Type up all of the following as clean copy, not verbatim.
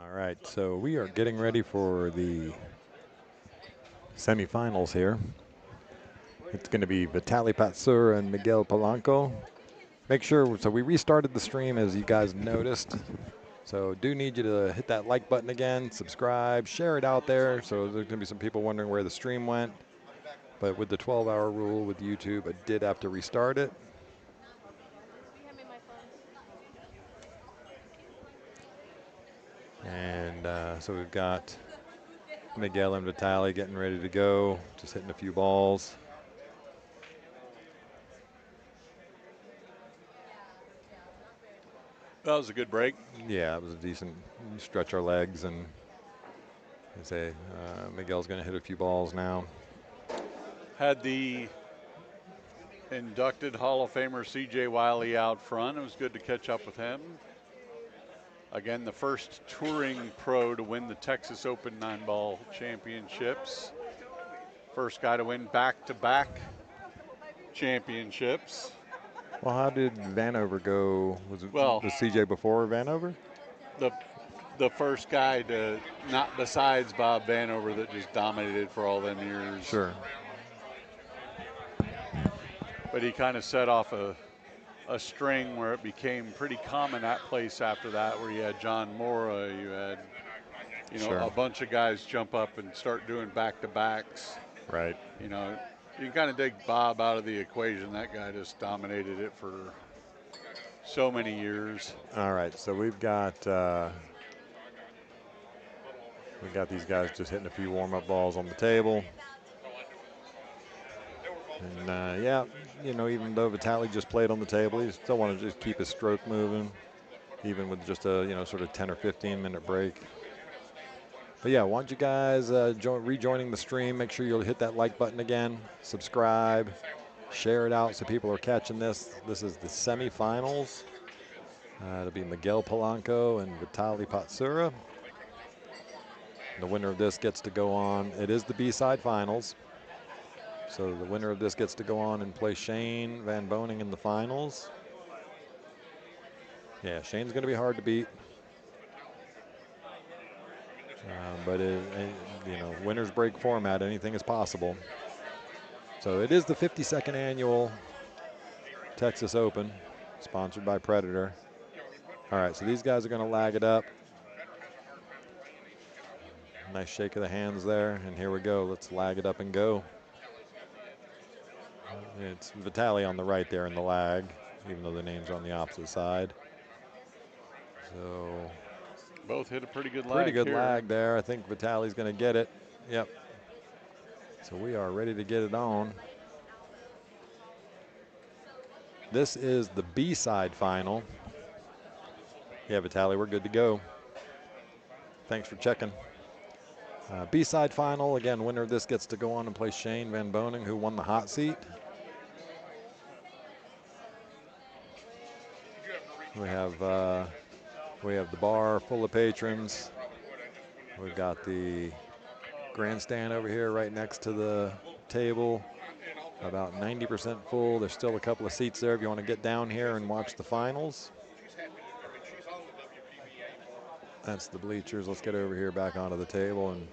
All right, so we are getting ready for the semifinals here. It's going to be Vitaly Patsura and Miguel Polanco. Make sure, so we restarted the stream as you guys noticed. So do need you to hit that like button again, subscribe, share it out there. So there's going to be some people wondering where the stream went. But with the 12-hour rule with YouTube, I did have to restart it. And so we've got Miguel and Vitaly getting ready to go, just hitting a few balls. That was a good break. Yeah, it was a decent stretch our legs, and I say Miguel's going to hit a few balls now. Had the inducted Hall of Famer C.J. Wiley out front. It was good to catch up with him. Again, the first touring pro to win the Texas Open 9-ball championships. First guy to win back-to-back championships. Well, how did Vanover go? Was CJ before Vanover? The first guy to, not besides Bob Vanover, that just dominated for all them years. Sure. But he kind of set off a string where it became pretty common at place after that, where you had John Mora, you had, Sure. a bunch of guys jump up and start doing back-to-backs. Right. You can kind of dig Bob out of the equation. That guy just dominated it for so many years. All right, so we've got these guys just hitting a few warm-up balls on the table. And yeah, even though Vitaly just played on the table, he still want to just keep his stroke moving, even with just a sort of 10 or 15-minute break. But yeah, want you guys rejoining the stream. Make sure you'll hit that like button again, subscribe, share it out so people are catching this. This is the semifinals. It'll be Miguel Polanco and Vitaly Patsura. The winner of this gets to go on. It is the B-side finals. So the winner of this gets to go on and play Shane Van Boening in the finals. Yeah, Shane's going to be hard to beat. But winners break format. Anything is possible. So it is the 52nd annual Texas Open, sponsored by Predator. All right, so these guys are going to lag it up. Nice shake of the hands there, and here we go. Let's lag it up and go. It's Vitaly on the right there in the lag, even though the name's on the opposite side. So both hit a pretty good lag. Pretty good lag there. I think Vitaly's going to get it. Yep. So we are ready to get it on. This is the B-side final. Yeah, Vitaly, we're good to go. Thanks for checking. B-side final, again, winner of this gets to go on and play Shane Van Boening, who won the hot seat. We have the bar full of patrons. We've got the grandstand over here right next to the table, about 90% full. There's still a couple of seats there if you want to get down here and watch the finals. That's the bleachers. Let's get over here back onto the table and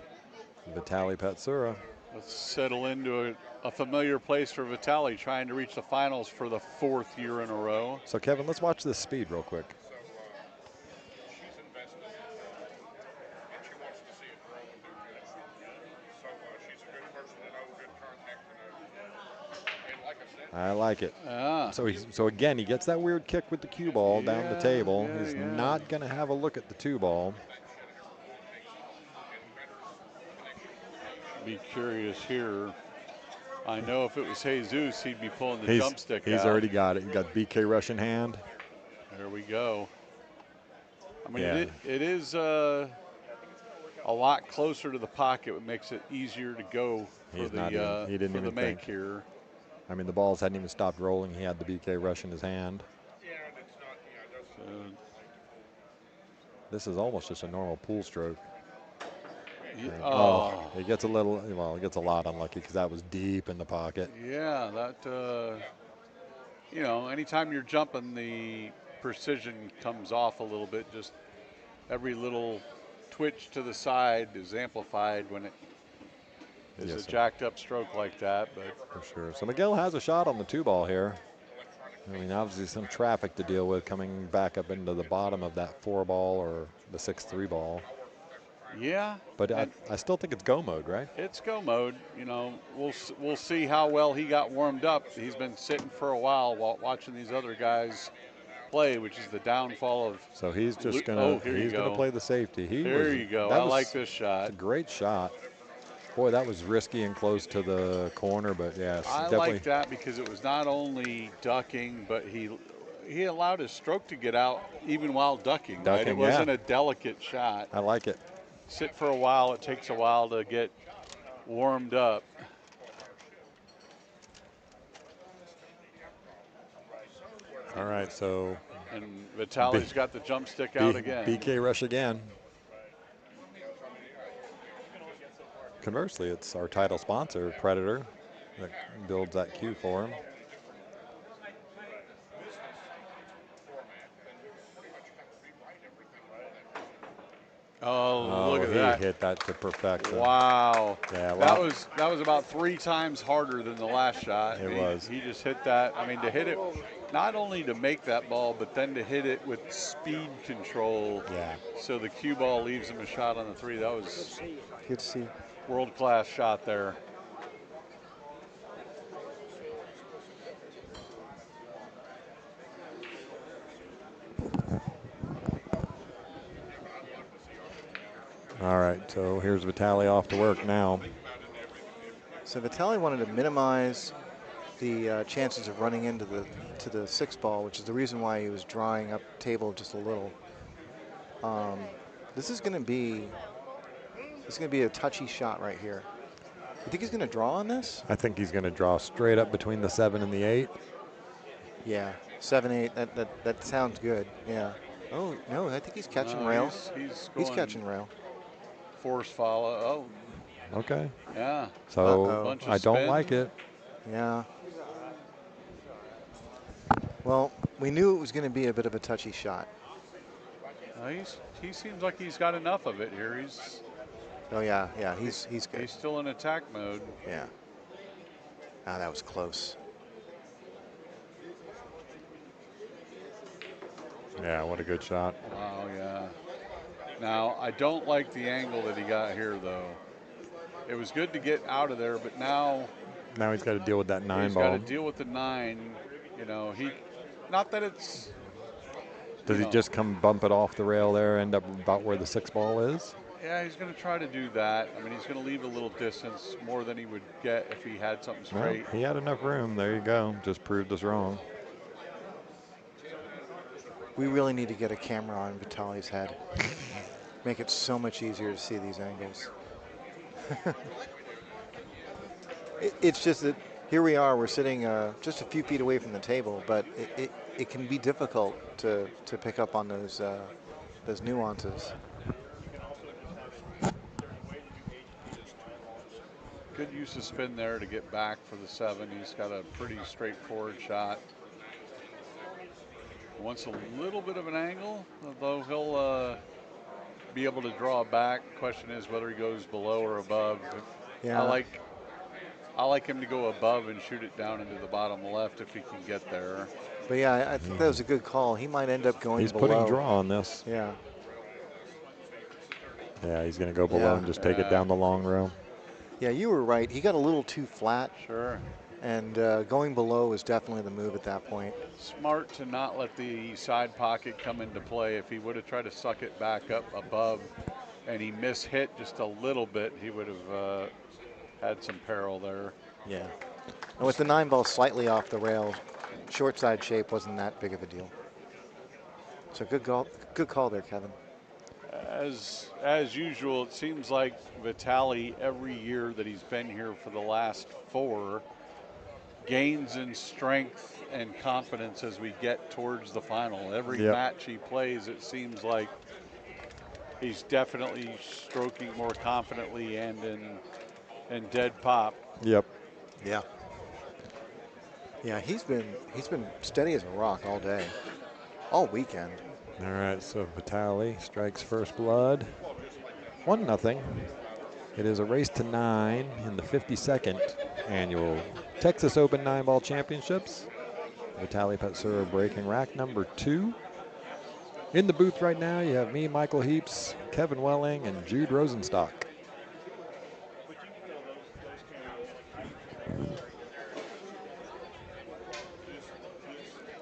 Vitaly Patsura. Let's settle into a familiar place for Vitaly, trying to reach the finals for the 4th year in a row. So Kevin, let's watch this speed real quick. I like it. So again, he gets that weird kick with the cue ball down the table. He's not going to have a look at the 2 ball. Be curious here. I know if it was Jesus, he'd be pulling the jump stick He's out. already got it. He got BK rush in hand. There we go. I mean, it is a lot closer to the pocket. It makes it easier to go for the make here. I mean, the balls hadn't even stopped rolling. He had the BK rush in his hand. So, this is almost just a normal pool stroke. Oh, he gets a lot unlucky because that was deep in the pocket. Yeah, that, anytime you're jumping, the precision comes off a little bit. Just every little twitch to the side is amplified when it is a Yes, sir. jacked up stroke like that. But For sure. So Miguel has a shot on the 2 ball here. I mean, obviously some traffic to deal with coming back up into the bottom of that 4 ball or the 6-3 ball. yeah, But and I still think it's go mode, right? it's go mode. You know, we'll see how well he got warmed up. He's been sitting for a while watching these other guys play, which is the downfall of. So he's just Oh, gonna here you go. play the safety. There you go. I like this shot. A great shot. Boy, that was risky and close to the corner, but yes, I definitely. like that because it was not only ducking, but he allowed his stroke to get out even while ducking, right? It Ducking, yeah. wasn't a delicate shot. I like it. Sit for a while. It takes a while to get warmed up. All right, so And Vitali's got the jump stick out again. BK rush again. Conversely, it's our title sponsor, Predator, that builds that cue for him. Oh, look at that. He hit that to perfection. Wow. Yeah, well, that was about 3 times harder than the last shot. It was. He just hit that. I mean, to hit it, not only to make that ball, but then to hit it with speed control. Yeah. So the cue ball leaves him a shot on the 3. That was Good to see. world-class shot there. All right, so here's Vitali off to work now. So Vitali wanted to minimize the chances of running into the 6 ball, which is the reason why he was drawing up table just a little. This is going to be a touchy shot right here. You think he's going to draw on this? I think he's going to draw straight up between the 7 and the 8. Yeah, 7, 8. That sounds good. Yeah. Oh no, I think he's catching rail. He's catching rail. Force follow. Oh, Okay. yeah. So I don't spin. like it. Yeah. Well, we knew it was going to be a bit of a touchy shot. He seems like he's got enough of it here. Oh yeah, he's good. He's still in attack mode. Yeah. Ah, that was close. Yeah, what a good shot. Wow, yeah. Now, I don't like the angle that he got here, though. It was good to get out of there, but now Now he's got to deal with that 9 he's ball. got to deal with the 9. You know, not that it's. Does he just come bump it off the rail there, end up about where the 6 ball is? Yeah, he's going to try to do that. I mean, he's going to leave a little distance, more than he would get if he had something straight. Well, he had enough room. There you go. Just proved us wrong. We really need to get a camera on Vitali's head. Make it so much easier to see these angles. It's just that here we are, we're sitting just a few feet away from the table, but it can be difficult to pick up on those nuances. Good use of spin there to get back for the 7. He's got a pretty straightforward shot. Wants a little bit of an angle, although he'll be able to draw back. Question is whether he goes below or above. Yeah. I like him to go above and shoot it down into the bottom left if he can get there. But yeah, I think that was a good call. He might end up going below. He's putting draw on this. Yeah. Yeah, he's going to go below and just take it down the long row. Yeah, you were right. He got a little too flat. Sure. And going below is definitely the move at that point. Smart to not let the side pocket come into play. If he would have tried to suck it back up above and he mishit just a little bit, he would have had some peril there. Yeah. And with the 9 ball slightly off the rail, short side shape wasn't that big of a deal. So good call there, Kevin. As usual, it seems like Vitali, every year that he's been here for the last 4, gains in strength and confidence as we get towards the final. Every match he plays, it seems like he's definitely stroking more confidently and in dead pop. Yep. Yeah. Yeah, he's been steady as a rock all day, all weekend. All right, so Vitali strikes first blood. 1-0. It is a race to 9 in the 52nd annual Texas Open 9-ball championships. Vitaly Patsura breaking rack number 2. In the booth right now, you have me, Michael Heaps, Kevin Welling, and Jude Rosenstock.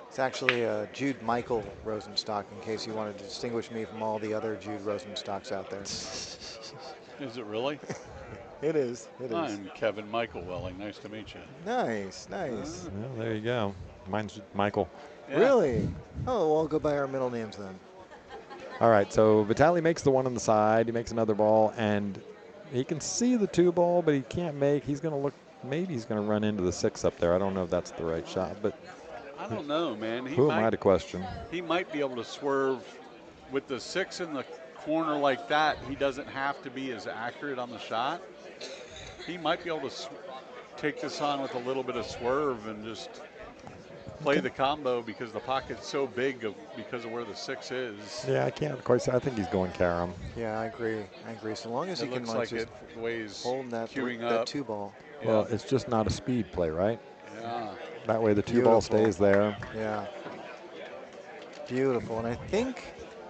It's actually Jude Michael Rosenstock, in case you wanted to distinguish me from all the other Jude Rosenstocks out there. Is it really? It is. It is. I'm Kevin Michael Welling. Nice to meet you. Nice, nice. Well, there you go. Mine's Michael. Yeah. Really? Oh, well, I'll go by our middle names then. All right, so Vitaly makes the one on the side. He makes another ball, and he can see the 2 ball, but he can't make. He's going to look, maybe he's going to run into the 6 up there. I don't know if that's the right shot, but I don't know, man. who am I to question? He might be able to swerve with the 6 in the corner like that. He doesn't have to be as accurate on the shot. He might be able to take this on with a little bit of swerve and just play the combo because the pocket's so big because of where the 6 is. Yeah, I can't quite say. I think he's going carom. Yeah, I agree. I agree. So long as It he can looks like like just it the way he's hold that, queuing that up. 2 ball. Yeah. Well, it's just not a speed play, right? Yeah. That way the 2 ball Beautiful. stays there. Yeah. Beautiful. And I think,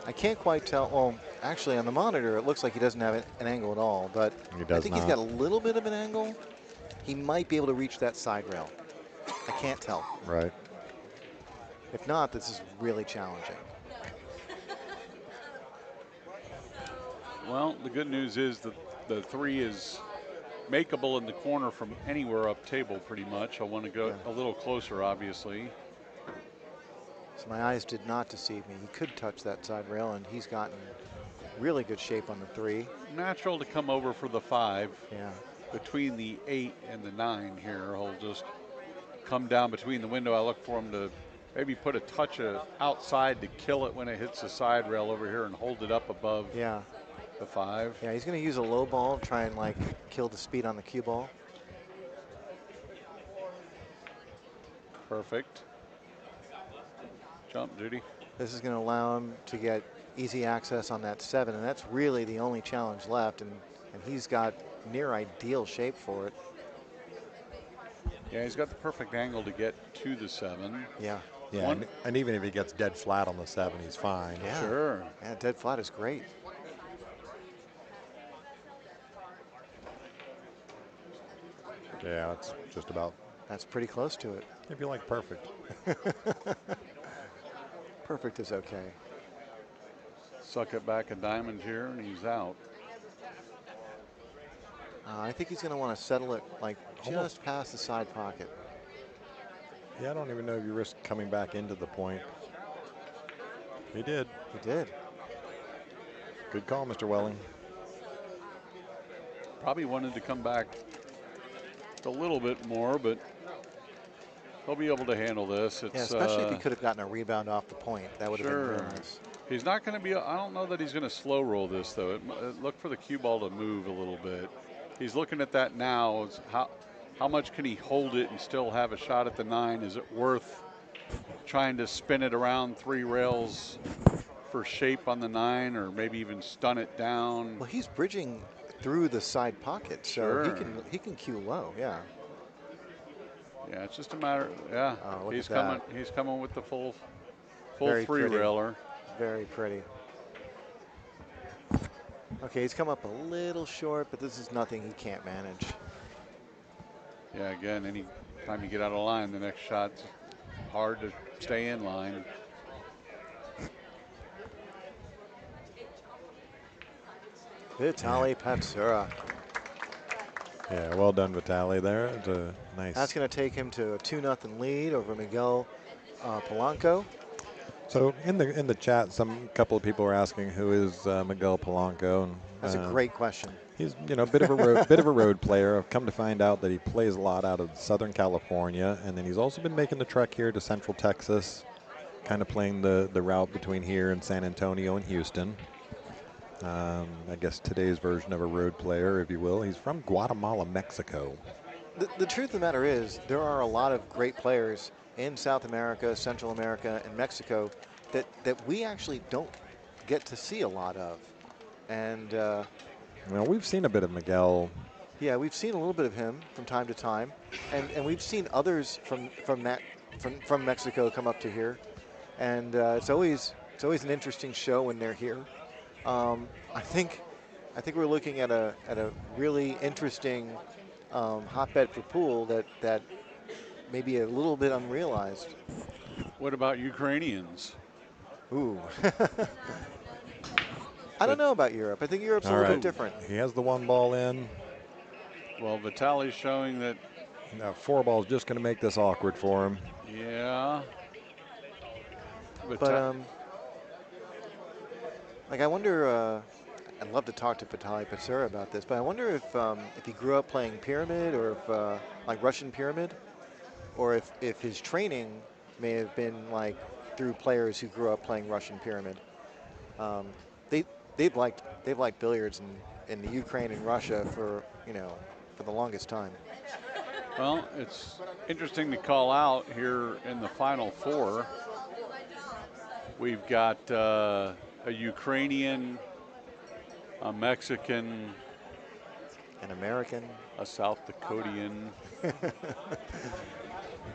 I can't quite tell. Well, actually, on the monitor, it looks like he doesn't have an angle at all. But He does I think not. he's got a little bit of an angle. He might be able to reach that side rail. I can't tell. Right. If not, this is really challenging. Well, the good news is that the 3 is makeable in the corner from anywhere up table pretty much. I want to go a little closer, obviously. So my eyes did not deceive me. He could touch that side rail, and he's gotten really good shape on the 3. Natural to come over for the 5. Yeah. Between the 8 and the 9 here, he'll just come down between the window. I look for him to maybe put a touch outside to kill it when it hits the side rail over here and hold it up above the 5. Yeah, he's going to use a low ball, try and like kill the speed on the cue ball. Perfect. Jump, Judy. This is going to allow him to get easy access on that 7, and that's really the only challenge left, and he's got near ideal shape for it. Yeah, he's got the perfect angle to get to the 7. Yeah. Yeah, and even if he gets dead flat on the 7, he's fine. Yeah. Sure. Yeah, dead flat is great. Yeah, it's just about. That's pretty close to it. If you like perfect. Perfect is okay. Suck it back a diamond here, and he's out. I think he's going to want to settle it like just past the side pocket. Yeah, I don't even know if you risk coming back into the point. He did. He did. Good call, Mr. Welling. Probably wanted to come back a little bit more, but he'll be able to handle this. It's, yeah, especially if he could have gotten a rebound off the point. That would have been real nice. He's not going to be, I don't know that he's going to slow roll this, though. Look for the cue ball to move a little bit. He's looking at that now. It's how much can he hold it and still have a shot at the 9? Is it worth trying to spin it around 3 rails for shape on the 9, or maybe even stun it down? Well, he's bridging through the side pocket, so he can cue low. Yeah. Yeah, it's just a matter. Yeah, oh, he's coming. He's coming with the full 3-railer. Very pretty. Okay, he's come up a little short, but this is nothing he can't manage. Yeah, again, any time you get out of line, the next shot's hard to stay in line. Vitaly Patsura. Yeah, well done, Vitaly. There, it's a nice. That's going to take him to a 2-0 lead over Miguel Polanco. So in the chat, couple of people were asking who is Miguel Polanco, and that's a great question. He's a bit of a road player. I've come to find out that he plays a lot out of Southern California, and then he's also been making the trek here to Central Texas, kind of playing the route between here and San Antonio and Houston. I guess today's version of a road player, if you will. He's from Guatemala, Mexico. The truth of the matter is, there are a lot of great players in South America, Central America, and Mexico that we actually don't get to see a lot of. And Well, we've seen a bit of Miguel. Yeah, we've seen a little bit of him from time to time, and we've seen others from Mexico come up to here, and it's always an interesting show when they're here. I think we're looking at a really interesting hotbed for pool that may be a little bit unrealized. What about Ukrainians? Ooh. I don't But, know about Europe. I think Europe's a All little right. bit different. He has the one ball in. well, Vitali's showing that, Now, 4 ball is just going to make this awkward for him. yeah. But like I wonder. I'd love to talk to Vitaly Patsura about this, but I wonder if he grew up playing pyramid or if like Russian pyramid, or if his training may have been like through players who grew up playing Russian pyramid. Um, they they've liked billiards in the Ukraine and Russia for the longest time. Well, it's interesting to call out here in the Final Four. We've got a Ukrainian, a Mexican, An American. a South Dakotian,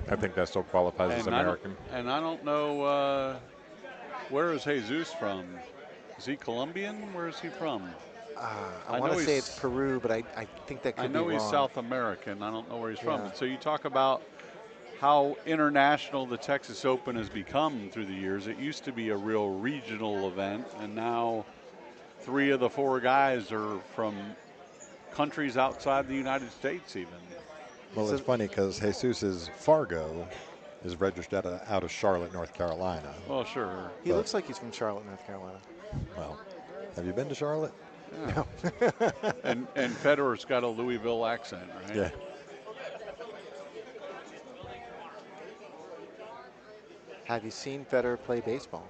I think that still qualifies as and American. I don't know where is Jesus from. Is he Colombian? Where is he from? I I want know to say he's- it's Peru, but I think that I could know be he's wrong. South American. I don't know where he's from. Yeah. So you talk about how international the Texas Open has become through the years. It used to be a real regional event, and now 3 of the 4 guys are from countries outside the United States even. Well, So- it's funny because Jesus's Fargo is registered out of Charlotte, North Carolina. Well, sure. He looks like he's from Charlotte, North Carolina. Well, have you been to Charlotte? Yeah. and Federer's got a Louisville accent, right? Yeah. Have you seen Federer play baseball?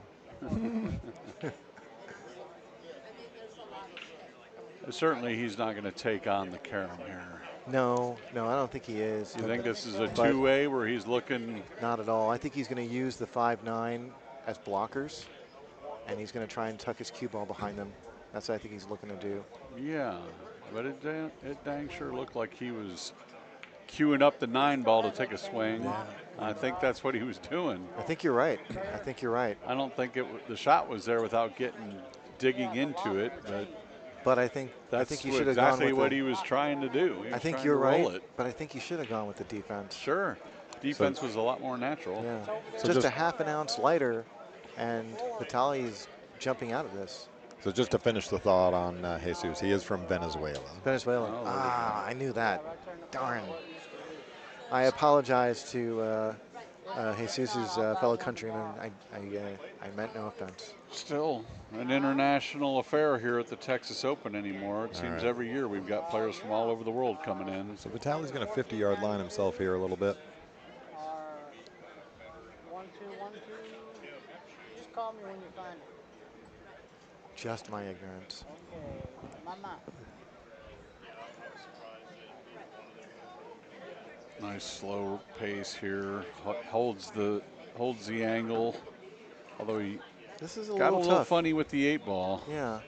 Certainly he's not going to take on the carom here. No, I don't think he is. You think this is a But- two-way where he's looking? Not at all. I think he's going to use the 5-9 as blockers, and he's going to try and tuck his cue ball behind them. That's what I think he's looking to do. Yeah, but it dang sure looked like he was queuing up the 9 ball to take a swing. I think that's what he was doing. I think you're right. I don't think the shot was there without digging into it, but I think he what- should have gone exactly with what the, he was trying to do. He I was think trying you're to roll right, it. but I think he should have gone with the defense. Sure, defense was a lot more natural. Yeah. So just a just- half an ounce lighter, and Vitaly's jumping out of this. So just to finish the thought on Jesus, he is from Venezuela. Venezuela. Oh. I knew that. Darn. I apologize to Jesus's fellow countrymen. I meant no offense. Still an international affair here at the Texas Open anymore. It seems right. every year we've got players from all over the world coming in. So Vitaly's going to 50-yard line himself here a little bit. 1 2 1 2. Just call me when you find it. Just my ignorance. Okay, mama. Nice slow pace here. Holds the angle. Although he This is a got a little little tough. funny with the 8 ball. Yeah.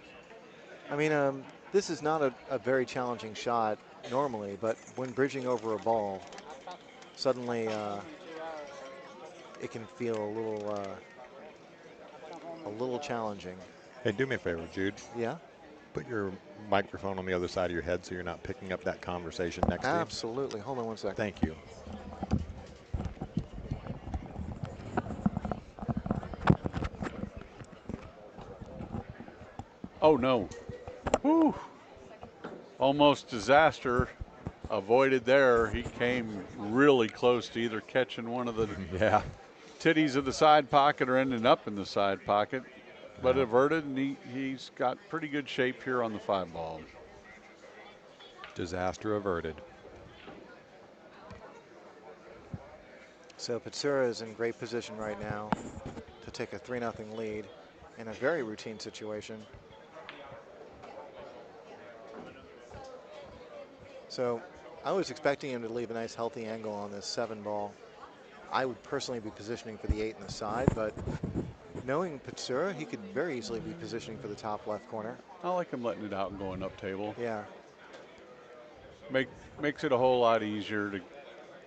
I mean, this is not a very challenging shot normally, but when bridging over a ball, suddenly it can feel a little challenging. Hey, do me a favor, Jude. Yeah, Put your microphone on the other side of your head so you're not picking up that conversation next to absolutely. Hold on one you. second. Thank you. Oh no. Whew. Almost disaster avoided there. He came really close to either catching one of the Yeah. titties of the side pocket or ending up in the side pocket, but averted, and he's got pretty good shape here on the 5 ball. Disaster averted. So Patsura is in great position right now to take a 3-0 lead in a very routine situation. So I was expecting him to leave a nice healthy angle on this 7 ball. I would personally be positioning for the 8 in the side, but knowing Patsura, he could very easily be positioning for the top left corner. I like him letting it out and going up table. Yeah. Makes it a whole lot easier to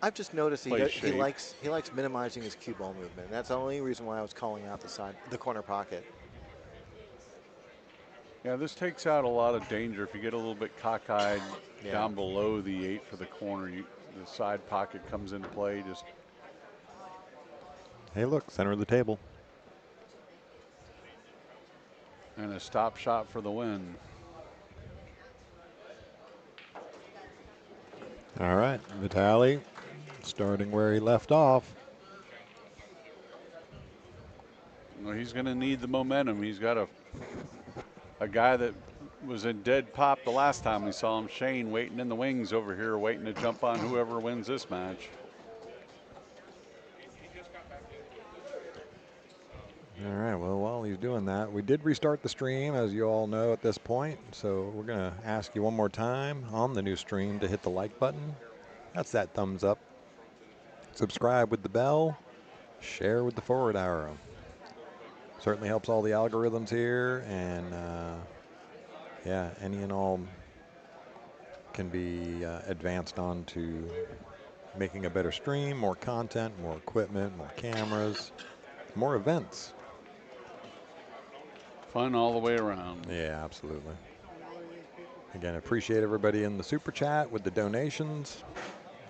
I've just noticed he play he shape. likes minimizing his cue ball movement. That's the only reason why I was calling out the corner pocket. Yeah, this takes out a lot of danger. If you get a little bit cockeyed Yeah. down below the 8 for the corner, the side pocket comes into play. Just Hey, look, center of the table. and a stop shot for the win. All right, Vitali starting where he left off. Well, he's going to need the momentum. He's got a guy that was in dead pop the last time we saw him, Shane, waiting in the wings over here, waiting to jump on whoever wins this match. All right, well, while he's doing that, we did restart the stream, as you all know at this point. So we're going to ask you one more time on the new stream to hit the like button. That's that thumbs up. Subscribe with the bell. Share with the forward arrow. Certainly helps all the algorithms here. And yeah, any and all can be advanced on to making a better stream, more content, more equipment, more cameras, more events. Fun all the way around. Yeah, absolutely. Again, appreciate everybody in the super chat with the donations.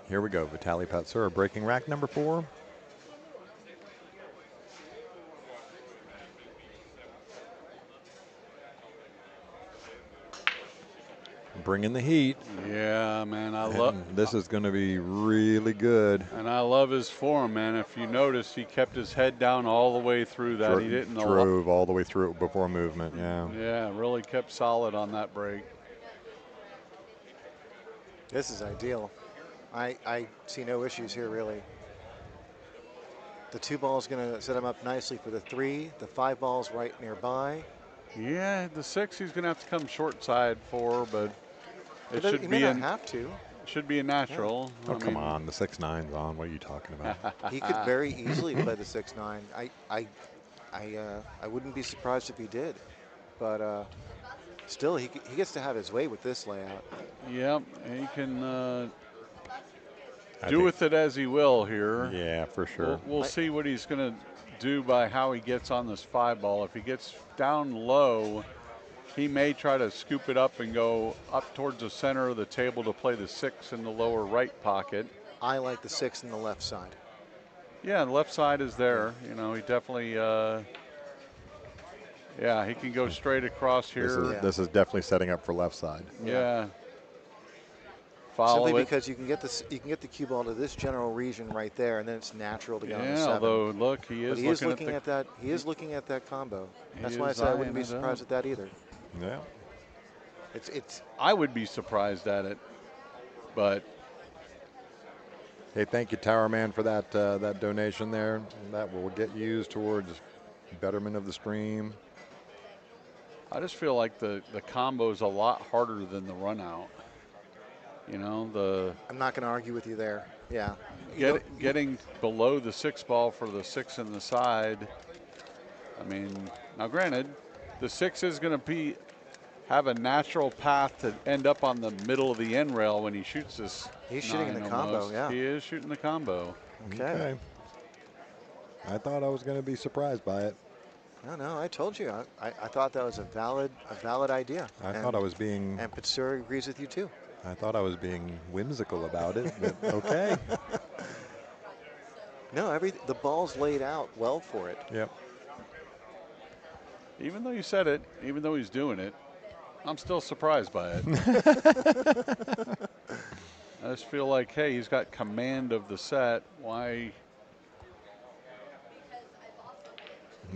Here we go. Vitali Patsura breaking rack number 4. Bringing the heat. Yeah, man, I love. This is going to be really good. And I love his form, man. If you notice, he kept his head down all the way through that. He didn't drove all the way through it before movement. Yeah. Yeah, really kept solid on that break. This is ideal. I see no issues here, really. The 2 ball's going to set him up nicely for the 3. The 5 ball's right nearby. Yeah, the 6 he's going to have to come short side for, but it He should may be not have to. should be a natural. Yeah. Oh, come on. The 6-9's on. What are you talking about? He could very easily play the 6-9. I wouldn't be surprised if he did. But still, he gets to have his way with this layout. Yep, he can do with it as he will here. Yeah, for sure. We'll see what he's going to do by how he gets on this 5 ball. If he gets down low, he may try to scoop it up and go up towards the center of the table to play the 6 in the lower right pocket. I like the 6 in the left side. Yeah, the left side is there. You know, he definitely, yeah, he can go straight across here. This is definitely setting up for left side. Yeah. Follow Simply it. because you can get the cue ball to this general region right there, and then it's natural to get on the 7. Although look, he is looking at that. He is looking at that combo. That's why I is said I wouldn't be eyeing it surprised up. at that either. Yeah. It's. I would be surprised at it, but Hey, thank you, Tower Man, for that that donation there. That will get used towards betterment of the stream. I just feel like the combo is a lot harder than the run out. You know, I'm not going to argue with you there. Yeah. getting below the 6 ball for the 6 in the side. I mean, now granted, the 6 is going to have a natural path to end up on the middle of the end rail when he shoots this. He's shooting in the combo, yeah. He is shooting the combo. Okay. I thought I was going to be surprised by it. No, I told you. I thought that was a valid idea. I thought I was being. And Patsura agrees with you too. I thought I was being whimsical about it, but okay. No, the ball's laid out well for it. Yep. Even though you said it, even though he's doing it, I'm still surprised by it. I just feel like, hey, he's got command of the set. Why?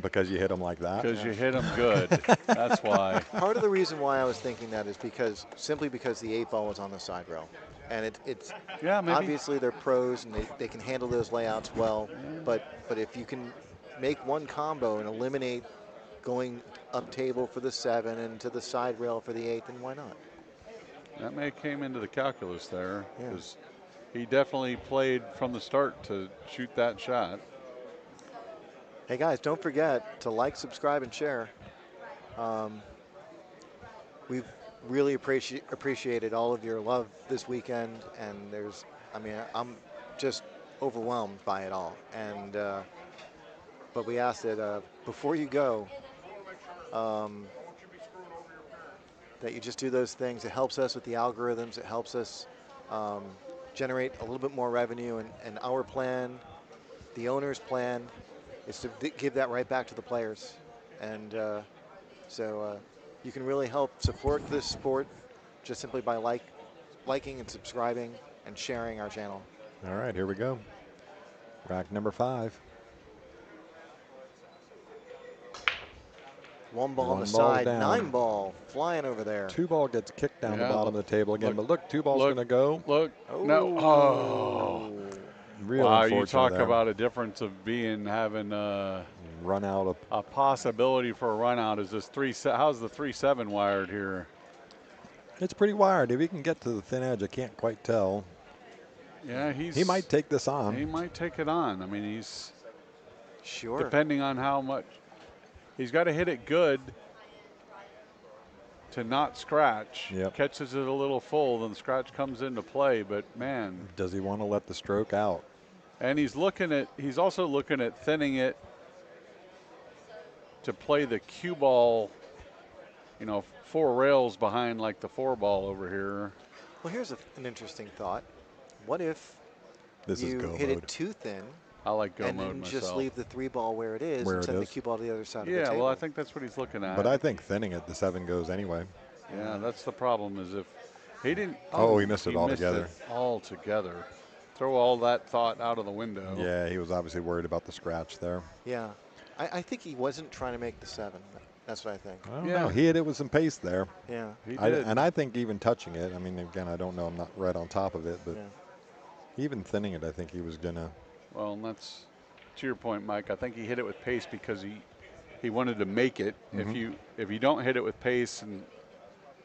Because you hit him like that? Because you hit him good. That's why. Part of the reason why I was thinking that is simply because the 8 ball was on the side rail. And it's yeah, maybe. Obviously they're pros and they can handle those layouts well. Yeah. But if you can make one combo and eliminate going up table for the 7 and to the side rail for the 8, then why not? That may have came into the calculus there because he definitely played from the start to shoot that shot. Hey guys, don't forget to like, subscribe, and share. Um, we've really appreciated all of your love this weekend, and I mean, I'm just overwhelmed by it all. And but we ask that before you go, um, that you just do those things. It helps us with the algorithms. It helps us um, generate a little bit more revenue. And our plan, the owner's plan, is to give that right back to the players. And so you can really help support this sport just simply by liking and subscribing and sharing our channel. All right, here we go. Rack number 5. One ball on the One ball's side, down. 9-ball flying over there. 2 ball gets kicked down the Yeah, bottom of the table again, look, but look, 2 ball's look, going to go. Look. No. Oh. Oh. Real Wow, you unfortunate talk there. about a difference of having Run out of. a possibility for a run out. Is this how's the 3-7 wired here? It's pretty wired. If he can get to the thin edge, I can't quite tell. Yeah, He might take this on. He might take it on. I mean, he's Sure. depending on how much he's got to hit it good to not scratch. Yep. Catches it a little full, then the scratch comes into play. But man, Does he want to let the stroke out? and he's also looking at thinning it to play the cue ball, 4 rails behind like the 4 ball over here. Well, here's an interesting thought. What if This is you go hit mode. it too thin I like go and mode then myself. just leave the 3-ball where it is Where and it send the is. cue ball to the other side of the Yeah, table? well, I think that's what he's looking at. But I think thinning it, the 7 goes anyway. Yeah, that's the problem is if he didn't. Oh, he missed it altogether. Altogether. Throw all that thought out of the window. Yeah, he was obviously worried about the scratch there. Yeah. I think he wasn't trying to make the 7. That's what I think. I don't Yeah. know. He hit it with some pace there. Yeah. He did. And I think even touching it, I mean, again, I don't know. I'm not right on top of it, but Yeah. even thinning it, I think he was going to. Well, and that's to your point, Mike. I think he hit it with pace because he wanted to make it. If you don't hit it with pace and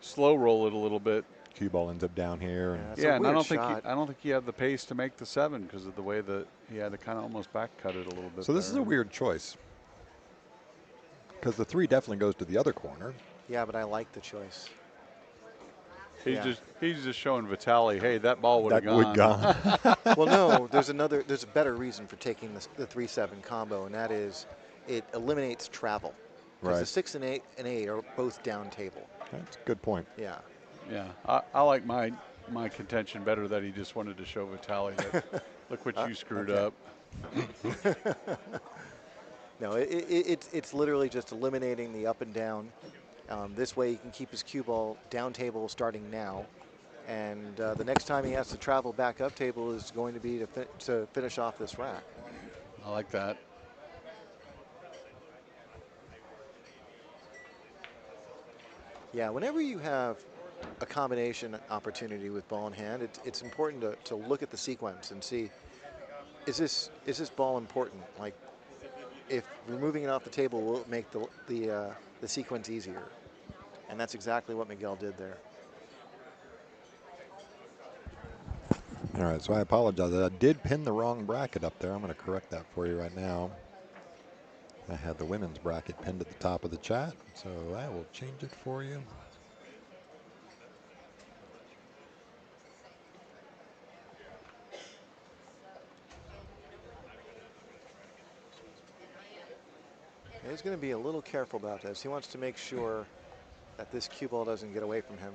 slow roll it a little bit. Cue ball ends up down here. Yeah, it's Yeah, a and I weird don't shot. think he had the pace to make the 7 because of the way that he had to kind of almost back cut it a little bit. So this is a weird choice. Because the 3 definitely goes to the other corner. Yeah, but I like the choice. He's Yeah. just showing Vitali, hey, that ball would have gone. gone. Well, no, there's a better reason for taking the 3-7 combo, and that is it eliminates travel. Because Right. the 6 and 8 are both down table. That's a good point. Yeah. Yeah, I like my contention better that he just wanted to show Vitali that look what you screwed okay. up. No, it's literally just eliminating the up and down. This way he can keep his cue ball down table starting now. And the next time he has to travel back up table is going to be to finish off this rack. I like that. Yeah, whenever you have a combination opportunity with ball in hand, it's important to look at the sequence and see, is this ball important? Like, if removing it off the table will make the sequence easier. And that's exactly what Miguel did there. All right, so I apologize. I did pin the wrong bracket up there. I'm going to correct that for you right now. I had the women's bracket pinned at the top of the chat, so I will change it for you. And he's going to be a little careful about this. He wants to make sure that this cue ball doesn't get away from him.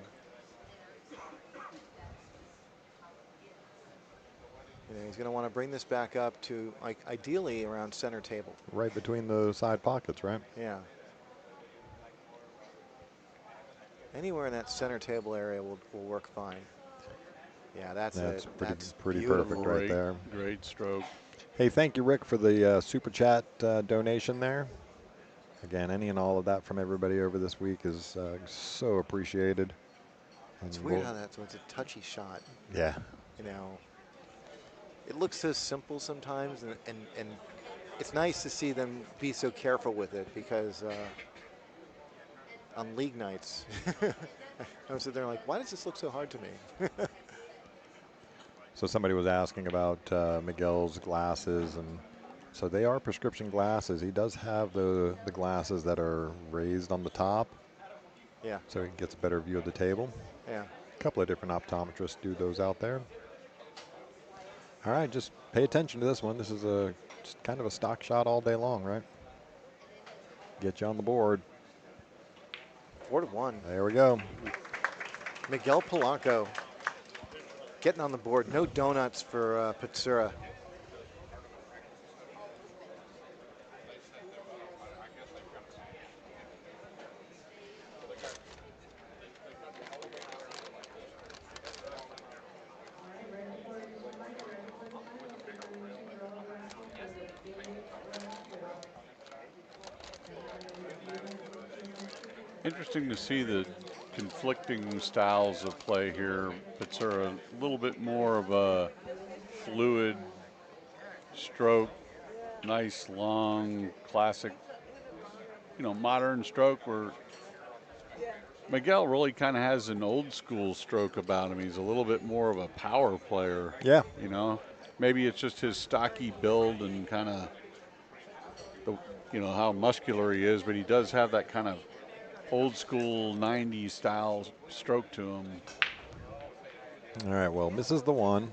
He's going to want to bring this back up to, like, ideally around center table. Right between the side pockets, right? Yeah. Anywhere in that center table area will work fine. Yeah, that's it. That's pretty beautiful. perfect right there. Great stroke. Hey, thank you, Rick, for the super chat donation there. Again, any and all of that from everybody over this week is so appreciated. It's weird how it's a touchy shot. Yeah. It looks so simple sometimes, and it's nice to see them be so careful with it because on league nights, I was sitting there like, why does this look so hard to me? So somebody was asking about Miguel's glasses, and So they are prescription glasses. He does have the glasses that are raised on the top, Yeah. so he gets a better view of the table. Yeah. A couple of different optometrists do those out there. All right, just pay attention to this one. This is just kind of a stock shot all day long, right? Get you on the board. 4-1. There we go. Miguel Polanco getting on the board. No donuts for Patsura. Interesting to see the conflicting styles of play here. Patsura, a little bit more of a fluid stroke, nice, long, classic, modern stroke, where Miguel really kind of has an old school stroke about him. He's a little bit more of a power player. Yeah. Maybe it's just his stocky build and kind of how muscular he is, but he does have that kind of old school 90s style stroke to him. All right, well, misses the one.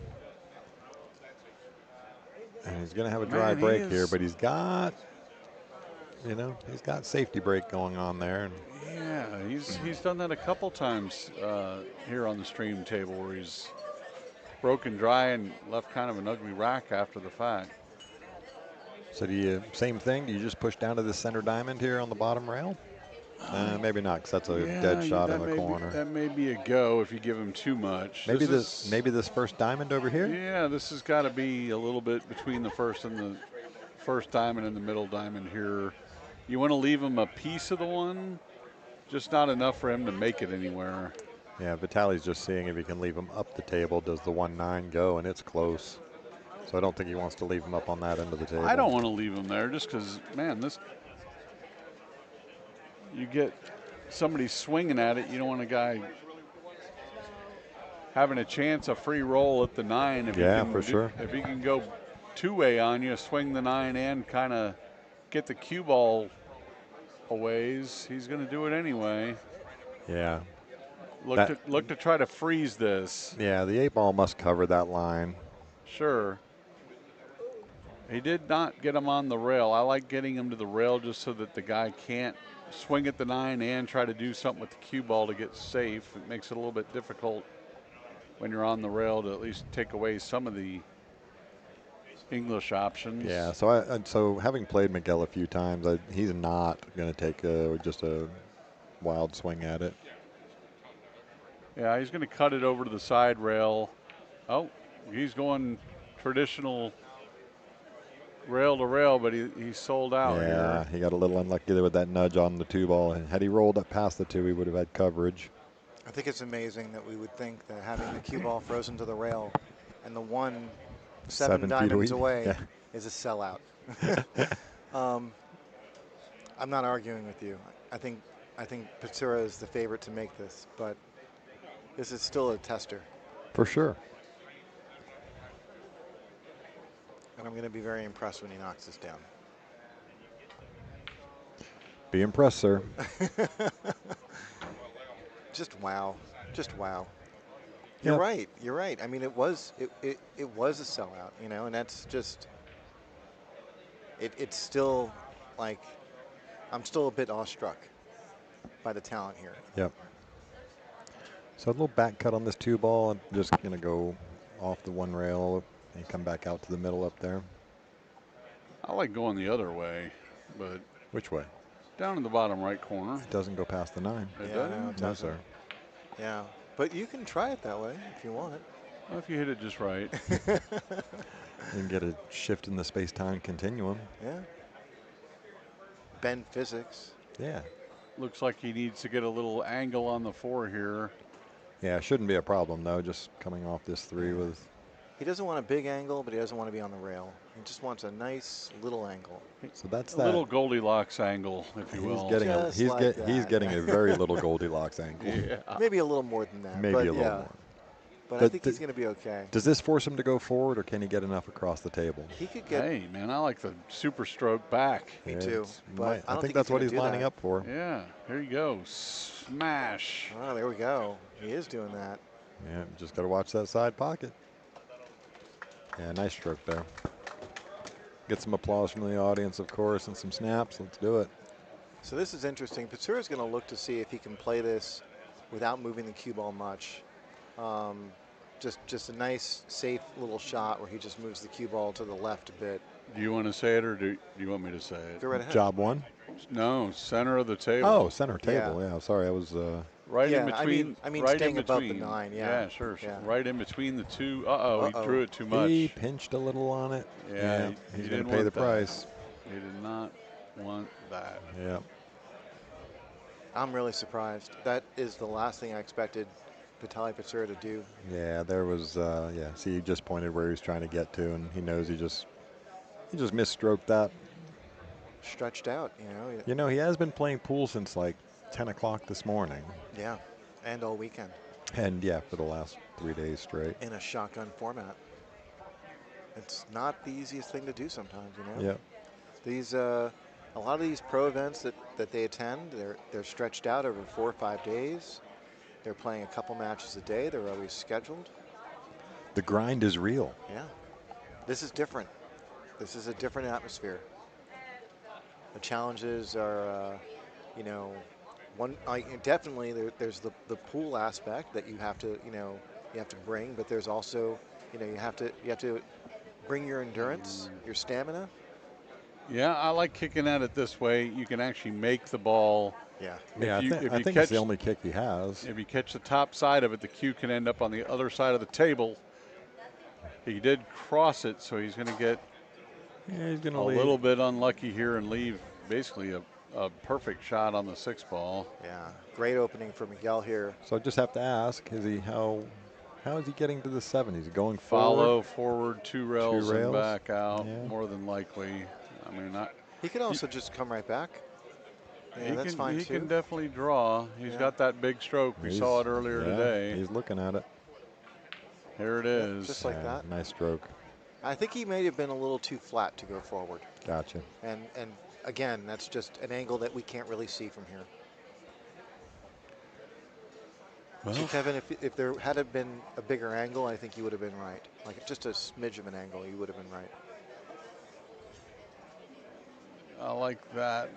And he's going to have a dry Man, break here, but he's got, he's got safety break going on there. Yeah, he's done that a couple times here on the stream table, where he's broken dry and left kind of an ugly rack after the fact. So do you, same thing, do you just push down to the center diamond here on the bottom rail? Maybe not, because that's a dead shot in the corner. That may be a go if you give him too much. Maybe this first diamond over here? Yeah, this has got to be a little bit between the first diamond and the middle diamond here. You want to leave him a piece of the one, just not enough for him to make it anywhere. Yeah, Vitali's just seeing if he can leave him up the table. Does the 1-9 go? And it's close. So I don't think he wants to leave him up on that end of the table. I don't want to leave him there just because, man, you get somebody swinging at it. You don't want a guy having a chance, a free roll at the 9. For sure. If he can go two-way on you, swing the 9 and kind of get the cue ball a ways, he's going to do it anyway. Yeah. Look to try to freeze this. Yeah, the 8-ball must cover that line. Sure. He did not get him on the rail. I like getting him to the rail just so that the guy can't swing at the 9 and try to do something with the cue ball to get safe. It makes it a little bit difficult when you're on the rail to at least take away some of the English options. Yeah, so having played Miguel a few times, he's not going to take just a wild swing at it. Yeah, he's going to cut it over to the side rail. Oh, he's going traditional rail to rail, but he sold out Yeah, here. He got a little unlucky there with that nudge on the 2-ball. And had he rolled up past the 2, he would have had coverage. I think it's amazing that we would think that having the cue ball frozen to the rail and the 7 diamonds away is a sellout. I'm not arguing with you. I think Patsura is the favorite to make this, but this is still a tester. For sure. And I'm going to be very impressed when he knocks this down. Be impressed, sir. Just wow. Just wow. You're right. You're right. I mean, it was a sellout, and that's just it's still like I'm still a bit awestruck by the talent here. Yep. So a little back cut on this 2-ball. I'm just going to go off the 1 rail and come back out to the middle up there. I like going the other way, but Which way? down in the bottom right corner. It doesn't go past the 9. It Yeah, doesn't? No, sir. Yeah, but you can try it that way if you want. Well, if you hit it just right. You can get a shift in the space-time continuum. Yeah. Bend physics. Yeah. Looks like he needs to get a little angle on the 4 here. Yeah, it shouldn't be a problem, though, just coming off this 3 with... He doesn't want a big angle, but he doesn't want to be on the rail. He just wants a nice little angle. So that's a that. little Goldilocks angle, if you will. He's getting a very little Goldilocks angle. Yeah. Maybe a little more than that. Maybe but a little yeah. more. but I think he's going to be okay. Does this force him to go forward, or can he get enough across the table? He could get. Hey, man, I like the super stroke back. Me too. But I I don't think think that's he's what gonna he's do lining that. up for. Yeah, here you go. Smash. Oh, there we go. He is doing that. Yeah, just got to watch that side pocket. Yeah, nice stroke there. Get some applause from the audience, of course, and some snaps. Let's do it. So this is interesting. Patsura is going to look to see if he can play this without moving the cue ball much. Just a nice, safe little shot where he just moves the cue ball to the left a bit. Do you want to say it, or do you want me to say it? Go right ahead. Job one. No, center of the table. Oh, center table. Yeah, sorry, I was. Right yeah, in between. I mean right staying in above the between. 9. Yeah, sure. Yeah. Right in between the two. He drew it too much. He pinched a little on it. Yeah, he's he going didn't to pay the want that. price. He did not want that. Yeah. I'm really surprised. That is the last thing I expected Vitaly Patsura to do. Yeah, there was. Yeah, see, he just pointed where he was trying to get to, and he knows he just misstroked that. Stretched out, you know. You know, he has been playing pool since like 10 o'clock this morning. Yeah, and all weekend. And yeah, for the last 3 days straight. In a shotgun format. It's not the easiest thing to do sometimes, you know. Yeah. These a lot of these pro events that they attend, they're stretched out over 4 or 5 days. They're playing a couple matches a day. They're always scheduled. The grind is real. Yeah. This is different. This is a different atmosphere. The challenges are, you know, definitely there's the pool aspect that you have to, you have to bring, but there's also, you have to bring your endurance, your stamina. Yeah, I like kicking at it this way. You can actually make the ball. Yeah. Yeah, I think it's the only kick he has. If you catch the top side of it, the cue can end up on the other side of the table. He did cross it, so he's going to get he's going to a little bit unlucky here and leave basically a perfect shot on the 6 ball. Yeah, great opening for Miguel here. So I just have to ask, how is he getting to the 7? Is he going Follow forward? forward, two rails and back out, yeah. more than likely. I mean, he could also just come right back. Yeah, that's fine he too. can definitely draw. He's got that big stroke. We saw it earlier today. He's looking at it. Here it is. Just like that. Nice stroke. I think he may have been a little too flat to go forward. Gotcha. And again, that's just an angle that we can't really see from here. Well, so Kevin, if there had been a bigger angle, I think you would have been right. Like just a smidge of an angle, you would have been right. I like that.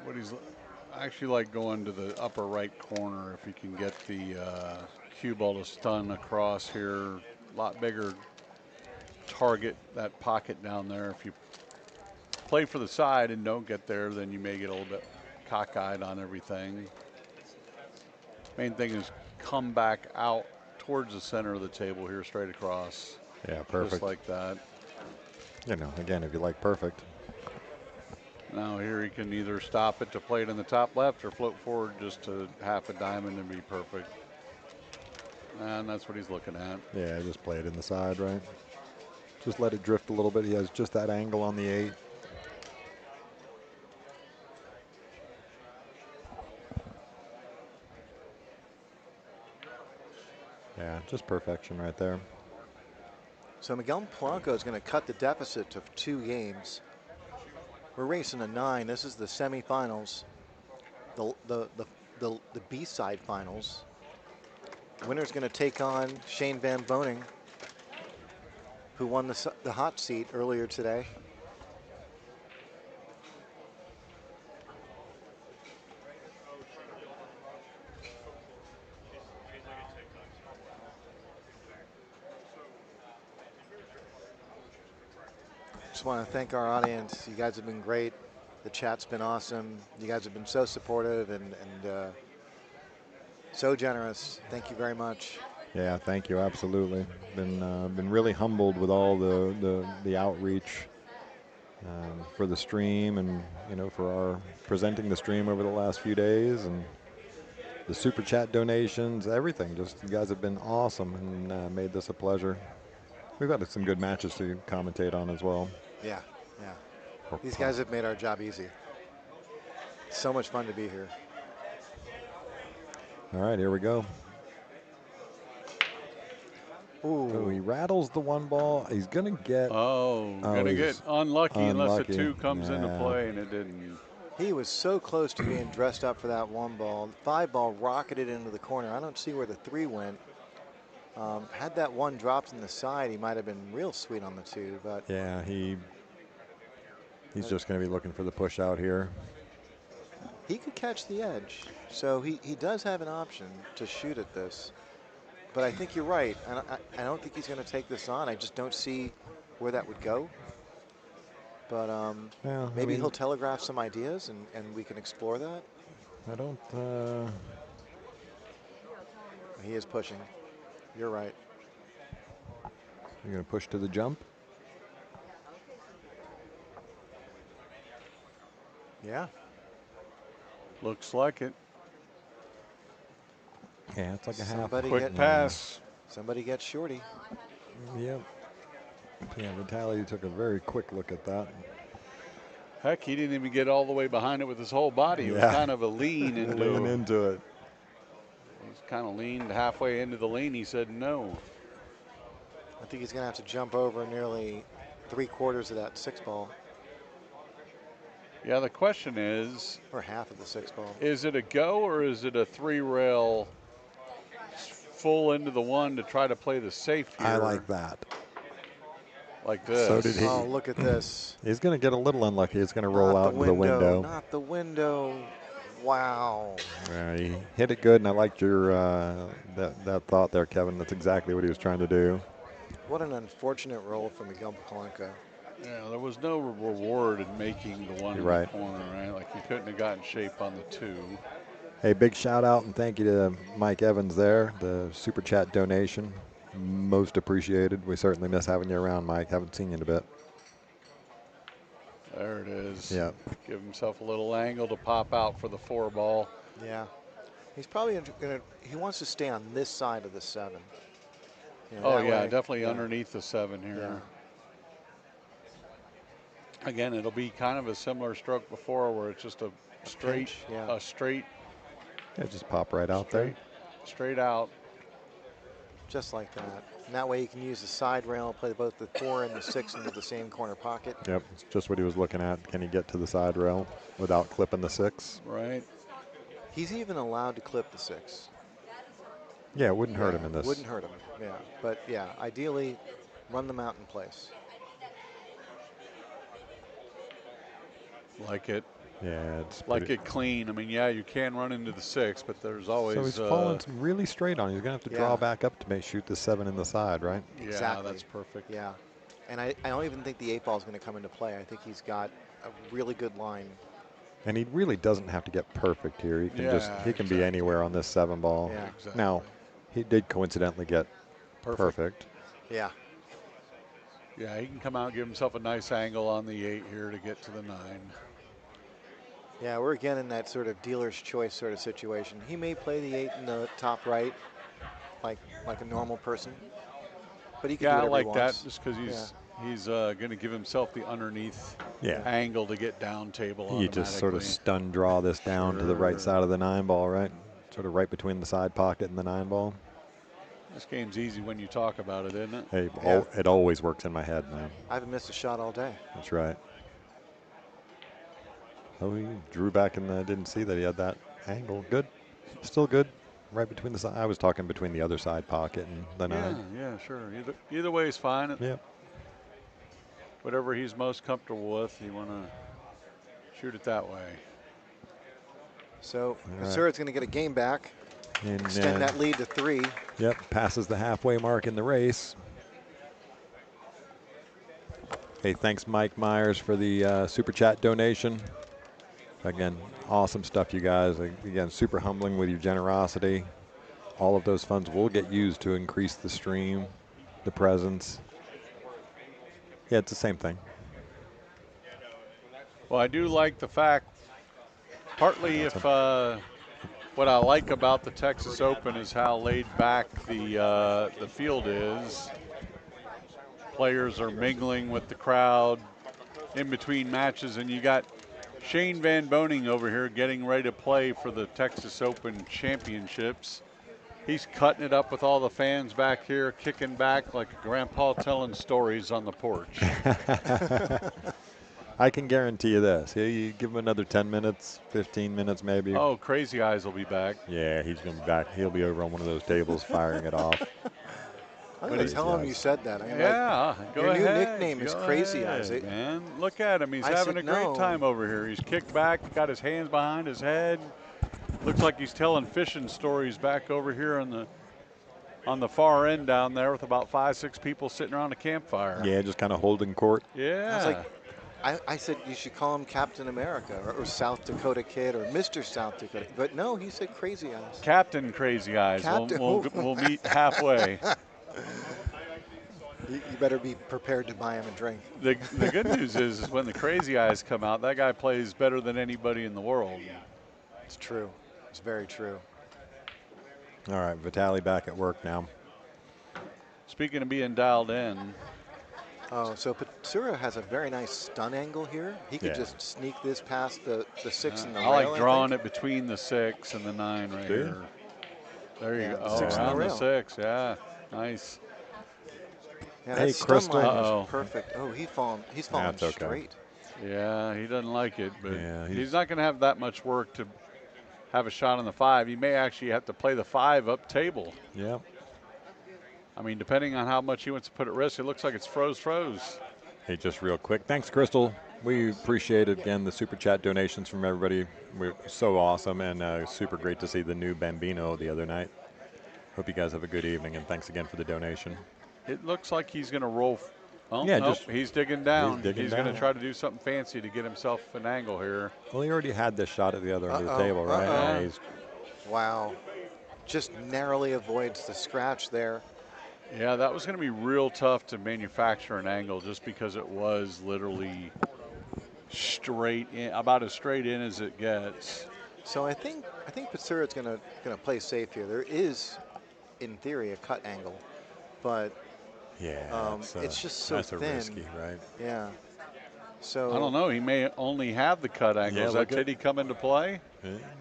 I actually like going to the upper right corner if you can get the cue ball to stun across here. A lot bigger target, that pocket down there. If you play for the side and don't get there, then you may get a little bit cockeyed on everything. Main thing is come back out towards the center of the table here, straight across. Yeah, perfect. Just like that. You know, again, if you like perfect. Now here he can either stop it to play it in the top left or float forward just to half a diamond and be perfect. And that's what he's looking at. Yeah, just play it in the side, right? Just let it drift a little bit. He has just that angle on the 8. Yeah, just perfection right there. So Miguel Polanco is going to cut the deficit to 2 games. We're racing a 9. This is the semifinals, the B-side finals. Winner's going to take on Shane Van Boening, who won the hot seat earlier today. Just want to thank our audience. You guys have been great. The chat's been awesome. You guys have been so supportive and so generous. Thank you very much. Yeah, thank you. Absolutely. Been really humbled with all the outreach for the stream, and for our presenting the stream over the last few days, and the super chat donations, everything. Just you guys have been awesome and made this a pleasure. We've got some good matches to commentate on as well. Yeah. These guys have made our job easy. So much fun to be here. All right, here we go. Oh, he Ooh, rattles the one ball. He's going to get. Oh, Oh, gonna get he's unlucky unless a unlucky. 2 comes into Yeah. play, and it didn't. he was so close to being dressed up for that 1 ball. 5 ball rocketed into the corner. I don't see where the 3 went. Had that 1 dropped in the side, he might have been real sweet on the 2, but Yeah, he's that, just going to be looking for the push out here. he could catch the edge. So he does have an option to shoot at this. But I think you're right. I don't think he's going to take this on. I just don't see where that would go. But Yeah, I maybe mean, he'll telegraph some ideas and we can explore that. I don't. He is pushing. You're right. You're going to push to the jump. Yeah. Looks like it. Yeah, it's like a half. Somebody Quick get pass. somebody get Shorty. Yep. Yeah, Vitali took a very quick look at that. Heck, he didn't even get all the way behind it with his whole body. It was Yeah. kind of a lean Lean into. into it. He's kind of leaned halfway into the lean. He said no. I think he's going to have to jump over nearly 3/4 of that 6 ball Yeah, the question or half of the 6 ball. is it a go or is it a 3-rail full into the 1 to try to play the safe here? I like that. Like this. So did he. Oh, look at this. He's going to get a little unlucky. It's going to roll Not out into the window. Not the window. Wow. He hit it good, and I liked your that thought there, Kevin. That's exactly what he was trying to do. What an unfortunate roll for Miguel Palanca. Yeah, there was no reward in making the 1 You're in right. the corner, right? Like he couldn't have gotten shape on the 2. Hey, big shout out and thank you to Mike Evans there, the super chat donation. Most appreciated. We certainly miss having you around, Mike. Haven't seen you in a bit. There it is. Yeah. Give himself a little angle to pop out for the 4 ball. Yeah. He's probably going to, he wants to stay on this side of the 7. You know, Oh, that yeah, way- definitely yeah. underneath the 7 here. Yeah. Again, it'll be kind of a similar stroke before where it's just a straight, pinch, yeah. a straight, Yeah, just pop right out there. straight out. Just like that. And that way you can use the side rail, play both the 4 and the 6 into the same corner pocket. Yep, it's just what he was looking at. Can he get to the side rail without clipping the 6? Right. He's even allowed to clip the 6. Yeah, it wouldn't hurt him in this. Wouldn't hurt him, yeah. But yeah, ideally, run them out in place. Like it. Yeah, it's Like pretty- it clean. I mean, yeah, you can run into the 6, but there's always. So he's falling really straight on. He's going to have to draw Yeah. back up to make shoot the 7 in the side, right? Yeah, Exactly. that's perfect. Yeah. And I don't even think the 8 ball is going to come into play. I think he's got a really good line. And he really doesn't have to get perfect here. He can he can be exactly. anywhere on this 7 ball. Yeah. Exactly. Now, he did coincidentally get perfect. Yeah. Yeah, he can come out and give himself a nice angle on the 8 here to get to the 9. Yeah, we're again in that sort of dealer's choice sort of situation. He may play the 8 in the top right, like a normal person, but he can Yeah, do I whatever like he that wants. just because he's going to give himself the underneath Yeah. angle to get down table. You just sort of stun draw this down to the right side of the 9 ball, right? Sort of right between the side pocket and the 9 ball. This game's easy when you talk about it, isn't it? Hey, Yeah. it always works in my head, man. I haven't missed a shot all day. That's right. Oh, he drew back and didn't see that he had that angle. Good. Still good. Right between the side. I was talking between the other side pocket and the 9. Yeah, sure. Either way is fine. Yep. Whatever he's most comfortable with, you want to shoot it that way. So right. Patsura's going to get a game back, And, extend that lead to 3. Yep, passes the halfway mark in the race. Hey, thanks Mike Myers for the super chat donation. Again, awesome stuff, you guys. Again, super humbling with your generosity. All of those funds will get used to increase the stream, the presence. Yeah, it's the same thing. Well, I do like the fact, partly if what I like about the Texas Open is how laid back the field is. Players are mingling with the crowd in between matches, and you got Shane Van Boning over here getting ready to play for the Texas Open Championships. He's cutting it up with all the fans back here, kicking back like a grandpa telling stories on the porch. I can guarantee you this. You give him another 10 minutes, 15 minutes maybe. Oh, Crazy Eyes will be back. Yeah, he's going to be back. He'll be over on one of those tables firing it off. I'm going to tell him Eyes. you said that. I mean, Yeah, like, go your ahead. new nickname is Go Crazy ahead, Eyes. Man, look at him. He's I having said a great no. time over here. He's kicked back, got his hands behind his head. Looks like he's telling fishing stories back over here on the far end down there with about 5, 6 people sitting around a campfire. Yeah, just kind of holding court. Yeah. I was like, I said you should call him Captain America or South Dakota Kid or Mr. South Dakota. But no, he said Crazy Eyes. Captain Crazy Eyes. Captain- We'll meet halfway. You better be prepared to buy him a drink. The good news is when the Crazy Eyes come out, that guy plays better than anybody in the world. It's true. It's very true. All right, Vitali back at work now. Speaking of being dialed in, Oh, so Patsura has a very nice stun angle here. He could Yeah. just sneak this past the 6 and the I rail, like drawing think. it between the 6 and the 9 right Do you? here. There you Yeah, go. the Oh, 6 and the around the rail. 6, yeah. Nice. Yeah, Hey, that stun Crystal. line Uh-oh. is perfect. Oh, he's falling That's okay. straight. Yeah, he doesn't like it, but Yeah, he's not going to have that much work to have a shot on the 5. He may actually have to play the 5 up table. Yeah. I mean, depending on how much he wants to put at risk, it looks like it's froze. Hey, just real quick. Thanks, Crystal. We appreciate it again, the super chat donations from everybody. We're so awesome and super great to see the new Bambino the other night. Hope you guys have a good evening and thanks again for the donation. It looks like he's going to roll. Oh, Yeah, nope, just- he's digging down. he's digging going to down. try to do something fancy to get himself an angle here. Well, he already had this shot at the other end of the Uh-oh, table, right? uh-oh. Yeah, he's Wow. Just narrowly avoids the scratch there. Yeah, that was going to be real tough to manufacture an angle just because it was literally straight in, about as straight in as it gets. So I think Patsura's gonna play safe here. There is, in theory, a cut angle, but yeah, it's just so that's thin. a risky, right? yeah. So I don't know. He may only have the cut angle. Yeah, Does that look at- Titty come into play?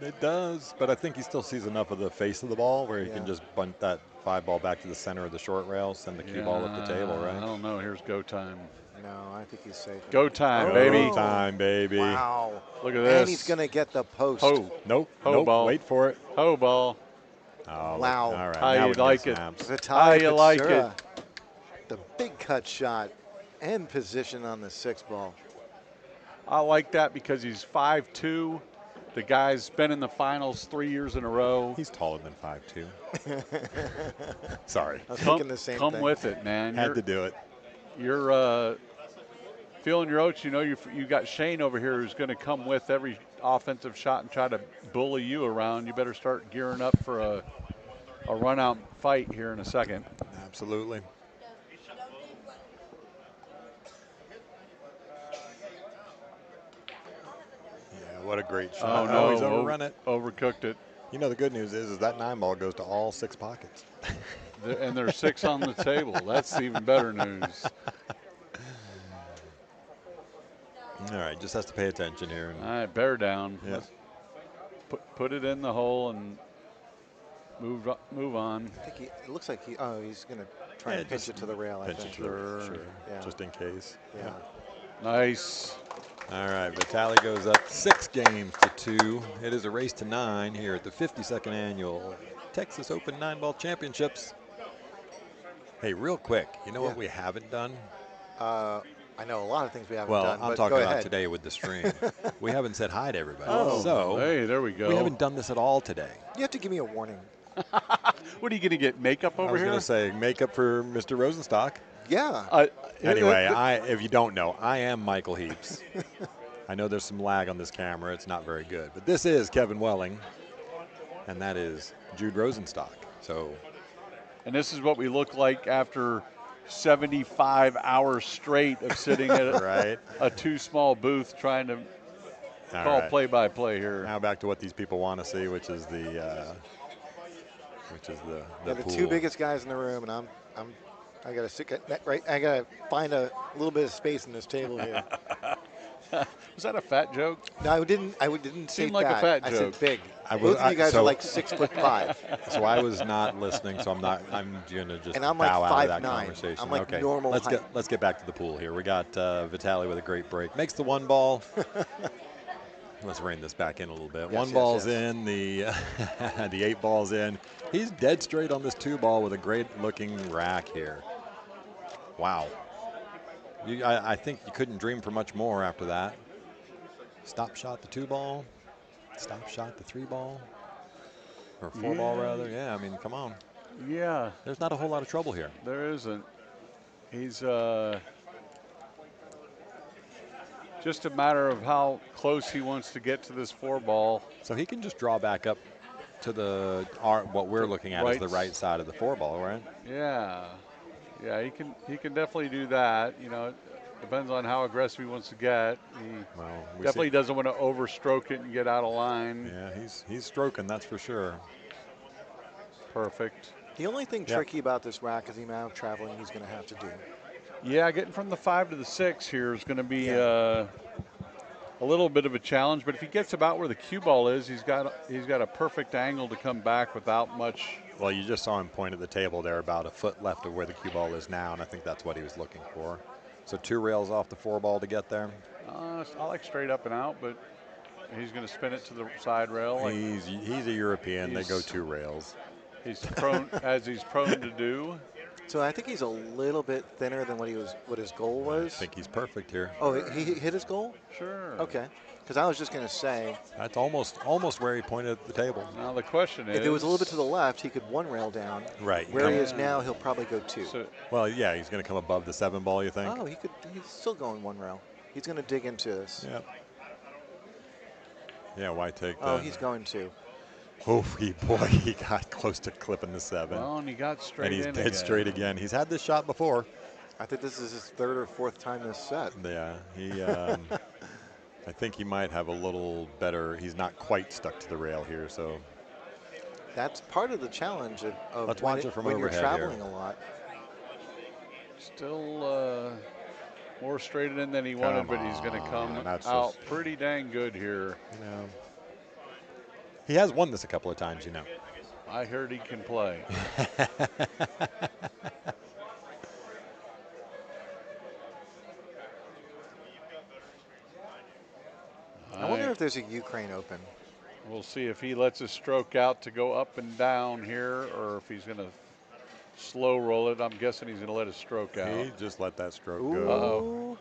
It does, but I think he still sees enough of the face of the ball where he Yeah. can just bunt that 5 ball back to the center of the short rail, send the cue ball up the table, I right? don't know. Here's go time. no, I think he's safe. Go time, Oh. baby. Go time, baby. Wow. Look at this. And he's gonna get the post. Ho, Nope, Ho nope, ball. wait for it. ho ball. Oh, Wow. All right, How now you we can like get it? snaps. Vitaly How you like Patsura, the big cut shot and position on the 6 ball. I like that because he's 5'2". The guy's been in the finals 3 years in a row. He's taller than 5'2". Sorry, I was thinking the same Come thing. with it, man. had to do it. You're feeling your oats. You know you got Shane over here who's going to come with every offensive shot and try to bully you around. You better start gearing up for a run-out fight here in a second. Absolutely. Yeah, what a great shot. Oh, no. He's overrun it. Overcooked it. You know, the good news is that 9 ball goes to all 6 pockets. And there's 6 on the table. That's even better news. All right, just has to pay attention here. All right, bear down. Yeah. Put it in the hole and move on. I think it looks like he's going to try Yeah, and pinch just it to the rail, I Pinch it think. to the sure, Yeah. just in case. Yeah. Nice. All right, Vitali goes up 6 games to 2. It is a race to 9 here at the 52nd annual Texas Open 9-ball championships. Hey, real quick, you know what we haven't done? I know a lot of things we haven't Well, done, I'm but talking go about ahead. today with the stream. We haven't said hi to everybody. Oh, So hey, there we go. we haven't done this at all today. You have to give me a warning. What are you going to get, makeup I over was here? going to say makeup for Mr. Rosenstock. Yeah. Anyway, if you don't know, I am Michael Heaps. I know there's some lag on this camera. It's not very good. But this is Kevin Welling, and that is Jude Rosenstock. So And this is what we look like after 75 hours straight of sitting at right. a too small booth trying to All call right. play-by-play here. Now back to what these people want to see, which is the They're the pool. 2 biggest guys in the room, and I got to sit right. I got to find a little bit of space in this table here. Was that a fat joke? No, I didn't say Seemed like a fat. fat I joke. said big. I was- Both of you guys are so- like 6'5", So I was not listening. So I'm gonna just and I'm like bow out of that 5'9". conversation. I'm like okay, normal let's height. get back to the pool here. We got Vitali with a great break. Makes the one ball. Let's rein this back in a little bit. Yes, One yes, ball's yes. in, the the 8 ball's in. He's dead straight on this 2 ball with a great looking rack here. Wow. I think you couldn't dream for much more after that. Stop shot the 2 ball. Stop shot the 3 ball. Or 4 ball rather. Yeah, I mean, come on. Yeah, There's not a whole lot of trouble here. there isn't. He's just a matter of how close he wants to get to this 4 ball. So he can just draw back up to what we're looking at is the right side of the 4 ball, right? Yeah, yeah, he can definitely do that. You know, it depends on how aggressive he wants to get. He Well, definitely doesn't want to overstroke it and get out of line. Yeah, he's stroking, that's for sure. Perfect. The only thing tricky about this rack is the amount of traveling he's going to have to do. Yeah, getting from the 5 to the 6 here is going to be a little bit of a challenge. But if he gets about where the cue ball is, he's got a perfect angle to come back without much. Well, you just saw him point at the table there about a foot left of where the cue ball is now, and I think that's what he was looking for. So 2 rails off the 4 ball to get there. I like straight up and out, but he's going to spin it to the side rail. He's a European. They go 2 rails. He's prone, as he's prone to do. So I think he's a little bit thinner than what his goal was. I think he's perfect here. Oh, he hit his goal? Sure. Okay. Because I was just going to say, That's almost where he pointed at the table. Now the question is, if it was a little bit to the left, he could 1 rail down. Right. Where he is now, he'll probably go 2. So, Well, yeah, he's going to come above the 7 ball, you think? Oh, he's still going 1 rail. He's going to dig into this. Yep. Yeah, why take Oh, the... he's going 2. Oh, he got close to clipping the 7. well, and he got straight and he's in dead again. straight again. He's had this shot before. I think this is his 3rd or 4th time this set. Yeah, he. I think he might have a little better. He's not quite stuck to the rail here, so. That's part of the challenge of Let's watch it from when you're overhead traveling here. a lot. Still more straight in than he wanted, but he's going to come that's out just- pretty dang good here. You know, he has won this a couple of times, you know. I heard he can play. I wonder if there's a Ukraine Open. We'll see if he lets his stroke out to go up and down here, or if he's going to slow roll it. I'm guessing he's going to let his stroke out. He just let that stroke Ooh. go. Uh-oh.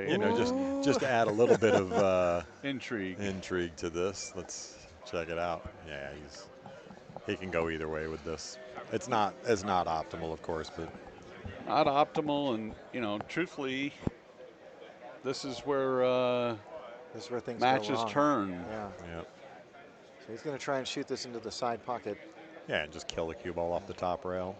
You know, just to add a little bit of Intrigue. intrigue to this. Let's check it out. Yeah, he can go either way with this. It's not optimal, of course, but Not optimal, and you know, truthfully, this is where things matches go wrong. turn. Yeah. Yep. So he's going to try and shoot this into the side pocket. Yeah, and just kill the cue ball off the top rail.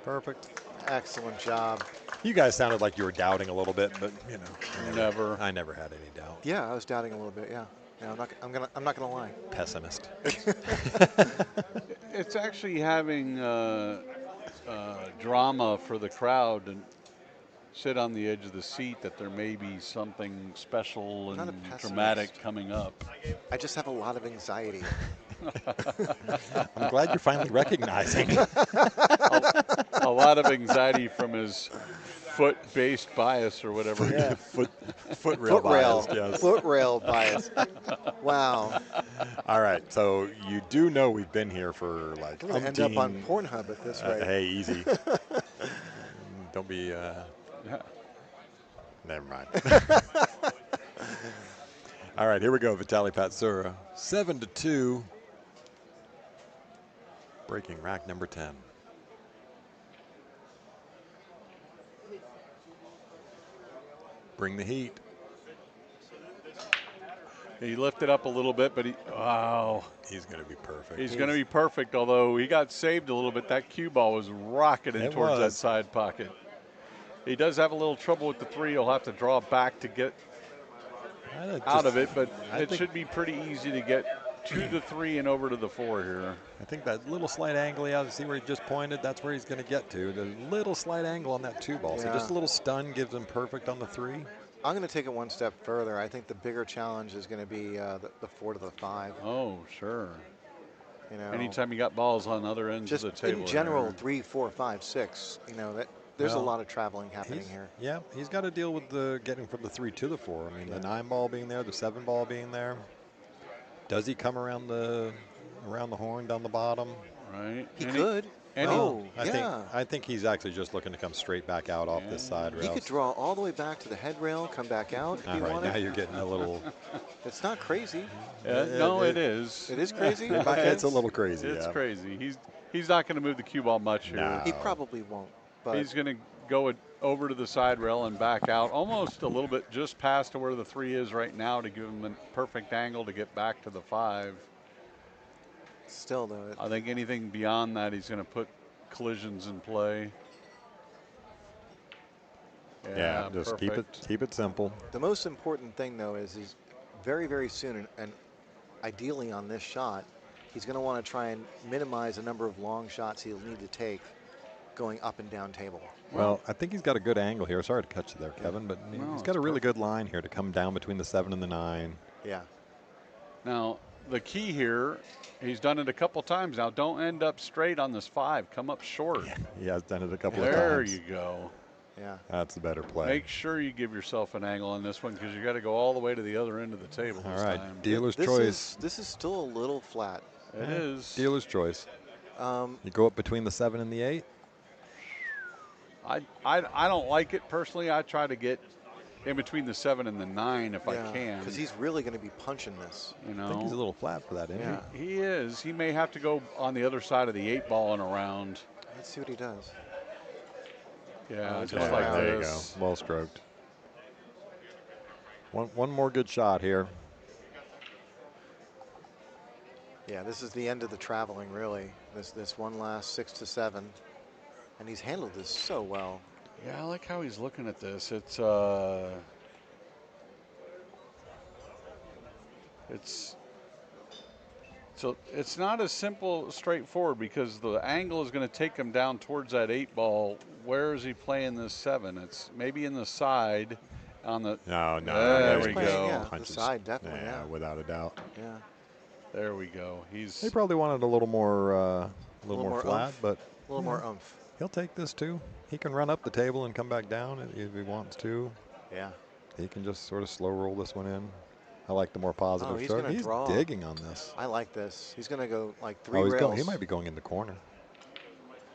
Perfect. Excellent job. You guys sounded like you were doubting a little bit, but you know, Never. I never had any doubt. Yeah, I was doubting a little bit. Yeah. No, I'm not gonna lie. Pessimist. It's actually having drama for the crowd and sit on the edge of the seat that there may be something special Not a and pessimist. dramatic coming up. I just have a lot of anxiety. I'm glad you're finally recognizing. A lot of anxiety from his foot-based bias or whatever. Yeah. Foot rail bias, yes. Foot rail bias. Wow. All right, so you do know we've been here for like We're gonna end up on Pornhub at this rate. Hey, easy. Don't be. Never mind. All right, here we go. Vitali Patsura, 7-2. Breaking rack number 10. Bring the heat. He lifted up a little bit, but wow. He's going to be perfect. He's going to be perfect, although he got saved a little bit. That cue ball was rocketing It towards that was. side pocket. He does have a little trouble with the 3. He'll have to draw back to get out of it, but it should be pretty easy to get to the 3 and over to the 4 here. I think that little slight angle, yeah, see where he just pointed, that's where he's going to get to. The little slight angle on that 2 ball. So Yeah. just a little stun gives him perfect on the 3. I'm going to take it one step further. I think the bigger challenge is going to be the 4 to the 5. Oh, sure. You know, Anytime you got balls on other ends just of the table. in general, there. 3, 4, 5, 6. You know that there's a lot of traveling happening here. Yeah, he's got to deal with the getting from the 3 to the 4. I mean, Yeah. the 9 ball being there, the 7 ball being there. Does he come around the horn down the bottom? Right. He could. I think he's actually just looking to come straight back out off this side rail. He could draw all the way back to the head rail, come back out if All he right, wanted. now you're getting a little. It's not crazy. No, it is. It is crazy. It's a little crazy. It's yeah. crazy. He's not going to move the cue ball much here. No. He probably won't. But He's going to go over to the side rail and back out almost a little bit just past to where the 3 is right now to give him a perfect angle to get back to the 5. still, though, I think anything beyond that, he's going to put collisions in play. Yeah, just keep it simple. the most important thing, though, is very, very soon, and ideally on this shot, he's going to want to try and minimize the number of long shots he'll need to take going up and down table. Well, I think he's got a good angle here. Sorry to cut you there, Kevin, but he's got a really good line here to come down between the 7 and the 9. Yeah. Now, the key here, he's done it a couple times now. Don't end up straight on this 5. Come up short. Yeah, he has done it a couple of times. There you go. Yeah. That's a better play. Make sure you give yourself an angle on this one because you got to go all the way to the other end of the table. All this right, time. dealer's choice. This is still a little flat. It is. Dealer's choice. You go up between the 7 and the 8. I don't like it personally. I try to get in between the 7 and the 9 if I can. Because he's really going to be punching this. You know, I think he's a little flat for that, isn't Yeah. he is. He may have to go on the other side of the 8 ball and around. Let's see what he does. Yeah, he's just going like around. There you go. this. Well stroked. One more good shot here. Yeah, this is the end of the traveling, really. This one last 6 to 7. And he's handled this so well. Yeah, I like how he's looking at this. It's not as simple, straightforward because the angle is going to take him down towards that 8 ball. Where is he playing this 7? It's maybe in the side on the. No. There we playing, go. Yeah, the Punches. side, definitely, yeah. Without a doubt. Yeah. There we go. He probably wanted a little more more flat, oomph. but A little more oomph. he'll take this too. He can run up the table and come back down if he wants to. Yeah. He can just sort of slow roll this one in. I like the more positive he's stroke. gonna He's draw. digging on this. I like this. He's going to go like 3 He's rails. he might be going in the corner.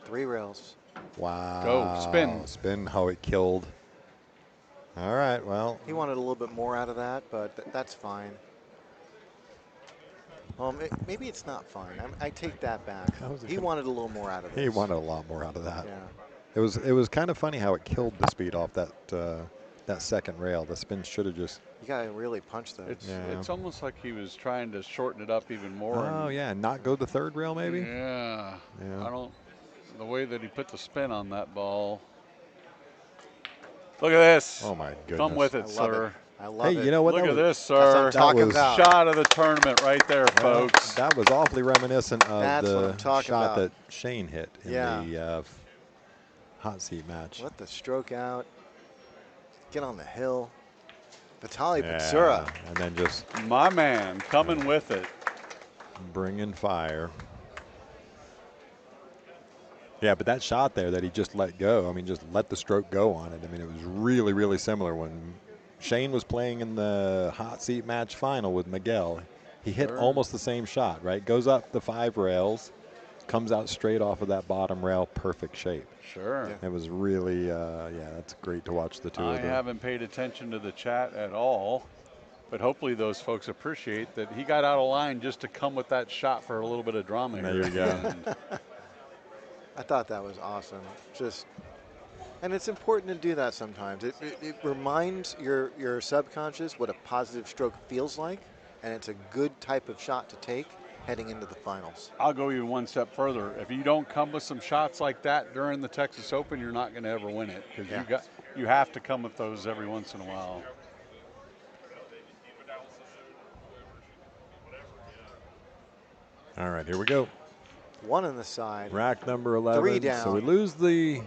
3 rails. Wow. Go, spin. Spin, how it killed. All right, well. He wanted a little bit more out of that, but that's fine. Maybe it's not fine. I take that back. He wanted a little more out of this. He wanted a lot more out of that. Yeah. It was kind of funny how it killed the speed off that second rail. The spin should have just. You got to really punch those. It's almost like he was trying to shorten it up even more. Oh, yeah, and not go the third rail maybe? Yeah. The way that he put the spin on that ball. Look at this. Oh, my goodness. Come with I it, love sir. it. I love it. Hey, you know what? Look at this, That's what sir. I'm talking about. Shot of the tournament right there, folks. That was awfully reminiscent of That's what I'm the talking shot about. that Shane hit in Yeah. the hot seat match. Let the stroke out. Get on the hill. Vitaly Patsura. And then just My man coming with it. bringing fire. Yeah, but that shot there that he just let go, I mean, just let the stroke go on it. I mean, it was really, really similar when Shane was playing in the hot seat match final with Miguel. He hit almost the same shot, right? Goes up the 5 rails, comes out straight off of that bottom rail, perfect shape. Sure. It was really, that's great to watch the two I of them. haven't paid attention to the chat at all, but hopefully those folks appreciate that he got out of line just to come with that shot for a little bit of drama here. There you go. I thought that was awesome. And it's important to do that sometimes. It reminds your subconscious what a positive stroke feels like, and it's a good type of shot to take heading into the finals. I'll go even one step further. If you don't come with some shots like that during the Texas Open, you're not going to ever win it because you have to come with those every once in a while. All right, here we go. 1 on the side. Rack number 3 11. So we down. lose the.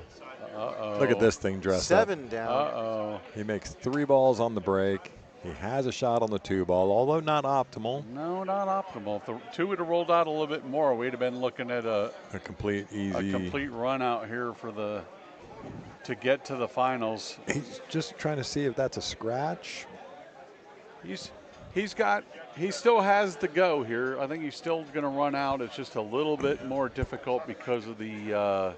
Uh-oh. Look at this thing dressed up. 7 down. Uh-oh. He makes 3 balls on the break. He has a shot on the 2 ball, although not optimal. No, not optimal. If the 2 would have rolled out a little bit more, we'd have been looking at a complete easy. complete run out here to get to the finals. He's just trying to see if that's a scratch. He still has the go here. I think he's still going to run out. It's just a little bit more difficult because of the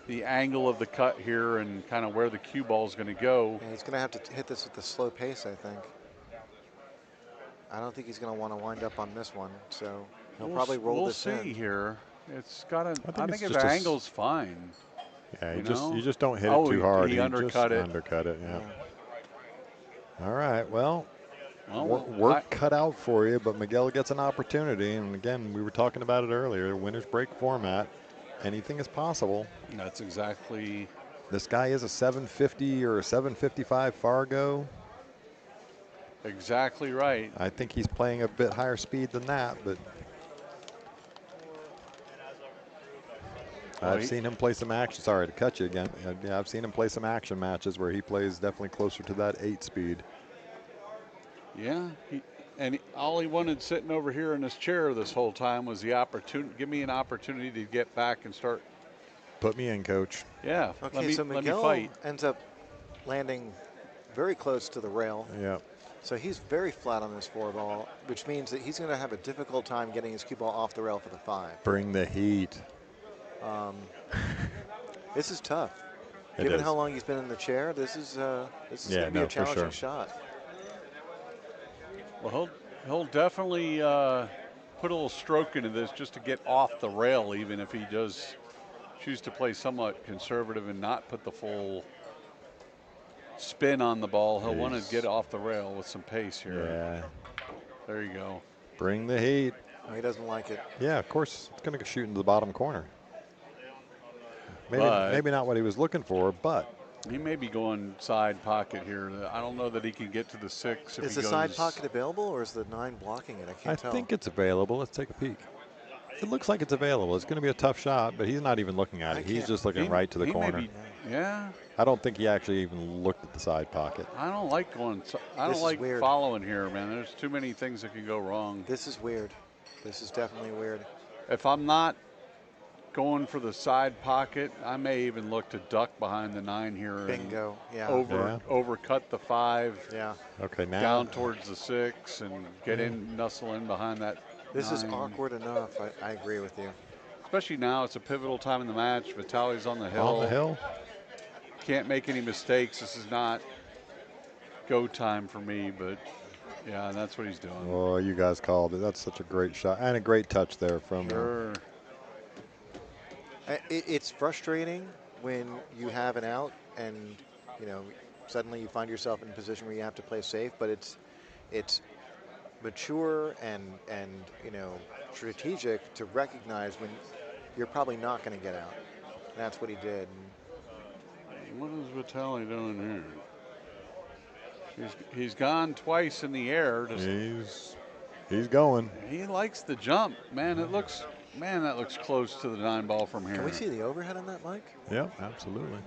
angle of the cut here and kind of where the cue ball is going to go. Yeah, he's going to have to hit this at the slow pace, I think. I don't think he's going to want to wind up on this one, so he'll probably roll this in. We'll see here. It's got a. I think it's his angle's fine. Yeah, you just don't hit it too hard. He undercut it. Undercut it. Yeah. All right. Well, Well, work cut out for you, but Miguel gets an opportunity. And again, we were talking about it earlier. Winners break format. Anything is possible. That's exactly. This guy is a 750 or a 755 Fargo. Exactly right. I think he's playing a bit higher speed than that, but I've seen him play some action. Sorry to cut you again. Yeah, I've seen him play some action matches where he plays definitely closer to that 8 speed. Yeah, all he wanted sitting over here in his chair this whole time was the opportunity. Give me an opportunity to get back and start. Put me in, coach. Yeah. Okay, so let me Miguel fight. ends up landing very close to the rail. Yeah. So he's very flat on this 4 ball, which means that he's going to have a difficult time getting his cue ball off the rail for the 5. Bring the heat. This is tough. It Given is. how long he's been in the chair, this is going to be a challenging shot. Well, he'll definitely put a little stroke into this just to get off the rail, even if he does choose to play somewhat conservative and not put the full spin on the ball. He'll want to get off the rail with some pace here. Yeah. There you go. Bring the heat. No, he doesn't like it. Yeah, of course. It's going to shoot into the bottom corner. Maybe not what he was looking for, but he may be going side pocket here. I don't know that he can get to the 6 if is he the side pocket available, or is the 9 blocking it? I can't tell. I think it's available. Let's take a peek. It looks like it's available. It's going to be a tough shot, but he's not even looking at it. He's just looking right to the corner. Yeah. I don't think he actually even looked at the side pocket. I don't like going. I don't like following here, man. There's too many things that can go wrong. This is weird. This is definitely weird. If I'm not going for the side pocket, I may even look to duck behind the 9 here. Bingo. Yeah. Overcut the 5. Yeah. Okay, now down towards the 6 and get in, nestle in behind that. This 9. is awkward enough. I agree with you. Especially now, it's a pivotal time in the match. Vitali's on the hill. On the hill. Can't make any mistakes. This is not go time for me, but yeah, that's what he's doing. Oh, you guys called it. That's such a great shot and a great touch there from. Sure. It's frustrating when you have an out and suddenly you find yourself in a position where you have to play safe, but it's mature and strategic to recognize when you're probably not going to get out. And that's what he did. What is Vitali doing here? He's gone twice in the air. He's going. He likes the jump, man. That looks close to the 9 ball from here. Can we see the overhead on that, Mike? Yeah, absolutely.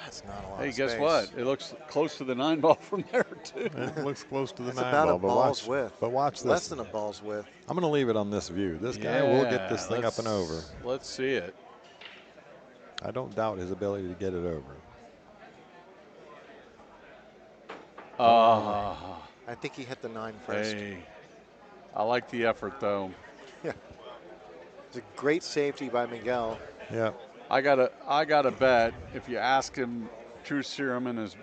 That's not a lot. Hey, of guess space. what? It looks close to the 9 ball from there too. It looks close to the It's 9 about ball, a ball's width. But watch this. Less than a ball's width. I'm going to leave it on this view. This guy will get this thing up and over. Let's see it. I don't doubt his ability to get it over. I think he hit the 9 first. Hey, I like the effort though. Yeah. It's a great safety by Miguel. Yeah. I gotta bet if you ask him true serum in his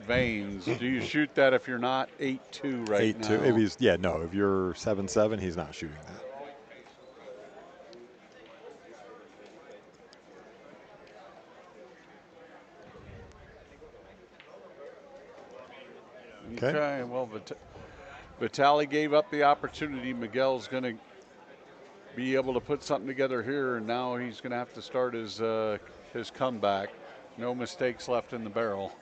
veins, do you shoot that if you're not 8-2 right now? 8-2. If you're 7-7, he's not shooting that. Okay, well, Vitali gave up the opportunity. Miguel's going to be able to put something together here, and now he's going to have to start his comeback. No mistakes left in the barrel.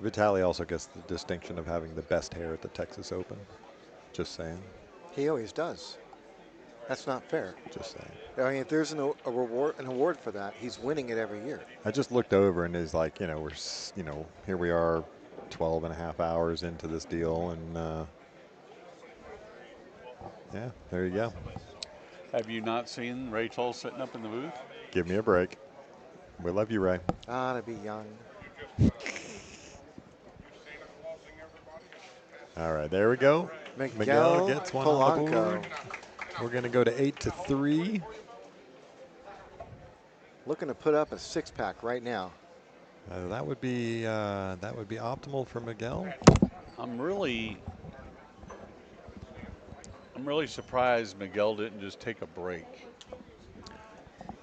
Vitali also gets the distinction of having the best hair at the Texas Open. Just saying. He always does. That's not fair. Just saying. I mean, if there's an award for that, he's winning it every year. I just looked over and is like, here we are 12 and a half hours into this deal. And yeah, there you go. Have you not seen Rachel sitting up in the booth? Give me a break. We love you, Ray. Ah, to be young. All right, there we go. Miguel gets one on the board. We're going to go to 8-3. Looking to put up a six-pack right now. That would be optimal for Miguel. I'm really surprised Miguel didn't just take a break.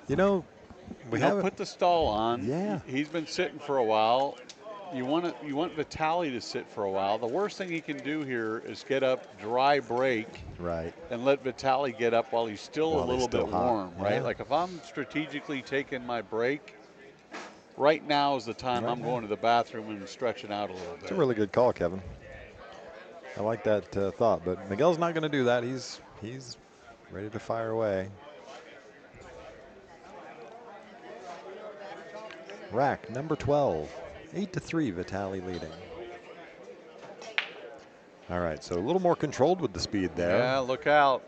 You know, we haven't put the stall on. Yeah. He's been sitting for a while. You want Vitali to sit for a while. The worst thing he can do here is get up, dry break, right, and let Vitali get up while he's still a little bit warm, right? Yeah. Like if I'm strategically taking my break, right now is the time I'm going to the bathroom and stretching out a little bit. It's a really good call, Kevin. I like that thought, but Miguel's not going to do that. He's ready to fire away. Rack number 12, 8-3, Vitali leading. All right, so a little more controlled with the speed there. Yeah, look out.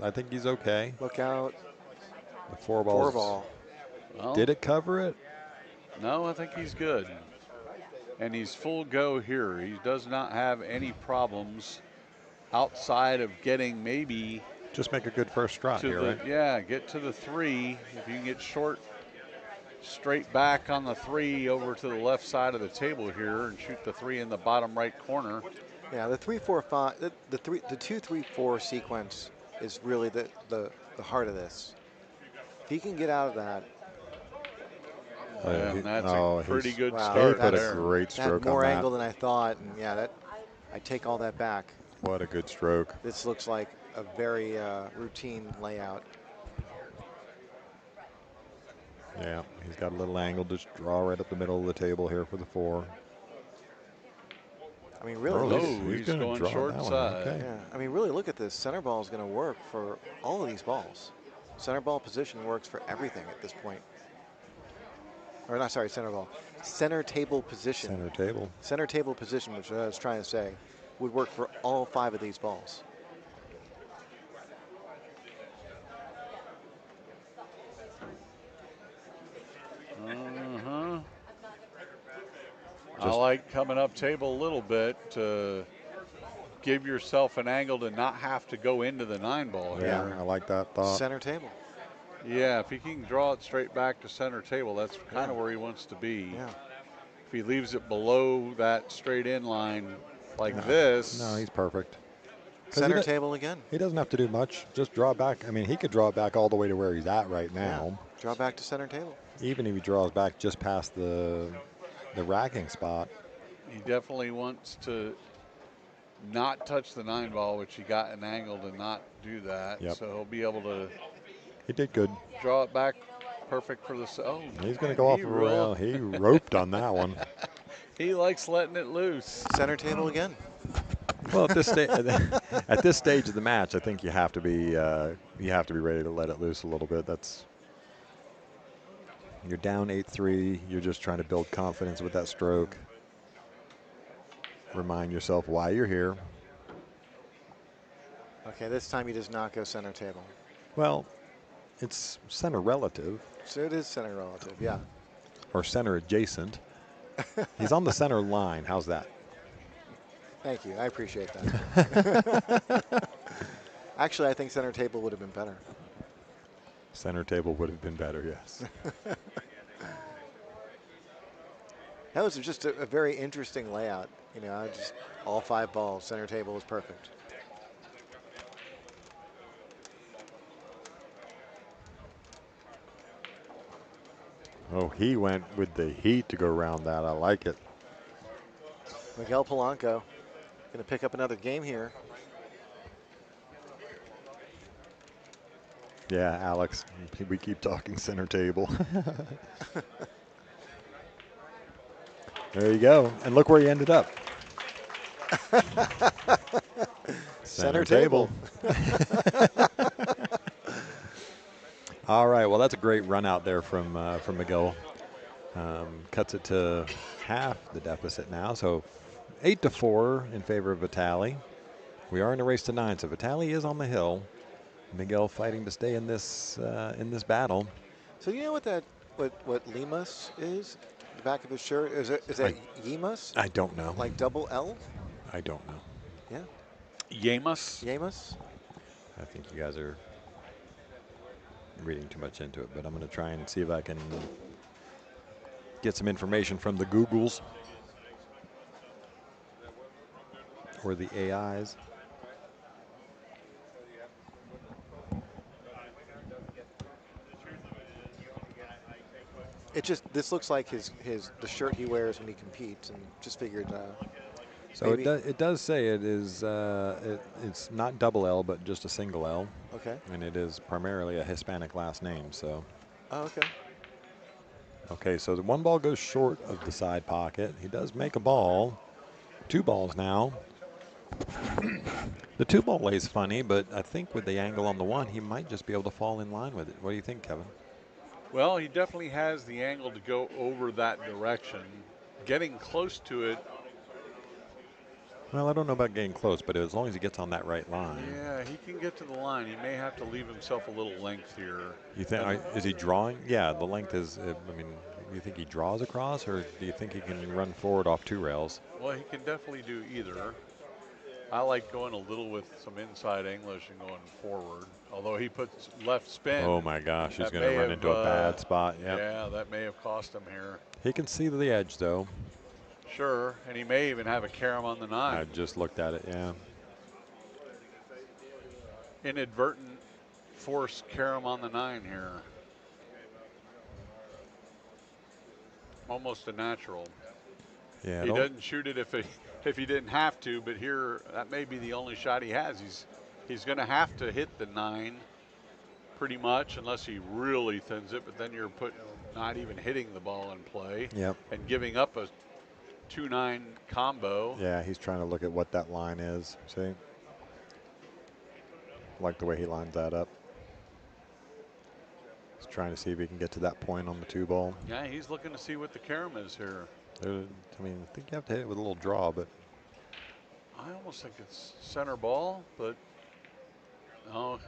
I think he's okay. Look out. The four ball. Well, did it cover it? No, I think he's good. And he's full go here. He does not have any problems outside of getting maybe. Just make a good first strike here, right? Yeah, get to the three. If you can get short, straight back on the three over to the left side of the table here and shoot the three in the bottom right corner. Yeah, the 3-4-5, the 2-3-4 sequence is really the heart of this. If he can get out of that. That's a pretty good start. start. He put a great stroke on more that. angle than I thought, and yeah, I take all that back. What a good stroke. This looks like a very routine layout. Yeah, he's got a little angle, just draw right up the middle of the table here for the four. I mean, really, he's going short side. Okay. Yeah, I mean, really, look at this. Center ball is going to work for all of these balls. Center ball position works for everything at this point. Or not, sorry, center ball. Center table position. Center table. Center table position, which I was trying to say, would work for all 5 of these balls. I like coming up table a little bit to give yourself an angle to not have to go into the 9-ball here. Yeah, I like that thought. Center table. Yeah, if he can draw it straight back to center table, that's kind of where he wants to be. Yeah. If he leaves it below that straight in line like this. No, he's perfect. Center table again. He doesn't have to do much. Just draw back. I mean, he could draw it back all the way to where he's at right now. Yeah. Draw back to center table. Even if he draws back just past the racking spot. He definitely wants to not touch the 9-ball, which he got an angle to not do that. Yep. So he'll be able to. He did good. Draw it back perfect for the. Oh, he's going to go off a rail. He roped on that one. He likes letting it loose. Center table again. Well, at this stage of the match, I think you have to be ready to let it loose a little bit. You're down 8-3. You're just trying to build confidence with that stroke. Remind yourself why you're here. Okay, this time he does not go center table. Well, it's center relative. So it is center relative, yeah. Or center adjacent. He's on the center line. How's that? Thank you. I appreciate that. Actually, I think center table would have been better. Center table would have been better, yes. That was just a very interesting layout. You know, just all 5 balls. Center table is perfect. Oh, he went with the heat to go around that. I like it. Miguel Polanco going to pick up another game here. Yeah, Alex, we keep talking center table. There you go. And look where he ended up. Center Center table. table. All right. Well, that's a great run out there from Miguel. Cuts it to half the deficit now. So 8-4 in favor of Vitali. We are in a race to 9, so Vitali is on the hill. Miguel fighting to stay in this battle. So you know what Limas is? The back of his shirt is that Yimas? I don't know. Like double L? I don't know. Yeah. Yemas. Yamas? I think you guys are reading too much into it, but I'm going to try and see if I can get some information from the Googles or the AIs. This looks like the shirt he wears when he competes, and just figured So maybe. it does say it is it's not double L but just a single L, Okay. and it is primarily a Hispanic last name. So Oh, okay. okay, so the one ball goes short of the side pocket. He does make a ball. 2 balls now. The 2 ball lays funny, but I think with the angle on the 1, he might just be able to fall in line with it. What do you think, Kevin? Well, he definitely has the angle to go over that direction. Getting close to it. Well, I don't know about getting close, but as long as he gets on that right line. Yeah, he can get to the line. He may have to leave himself a little length here. You think is he drawing? Yeah, the length is. I mean, do you think he draws across, or do you think he can run forward off 2 rails? Well, he can definitely do either. I like going a little with some inside English and going forward. Although he puts left spin. Oh my gosh, he's That going to may run have, into a bad spot. Yep. Yeah, that may have cost him here. He can see the edge though. Sure, and he may even have a carom on the 9. I just looked at it. Yeah. Inadvertent force carom on the 9 here. Almost a natural. Yeah. He doesn't shoot it if he didn't have to, but here that may be the only shot he has. He's going to have to hit the 9 pretty much unless he really thins it, but then you're not even hitting the ball in play. Yep. And giving up a 2-9 combo. Yeah, he's trying to look at what that line is. See? Like the way he lines that up. He's trying to see if he can get to that point on the 2 ball. Yeah, he's looking to see what the carom is here. I mean, I think you have to hit it with a little draw, but. I almost think it's center ball, but no,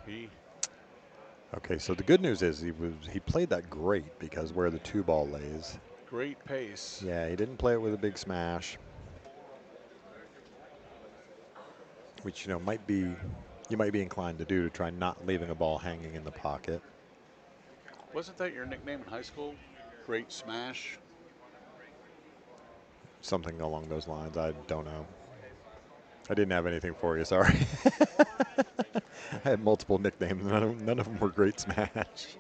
Okay, so the good news is he played that great because where the 2 ball lays. great pace. Yeah, he didn't play it with a big smash, which you might be inclined to do to try not leaving a ball hanging in the pocket. Wasn't that your nickname in high school? Great smash. Something along those lines. I don't know. I didn't have anything for you. Sorry. I had multiple nicknames. None of them were great smash.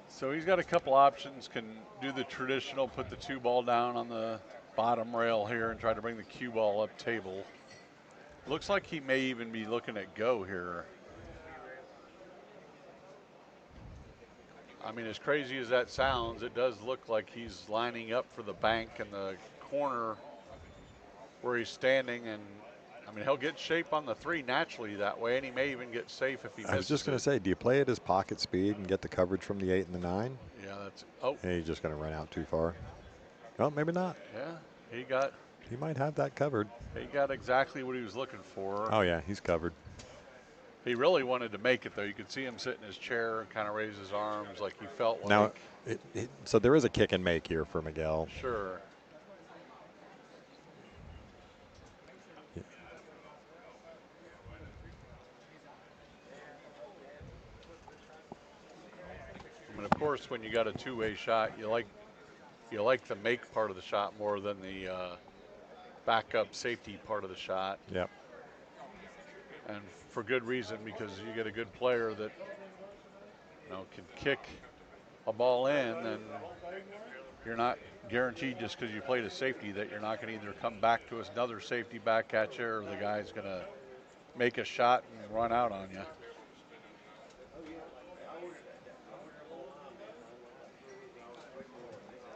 So he's got a couple options. Can do the traditional, put the 2 ball down on the bottom rail here and try to bring the cue ball up table. Looks like he may even be looking at go here. I mean, as crazy as that sounds, it does look like he's lining up for the bank in the corner where he's standing, and I mean, he'll get shape on the 3 naturally that way, and he may even get safe if he misses. I was just going to say, do you play at his pocket speed and get the coverage from the 8 and the 9? Yeah, that's, oh. And he's just going to run out too far. Oh, maybe not. Yeah, he might have that covered. He got exactly what he was looking for. Oh, yeah, he's covered. He really wanted to make it, though. You could see him sit in his chair and kind of raise his arms like he felt like. Now, so there is a kick and make here for Miguel. Sure. Yeah. I mean, of course, when you got a 2-way shot, you like the make part of the shot more than the backup safety part of the shot. Yep. And for good reason, because you get a good player that can kick a ball in, and you're not guaranteed just because you played a safety that you're not going to either come back to another safety back at you, or the guy's going to make a shot and run out on you.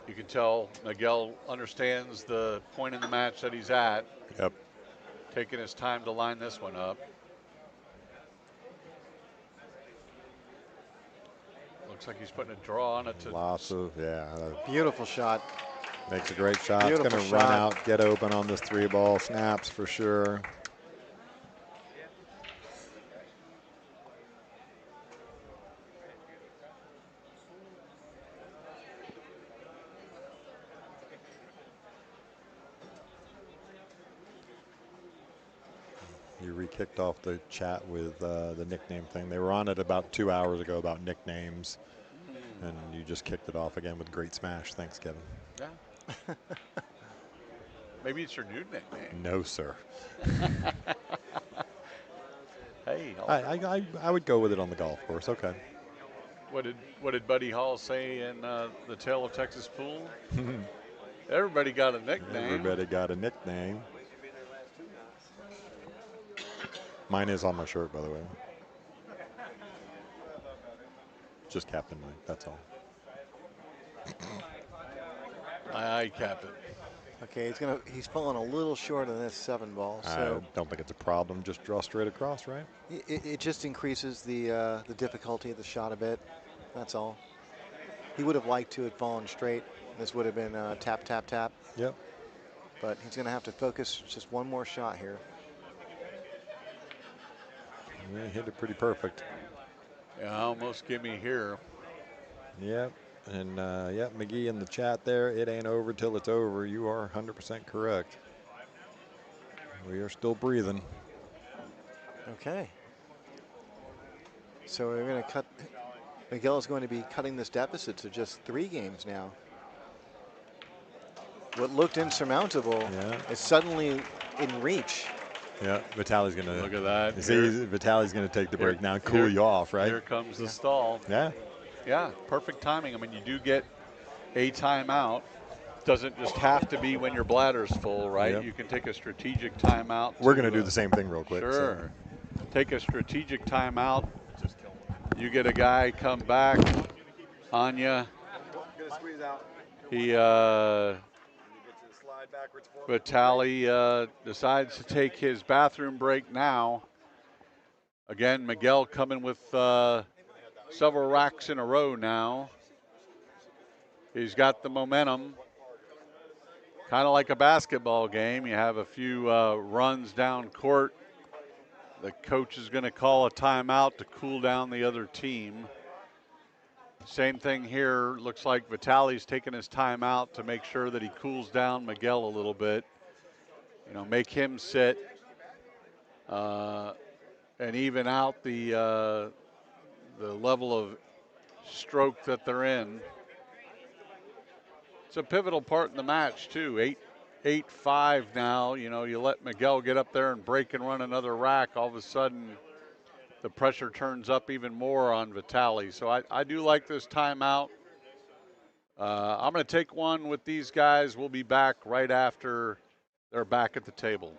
You can tell Miguel understands the point in the match that he's at, Yep. taking his time to line this one up. Looks like he's putting a draw on it. Lots of, yeah. Beautiful shot. Makes a great shot. It's Beautiful going to run shot. out, get open on this 3-ball. Snaps for sure. You re-kicked off the chat with the nickname thing. They were on it about 2 hours ago about nicknames, and you just kicked it off again with great smash. Thanks, Kevin. Yeah. Maybe it's your new nickname. No, sir. Hey, I would go with it on the golf course. Okay. what did Buddy Hall say in the Tale of Texas Pool? Everybody got a nickname. Everybody got a nickname. Mine is on my shirt, by the way. Just Captain Mike, that's all. Aye, Captain. Okay, he's falling a little short on this 7-ball. So I don't think it's a problem. Just draw straight across, right? it just increases the difficulty of the shot a bit. That's all. He would have liked to have fallen straight. This would have been tap, tap, tap. Yep. But he's going to have to focus just one more shot here. Yeah, hit it pretty perfect. Yeah, almost give me here. Yep. And yeah, McGee in the chat there. It ain't over till it's over. You are 100% correct. We are still breathing. Okay. So we're going to cut. Miguel is going to be cutting this deficit to just 3 games now. What looked insurmountable is suddenly in reach. Yeah, Vitaly's going to. Look at that. You see, Vitaly's going to take the break now and cool you off, right? Here comes the stall. Yeah. Yeah, perfect timing. I mean, you do get a timeout. Doesn't just have to be when your bladder's full, right? Yep. You can take a strategic timeout. We're going to do the same thing real quick. Sure. So. Take a strategic timeout. You get a guy come back on you. He, Vitaly decides to take his bathroom break now. Again, Miguel coming with several racks in a row now. He's got the momentum. Kind of like a basketball game. You have a few runs down court. The coach is going to call a timeout to cool down the other team. Same thing here. Looks like Vitaly's taking his timeout to make sure that he cools down Miguel a little bit. You know, make him sit and even out the level of stroke that they're in. It's a pivotal part in the match too. 8-5 now. You know, you let Miguel get up there and break and run another rack. All of a sudden, the pressure turns up even more on Vitaly. So I do like this timeout. I'm going to take one with these guys. We'll be back right after they're back at the table.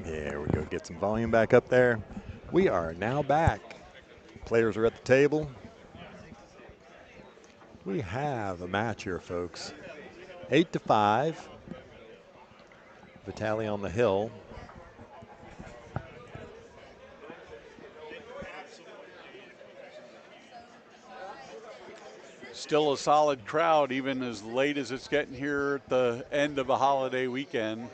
There we go. Get some volume back up there. We are now back. Players are at the table. We have a match here, folks. 8-5. Vitali on the hill. Still a solid crowd, even as late as it's getting here at the end of a holiday weekend.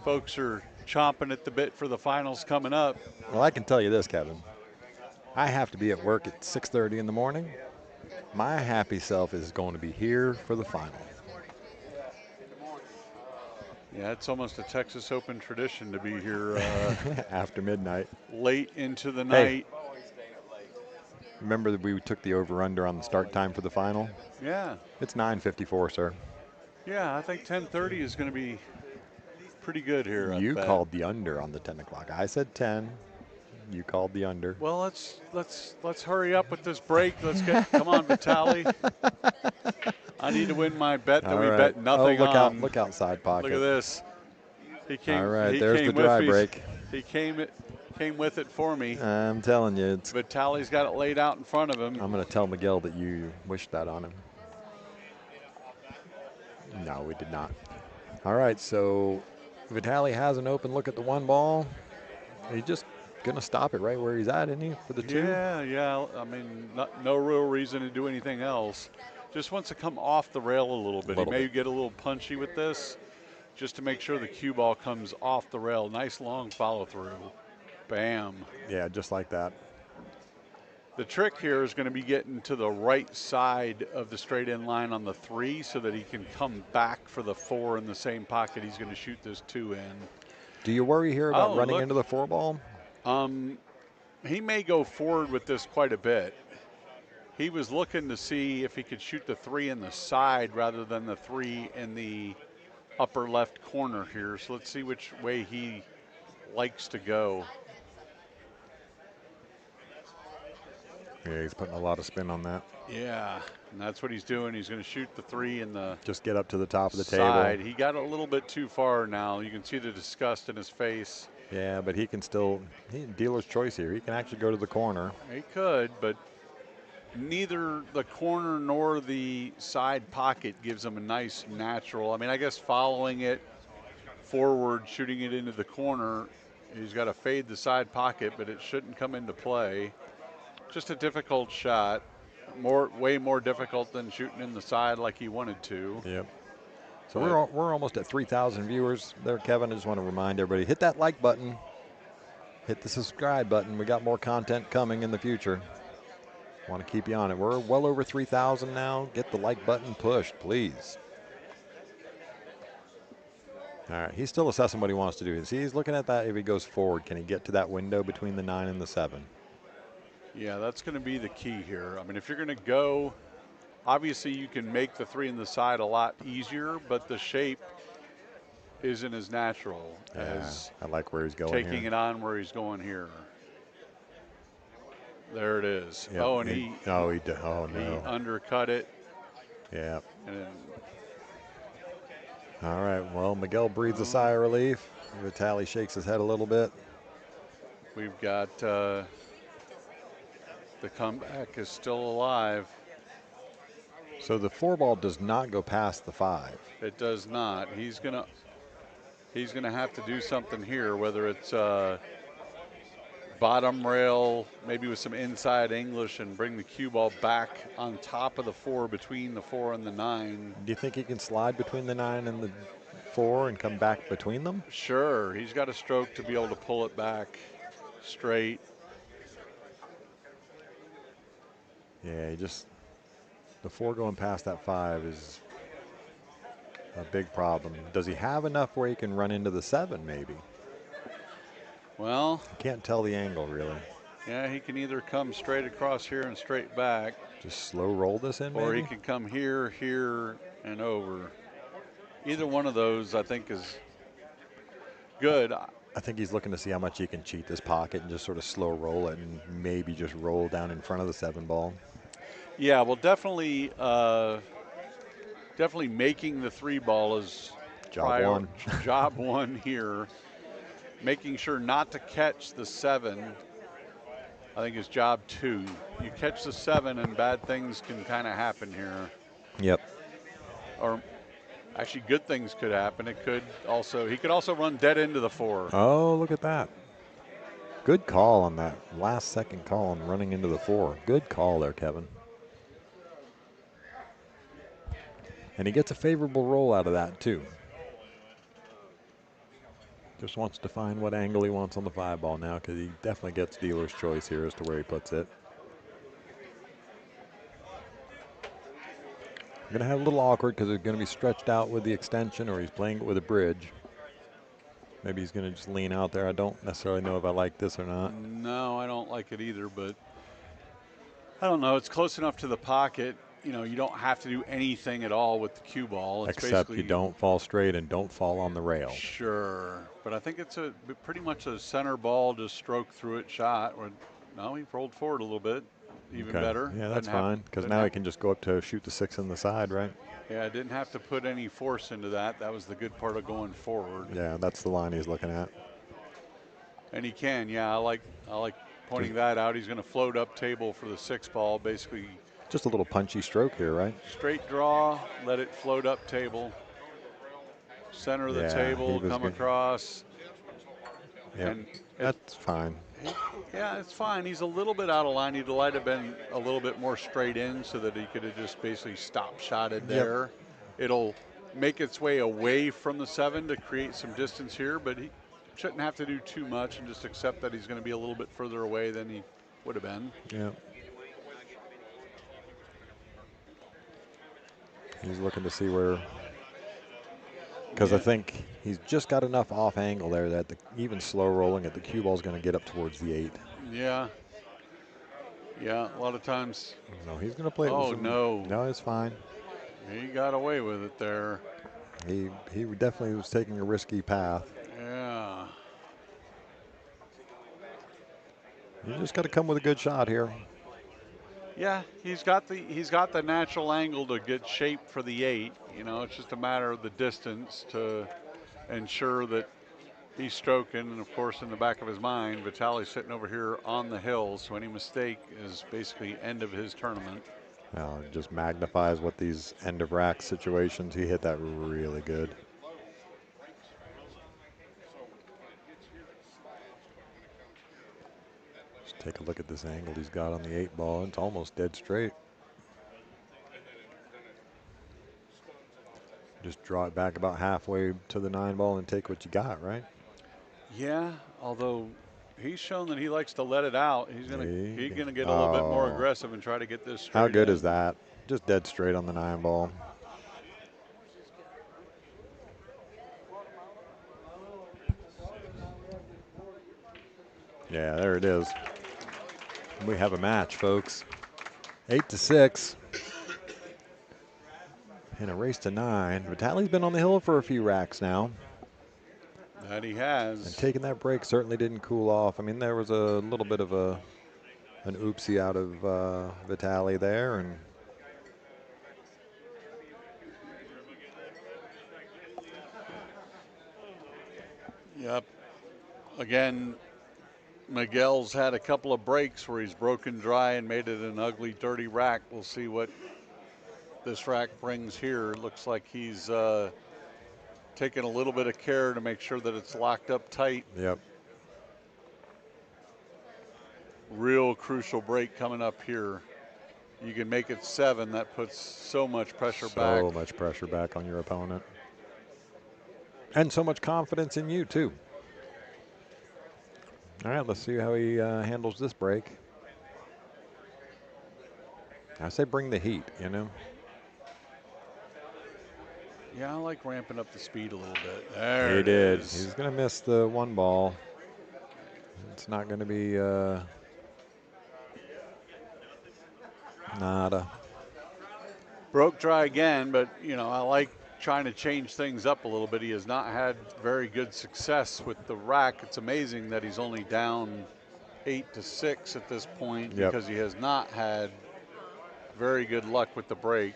Folks are chomping at the bit for the finals coming up. Well, I can tell you this, Kevin. I have to be at work at 6:30 in the morning. My happy self is going to be here for the final. Yeah, it's almost a Texas Open tradition to be here after midnight. Late into the Hey, night. remember that we took the over-under on the start time for the final? Yeah. It's 9:54, sir. Yeah, I think 10:30 is going to be pretty good here. You called the under on the 10 o'clock. I said 10. You called the under. Well, let's hurry up with this break. Let's get come on, Vitali. I need to win my bet that we bet nothing on. Look outside pocket. Look at this. He came. All right, he there's came the dry with me. break. He came with it for me. I'm telling you, it's. Vitali's got it laid out in front of him. I'm going to tell Miguel that you wished that on him. No, we did not. All right, so Vitali has an open look at the one ball. He's just going to stop it right where he's at, isn't he, for the two? Yeah. I mean, no real reason to do anything else. Just wants to come off the rail a little bit. He may get a little punchy with this just to make sure the cue ball comes off the rail. Nice long follow through. Bam. Yeah, just like that. The trick here is going to be getting to the right side of the straight in line on the 3 so that he can come back for the 4 in the same pocket he's going to shoot this 2 in. Do you worry here about running into the 4 ball? He may go forward with this quite a bit. He was looking to see if he could shoot the 3 in the side rather than the 3 in the upper left corner here. So let's see which way he likes to go. Yeah, he's putting a lot of spin on that. Yeah, and that's what he's doing. He's going to shoot the 3 in the just get up to the top of the side. table. He got a little bit too far now. You can see the disgust in his face. Yeah, but he can still, dealer's choice here. He can actually go to the corner. He could, but neither the corner nor the side pocket gives him a nice natural. I mean, I guess following it forward, shooting it into the corner, he's got to fade the side pocket, but it shouldn't come into play. Just a difficult shot, way more difficult than shooting in the side like he wanted to. Yep. So we're almost at 3,000 viewers there, Kevin. I just want to remind everybody, hit that like button, hit the subscribe button. We got more content coming in the future. Want to keep you on it. We're well over 3,000 now. Get the like button pushed, please. All right, he's still assessing what he wants to do. See, he's looking at that if he goes forward. Can he get to that window between the 9 and the 7? Yeah, that's going to be the key here. I mean, if you're going to go, obviously you can make the 3 in the side a lot easier, but the shape isn't as natural as I like where he's going taking here. it on where he's going here. There it is. Yep. Oh, and he undercut it. Yeah. And all right, well, Miguel breathes a sigh of relief. Vitali shakes his head a little bit. We've got the comeback is still alive. So the 4 ball does not go past the 5. It does not. He's gonna have to do something here, whether it's bottom rail, maybe with some inside English, and bring the cue ball back on top of the 4, between the 4 and the 9. Do you think he can slide between the 9 and the 4 and come back between them? Sure. He's got a stroke to be able to pull it back straight. Yeah, the 4 going past that 5 is a big problem. Does he have enough where he can run into the 7 maybe? Well, you can't tell the angle really. Yeah, he can either come straight across here and straight back. Just slow roll this in maybe? Or he can come here, here, and over. Either one of those I think is good. I think he's looking to see how much he can cheat this pocket and just sort of slow roll it and maybe just roll down in front of the 7 ball. Yeah, well, definitely making the 3 ball is job one. Job one here. making sure not to catch the 7, I think, is job 2. You catch the 7 and bad things can kind of happen here. Yep. Or actually good things could happen. He could also run dead into the 4. Oh, look at that. Good call on that last second call on running into the 4. Good call there, Kevin. And he gets a favorable roll out of that, too. Just wants to find what angle he wants on the 5 ball now, because he definitely gets dealer's choice here as to where he puts it. Going to have a little awkward because it's going to be stretched out with the extension, or he's playing it with a bridge. Maybe he's going to just lean out there. I don't necessarily know if I like this or not. No, I don't like it either, but I don't know. It's close enough to the pocket. You know, you don't have to do anything at all with the cue ball. It's Except you basically, don't fall straight and don't fall on the rail. sure, but I think it's pretty much a center ball, just stroke through it shot. Or, no, he rolled forward a little bit, even better. Yeah, that's Doesn't have- fine, because doesn't now have- he can just go up to shoot the 6 in the side, right? Yeah, I didn't have to put any force into that. That was the good part of going forward. Yeah, that's the line he's looking at. And he can, yeah. I like pointing that out. He's going to float up table for the 6 ball, basically Just a little punchy stroke here, right? straight draw, let it float up table, center of the Yeah, table, he was come good. across. Yeah, And that's fine. yeah, it's fine. He's a little bit out of line. He'd like to have been a little bit more straight in so that he could have just basically stop shotted there. It'll make its way away from the 7 to create some distance here, but he shouldn't have to do too much and just accept that he's going to be a little bit further away than he would have been. Yeah. He's looking to see where, because I think he's just got enough off angle there that even slow rolling it, the cue ball is going to get up towards the 8. Yeah. Yeah, a lot of times. No, he's going to play it with Oh, some, no. No, it's fine. He got away with it there. He definitely was taking a risky path. Yeah. You just got to come with a good shot here. Yeah, he's got the natural angle to get shaped for the 8. You know, it's just a matter of the distance to ensure that he's stroking. And of course, in the back of his mind, Vitaly's sitting over here on the hill, so any mistake is basically end of his tournament. Well, it just magnifies what these end of rack situations. He hit that really good. Just take a look at this angle he's got on the 8 ball. It's almost dead straight. Just draw it back about halfway to the 9 ball and take what you got, right? Yeah, although he's shown that he likes to let it out. He's gonna get a little bit more aggressive and try to get this straight. How good is that? Just dead straight on the 9 ball. Yeah, there it is. We have a match, folks. 8-6. In a race to 9. Vitaly's been on the hill for a few racks now. That he has. And taking that break certainly didn't cool off. I mean, there was a little bit of an oopsie out of Vitaly there, and Yep. Again, Miguel's had a couple of breaks where he's broken dry and made it an ugly, dirty rack. We'll see what this rack brings here. It looks like he's taking a little bit of care to make sure that it's locked up tight. Yep. Real crucial break coming up here. You can make it 7. That puts so much pressure back. So much pressure back on your opponent. And so much confidence in you, too. All right, let's see how he handles this break. I say bring the heat, you know. Yeah, I like ramping up the speed a little bit. There He did. is. He's going to miss the 1 ball. It's not going to be nada. Broke dry again, but, you know, I like trying to change things up a little bit. He has not had very good success with the rack. It's amazing that he's only down 8-6 at this point because he has not had very good luck with the break.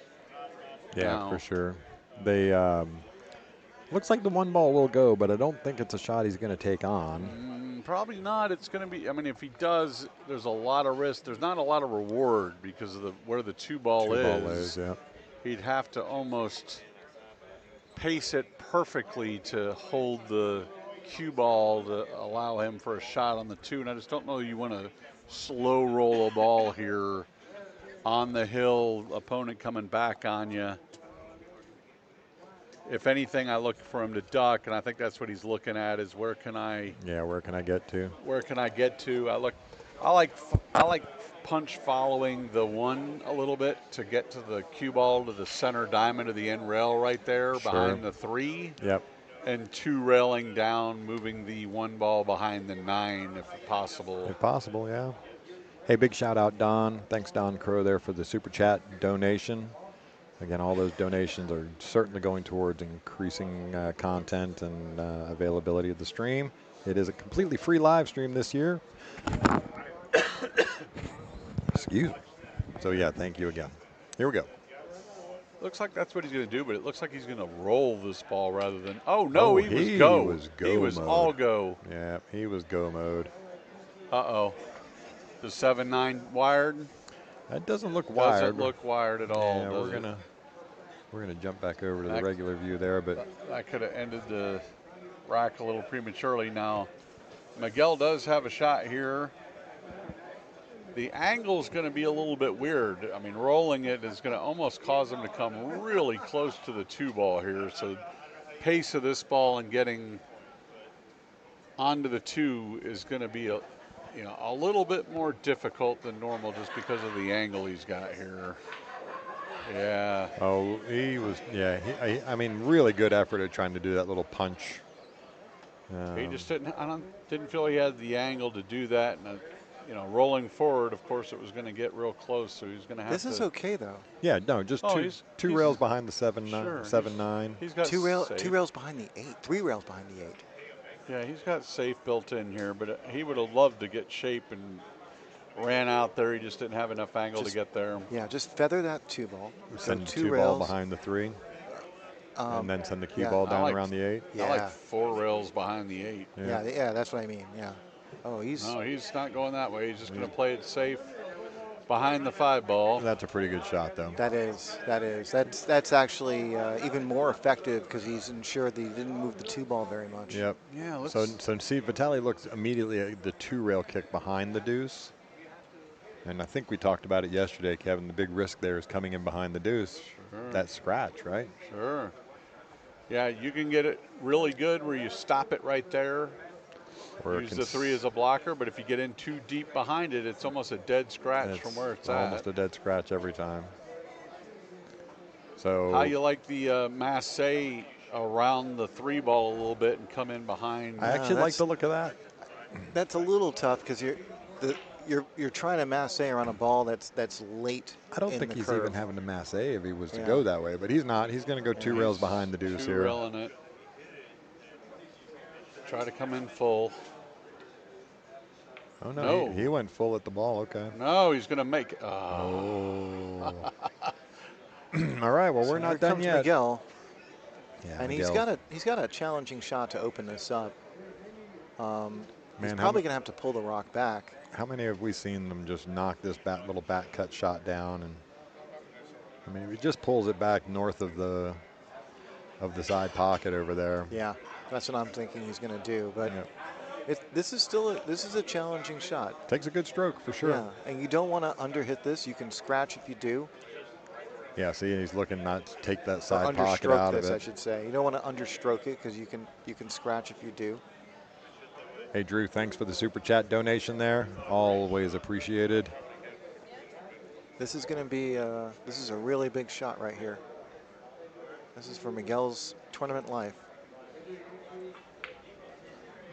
Yeah, now, for sure. They Looks like the one ball will go, but I don't think it's a shot he's going to take on. Probably not. It's going to be. I mean, if he does, there's a lot of risk. There's not a lot of reward because of where the two ball is. Yeah. He'd have to almost pace it perfectly to hold the cue ball to allow him for a shot on the 2. And I just don't know you want to slow roll a ball here on the hill, opponent coming back on you. If anything, I look for him to duck, and I think that's what he's looking at is where can I? Yeah, where can I get to? Where can I get to? I like punch following the 1 a little bit to get to the cue ball to the center diamond of the end rail right there behind the 3. Yep. And 2 railing down, moving the 1 ball behind the 9 if possible. If possible, yeah. Hey, big shout out, Don. Thanks, Don Crow, there for the Super Chat donation. Again, all those donations are certainly going towards increasing content and availability of the stream. It is a completely free live stream this year. Excuse me. So, yeah, thank you again. Here we go. Looks like that's what he's going to do, but it looks like he's going to roll this ball rather than. Oh, no, he was go. He was mode. all go. Yeah, he was go mode. Uh-oh. The 7-9 wired? That doesn't look wired. Doesn't look wired at all. Yeah, we're gonna jump back over to the regular view there, but I could have ended the rack a little prematurely. Now, Miguel does have a shot here. The angle is going to be a little bit weird. I mean, rolling it is going to almost cause him to come really close to the 2 ball here. So, pace of this ball and getting onto the 2 is going to be a little bit more difficult than normal just because of the angle he's got here. Yeah. Oh, he was. Yeah. I mean, really good effort at trying to do that little punch. He just didn't. Didn't feel he had the angle to do that, and rolling forward. Of course, it was going to get real close, so he's going to have. This is okay though. Yeah. No, just two rails behind the 7-9. He's got two rails behind the 8. 3 rails behind the 8. Yeah, he's got safe built in here, but he would have loved to get shape and ran out there. He just didn't have enough angle to get there. Yeah, just feather that 2 ball. Send the 2 ball behind the 3. And then send the cue ball down around the 8. Yeah. I like 4 rails behind the 8. Yeah, that's what I mean. Yeah. Oh, he's not going that way. He's just going to play it safe behind the 5 ball. That's a pretty good shot, though. That is. That's actually even more effective because he's ensured that he didn't move the 2 ball very much. Yep. Yeah. So see, Vitaly looks immediately at the 2 rail kick behind the deuce. And I think we talked about it yesterday, Kevin. The big risk there is coming in behind the deuce. Sure. That scratch, right? Sure. Yeah, you can get it really good where you stop it right there. Or use the 3 as a blocker, but if you get in too deep behind it, it's almost a dead scratch from where it's almost a dead scratch every time. So how you like the Massey around the 3 ball a little bit and come in behind? I actually like the look of that. That's a little tough because you're trying to massé around a ball that's late. I don't think he's even having to massé if he was to go that way, but he's not. He's going to go 2 rails behind the deuce here. Railing it. Try to come in full. Oh no, he went full at the ball. Okay. No, he's going to make it. Oh. All right. Well, we're not done yet. Miguel. Yeah, and Miguel. he's got a challenging shot to open this up. He's Man, probably going to have to pull the rock back. How many have we seen them just knock this little back cut shot down? And I mean, if he just pulls it back north of the side pocket over there. Yeah, that's what I'm thinking he's going to do. But this is a challenging shot. Takes a good stroke for sure. Yeah, and you don't want to underhit this. You can scratch if you do. Yeah, see, he's looking not to take that side or pocket out of it. I should say. You don't want to understroke it because you can scratch if you do. Hey, Drew, thanks for the Super Chat donation there. Always appreciated. This is going to be this is a really big shot right here. This is for Miguel's tournament life.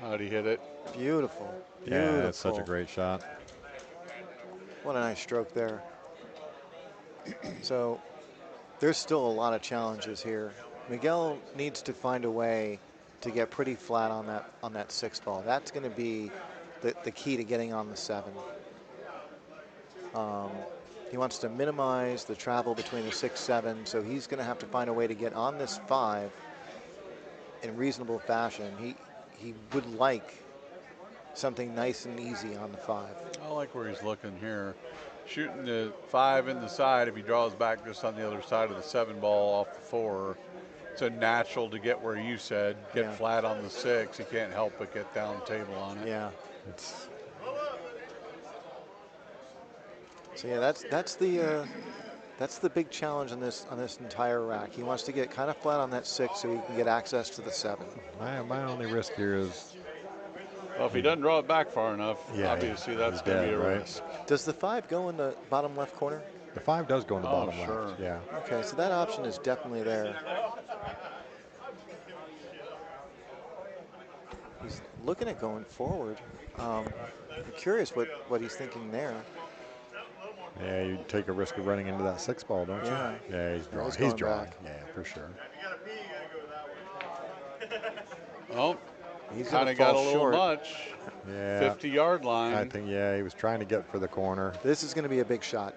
How'd he hit it? Beautiful. Yeah, that's such a great shot. What a nice stroke there. So there's still a lot of challenges here. Miguel needs to find a way to get pretty flat on that 6 ball. That's going to be the key to getting on the 7. He wants to minimize the travel between the 6-7, so he's going to have to find a way to get on this 5 in reasonable fashion. He would like something nice and easy on the 5. I like where he's looking here. Shooting the 5 in the side, if he draws back just on the other side of the 7 ball off the 4, it's a natural to get where you said, get flat on the 6. He can't help but get down table on it. Yeah. It's So yeah, that's the big challenge on this entire rack. He wants to get kind of flat on that 6 so he can get access to the 7. my only risk here is, Well, if he doesn't draw it back far enough, yeah, obviously that's he's going to be dead, a right? risk. Does the 5 go in the bottom left corner? the 5 does go in the Oh, bottom sure. left. Yeah. Okay, so that option is definitely there. He's looking at going forward. I'm curious what he's thinking there. Yeah, you take a risk of running into that 6 ball, don't you? Yeah. Yeah, he's No, drawing. he's He's going drawing. back. Yeah, for sure. Oh, He's kind going to of got a fall little short. much. Yeah. 50-yard line. I think, yeah, he was trying to get for the corner. This is going to be a big shot.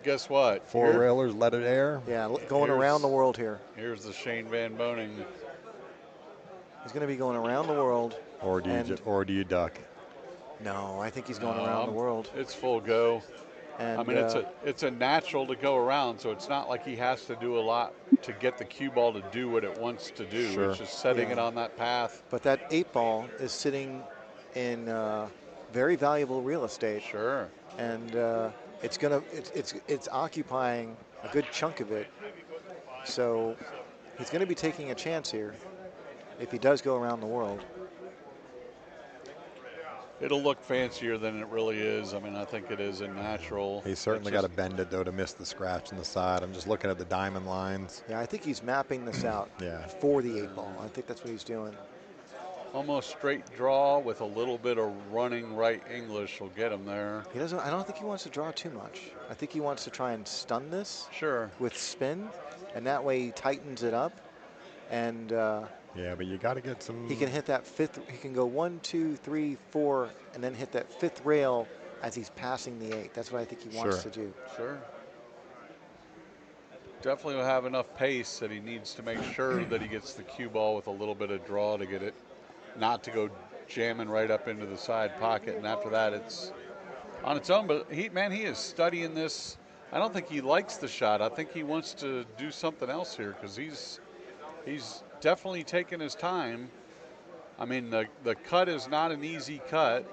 Guess what? 4 railers, let it air. Yeah, going around the world here. Here's the Shane Van Boning. He's going to be going around the world. Or do you duck? No, I think he's going around the world. It's full go. And I mean, it's a natural to go around, so it's not like he has to do a lot to get the cue ball to do what it wants to do. Sure. It's just setting it on that path. But that 8 ball is sitting in very valuable real estate. Sure. And it's occupying a good chunk of it. So he's going to be taking a chance here if he does go around the world. It'll look fancier than it really is. I mean, I think it is a natural. He's certainly got to bend it, though, to miss the scratch in the side. I'm just looking at the diamond lines. Yeah, I think he's mapping this out for the 8 ball. I think that's what he's doing. Almost straight draw with a little bit of running right English will get him there. He doesn't. I don't think he wants to draw too much. I think he wants to try and stun this. Sure. With spin, and that way he tightens it up. And yeah, but you got to get some. He can hit that 5th. He can go 1, 2, 3, 4, and then hit that 5th rail as he's passing the 8. That's what I think he wants to do. Sure. Definitely will have enough pace that he needs to make sure that he gets the cue ball with a little bit of draw to get it, not to go jamming right up into the side pocket. And after that, it's on its own. But he is studying this. I don't think he likes the shot. I think he wants to do something else here because he's definitely taking his time. I mean, the cut is not an easy cut,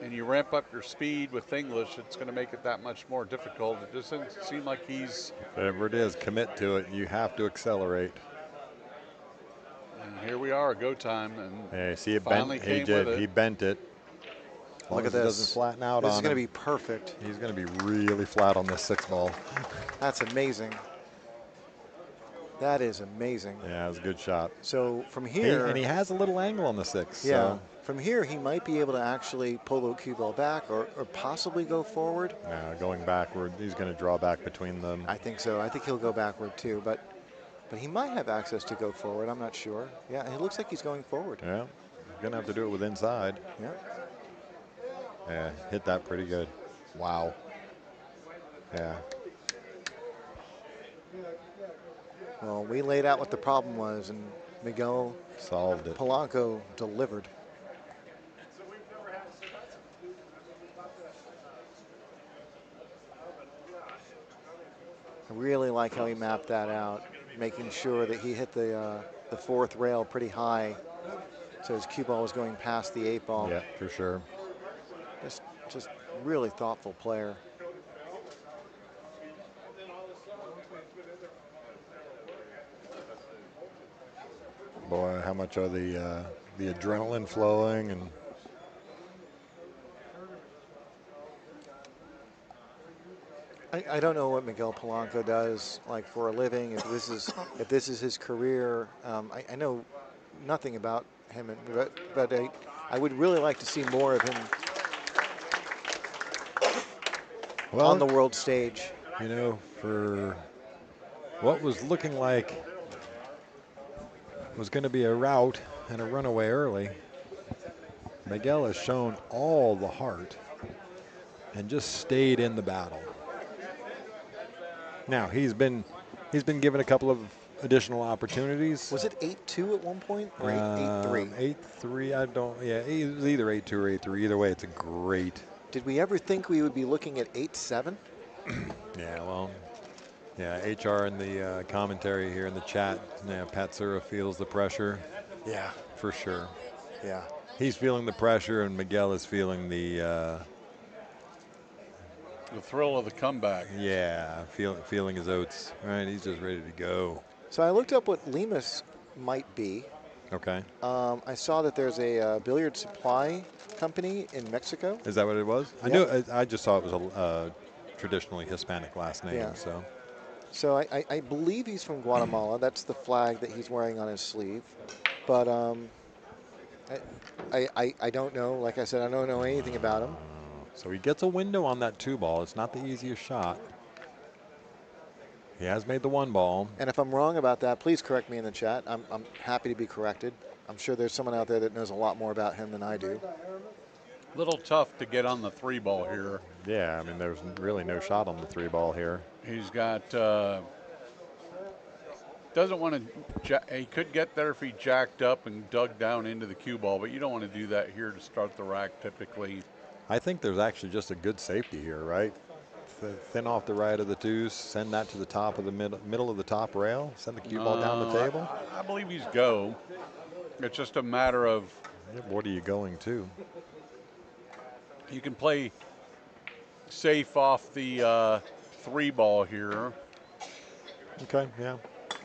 and you ramp up your speed with English, it's going to make it that much more difficult. It doesn't seem like he's... Whatever it is, commit to it. You have to accelerate. And here we are, go time. And hey, see it finally bent. He bent it. Look at this. Doesn't flatten out this on is going to him. be perfect. He's going to be really flat on this 6 ball. That's amazing. That is amazing. Yeah, it was a good shot. So from here, and he has a little angle on the 6. Yeah. So. From here, he might be able to actually pull the cue ball back, or possibly go forward. Yeah, going backward. He's going to draw back between them. I think so. I think he'll go backward too, but he might have access to go forward. I'm not sure. Yeah, it looks like he's going forward. Yeah, going to have to do it with inside. Yeah. Yeah, hit that pretty good. Wow. Yeah. Well, we laid out what the problem was, and Miguel solved it. Polanco delivered. I really like how he mapped that out, making sure that he hit the 4th rail pretty high, so his cue ball was going past the 8 ball. Yeah, for sure. Just really thoughtful player. Boy, how much are the adrenaline flowing and. I don't know what Miguel Polanco does like for a living. If this is his career, I know nothing about him, but I would really like to see more of him on the world stage. You know, for what was looking like was going to be a rout and a runaway early, Miguel has shown all the heart and just stayed in the battle. Now he's been given a couple of additional opportunities. Was it 8-2 at one point or 8-3? 8-3, I don't, yeah, it was either 8-2 or 8-3. Either way, it's a great. Did we ever think we would be looking at 8-7? Yeah, well, yeah, HR in the commentary here in the chat, yeah, Patsura feels the pressure. Yeah. For sure. Yeah. He's feeling the pressure, and Miguel is feeling the thrill of the comeback. yeah, feeling his oats. Right, he's just ready to go. So I looked up what Limas might be. Okay. I saw that there's a billiard supply company in Mexico. Is that what it was? I knew. I just saw it was a traditionally Hispanic last name. Yeah. So. So I believe he's from Guatemala. That's the flag that he's wearing on his sleeve. But I don't know. Like I said, I don't know anything about him. So he gets a window on that 2 ball. It's not the easiest shot. He has made the 1 ball. And if I'm wrong about that, please correct me in the chat. I'm happy to be corrected. I'm sure there's someone out there that knows a lot more about him than I do. Little tough to get on the 3 ball here. Yeah, I mean, there's really no shot on the 3 ball here. He's got, doesn't want to, he could get there if he jacked up and dug down into the cue ball, but you don't want to do that here to start the rack typically. I think there's actually just a good safety here, right? Thin off the right of the 2s, send that to the top of the middle of the top rail, send the cue ball down the table. I believe he's go. It's just a matter of. Yeah, what are you going to? You can play safe off the 3 ball here. Okay, yeah.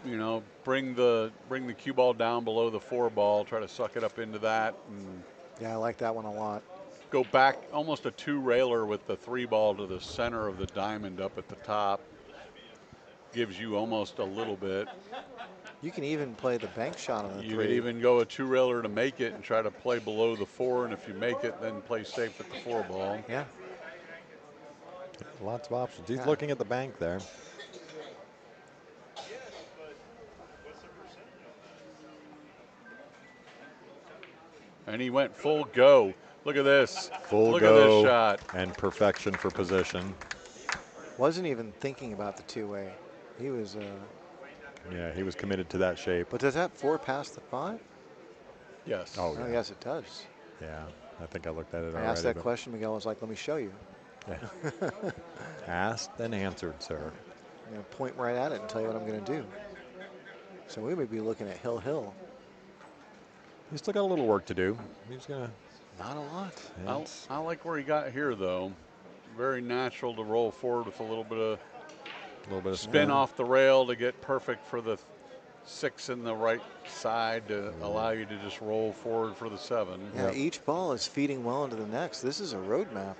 You know, bring the cue ball down below the 4 ball, try to suck it up into that, and yeah, I like that one a lot. Go back almost a 2-railer with the 3 ball to the center of the diamond up at the top. Gives you almost a little bit. You can even play the bank shot on the 3. You could even go a 2-railer to make it and try to play below the 4, and if you make it, then play safe at the 4 ball. Yeah. Lots of options. He's looking at the bank there. And he went full go. Look at this. Full go. Look at this shot. And perfection for position. Wasn't even thinking about the 2-way. He was. Yeah, he was committed to that shape. But does that 4 pass the 5? Yes. Oh, yeah. Yes, it does. Yeah, I think I looked at it already. I asked that question. Miguel was like, let me show you. Yeah. Asked and answered, sir. I'm going to point right at it and tell you what I'm going to do. So we may be looking at Hill. He's still got a little work to do. He's going to. Not a lot. I like where he got here, though. Very natural to roll forward with a little bit of spin off the rail to get perfect for the 6 in the right side to allow you to just roll forward for the 7. Yeah, each ball is feeding well into the next. This is a road map.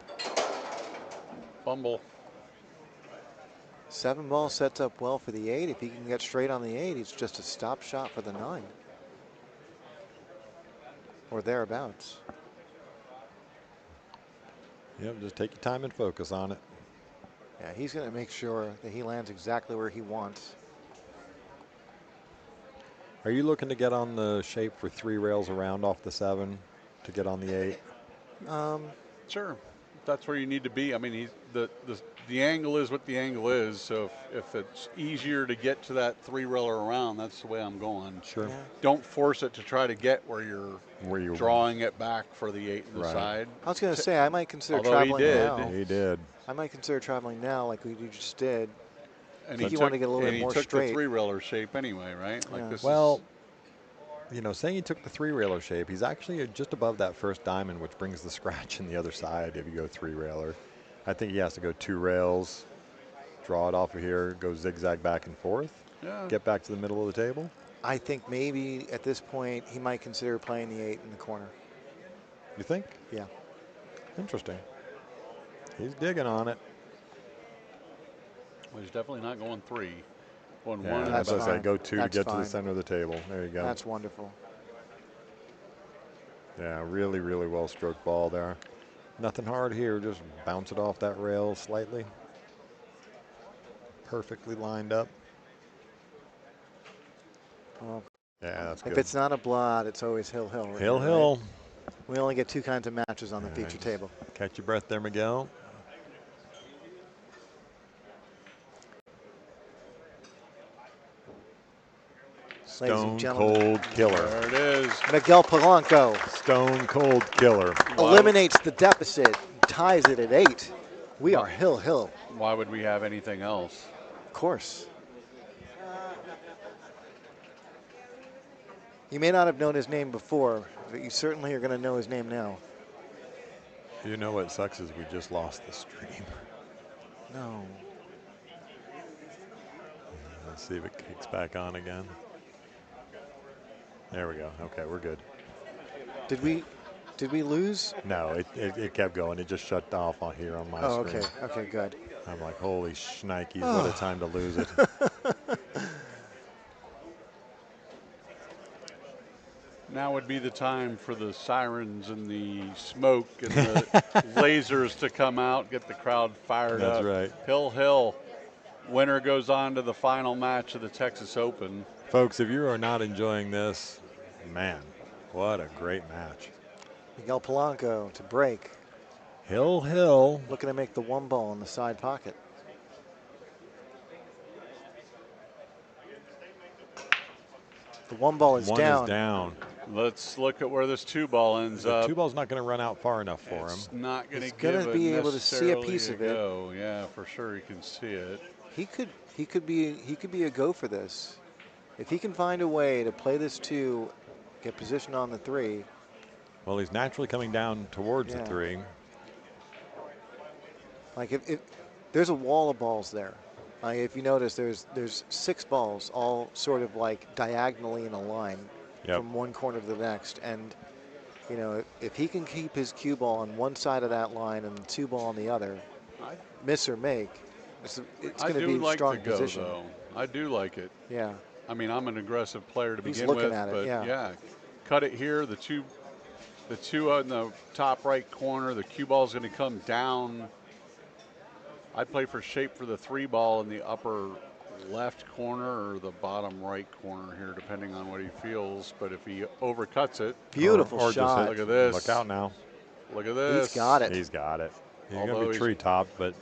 Fumble. 7 ball sets up well for the 8. If he can get straight on the 8, it's just a stop shot for the 9. Or thereabouts. Yep, just take your time and focus on it. Yeah, he's going to make sure that he lands exactly where he wants. Are you looking to get on the shape for 3 rails around off the 7 to get on the 8? Sure. That's where you need to be. I mean, the angle is what the angle is. So if it's easier to get to that 3-railer around, that's the way I'm going. Sure. Yeah. Don't force it to try to get where you're drawing it back for the 8 in the side. I was going to say, I might consider Although traveling he did. now. He did. I might consider traveling now like we just did. And he wanted to get a little bit more straight. He took the 3-railer shape anyway, right? Like this you know, saying he took the 3-railer shape, he's actually just above that first diamond, which brings the scratch in the other side if you go 3-railer. I think he has to go 2 rails, draw it off of here, go zigzag back and forth, get back to the middle of the table. I think maybe at this point he might consider playing the 8 in the corner. You think? Yeah. Interesting. He's digging on it. Well, he's definitely not going 3. Going 1. That's what I say. Go 2 That's to get fine. to the center of the table. There you go. That's wonderful. Yeah, really, really well stroked ball there. Nothing hard here. Just bounce it off that rail slightly. Perfectly lined up. Well, yeah, that's good. If it's not a blowout, it's always Hill. Right? Hill. We only get 2 kinds of matches on the feature table. Catch your breath there, Miguel. ladies and Stone gentlemen. cold killer. There it is. Miguel Polanco Stone cold killer. eliminates the deficit, ties it at 8. We are hill. Why would we have anything else? Of course. You may not have known his name before, but you certainly are going to know his name now. You know what sucks is we just lost the stream. No. Let's see if it kicks back on again. There we go. Okay, we're good. Did we lose? No, it kept going. It just shut off on here on my screen. Okay, good. I'm like, holy shnikes, what a time to lose it. Now would be the time for the sirens and the smoke and the lasers to come out, get the crowd fired up. That's right. Hill. Winner goes on to the final match of the Texas Open. Folks, if you are not enjoying this, man, what a great match. Miguel Polanco to break. Hill. Looking to make the 1 ball in the side pocket. The 1 ball is One down. is down. Let's look at where this 2 ball ends up. 2 ball's not going to run out far enough for him. It's not going to He's give gonna it be able to see a necessarily piece of it. go. Yeah, for sure you can see it. He could be a go for this. If he can find a way to play this 2, get positioned on the 3. Well, he's naturally coming down towards the Yeah. 3. Like if there's a wall of balls there. If you notice, there's 6 balls all sort of like diagonally in a line from one corner to the next. And you know, if he can keep his cue ball on one side of that line and the 2 ball on the other, miss or make, it's going to be a strong position. Though. I do like it. Yeah. I mean, I'm an aggressive player to begin looking with, at it, but yeah. Cut it here. The two on the top right corner. The cue ball is going to come down. I'd play for shape for the 3 ball in the upper left corner or the bottom right corner here, depending on what he feels. But if he overcuts it, beautiful or shot. Just look at this. Look out now. Look at this. He's got it. He's got it. He's going Although to be tree topped, but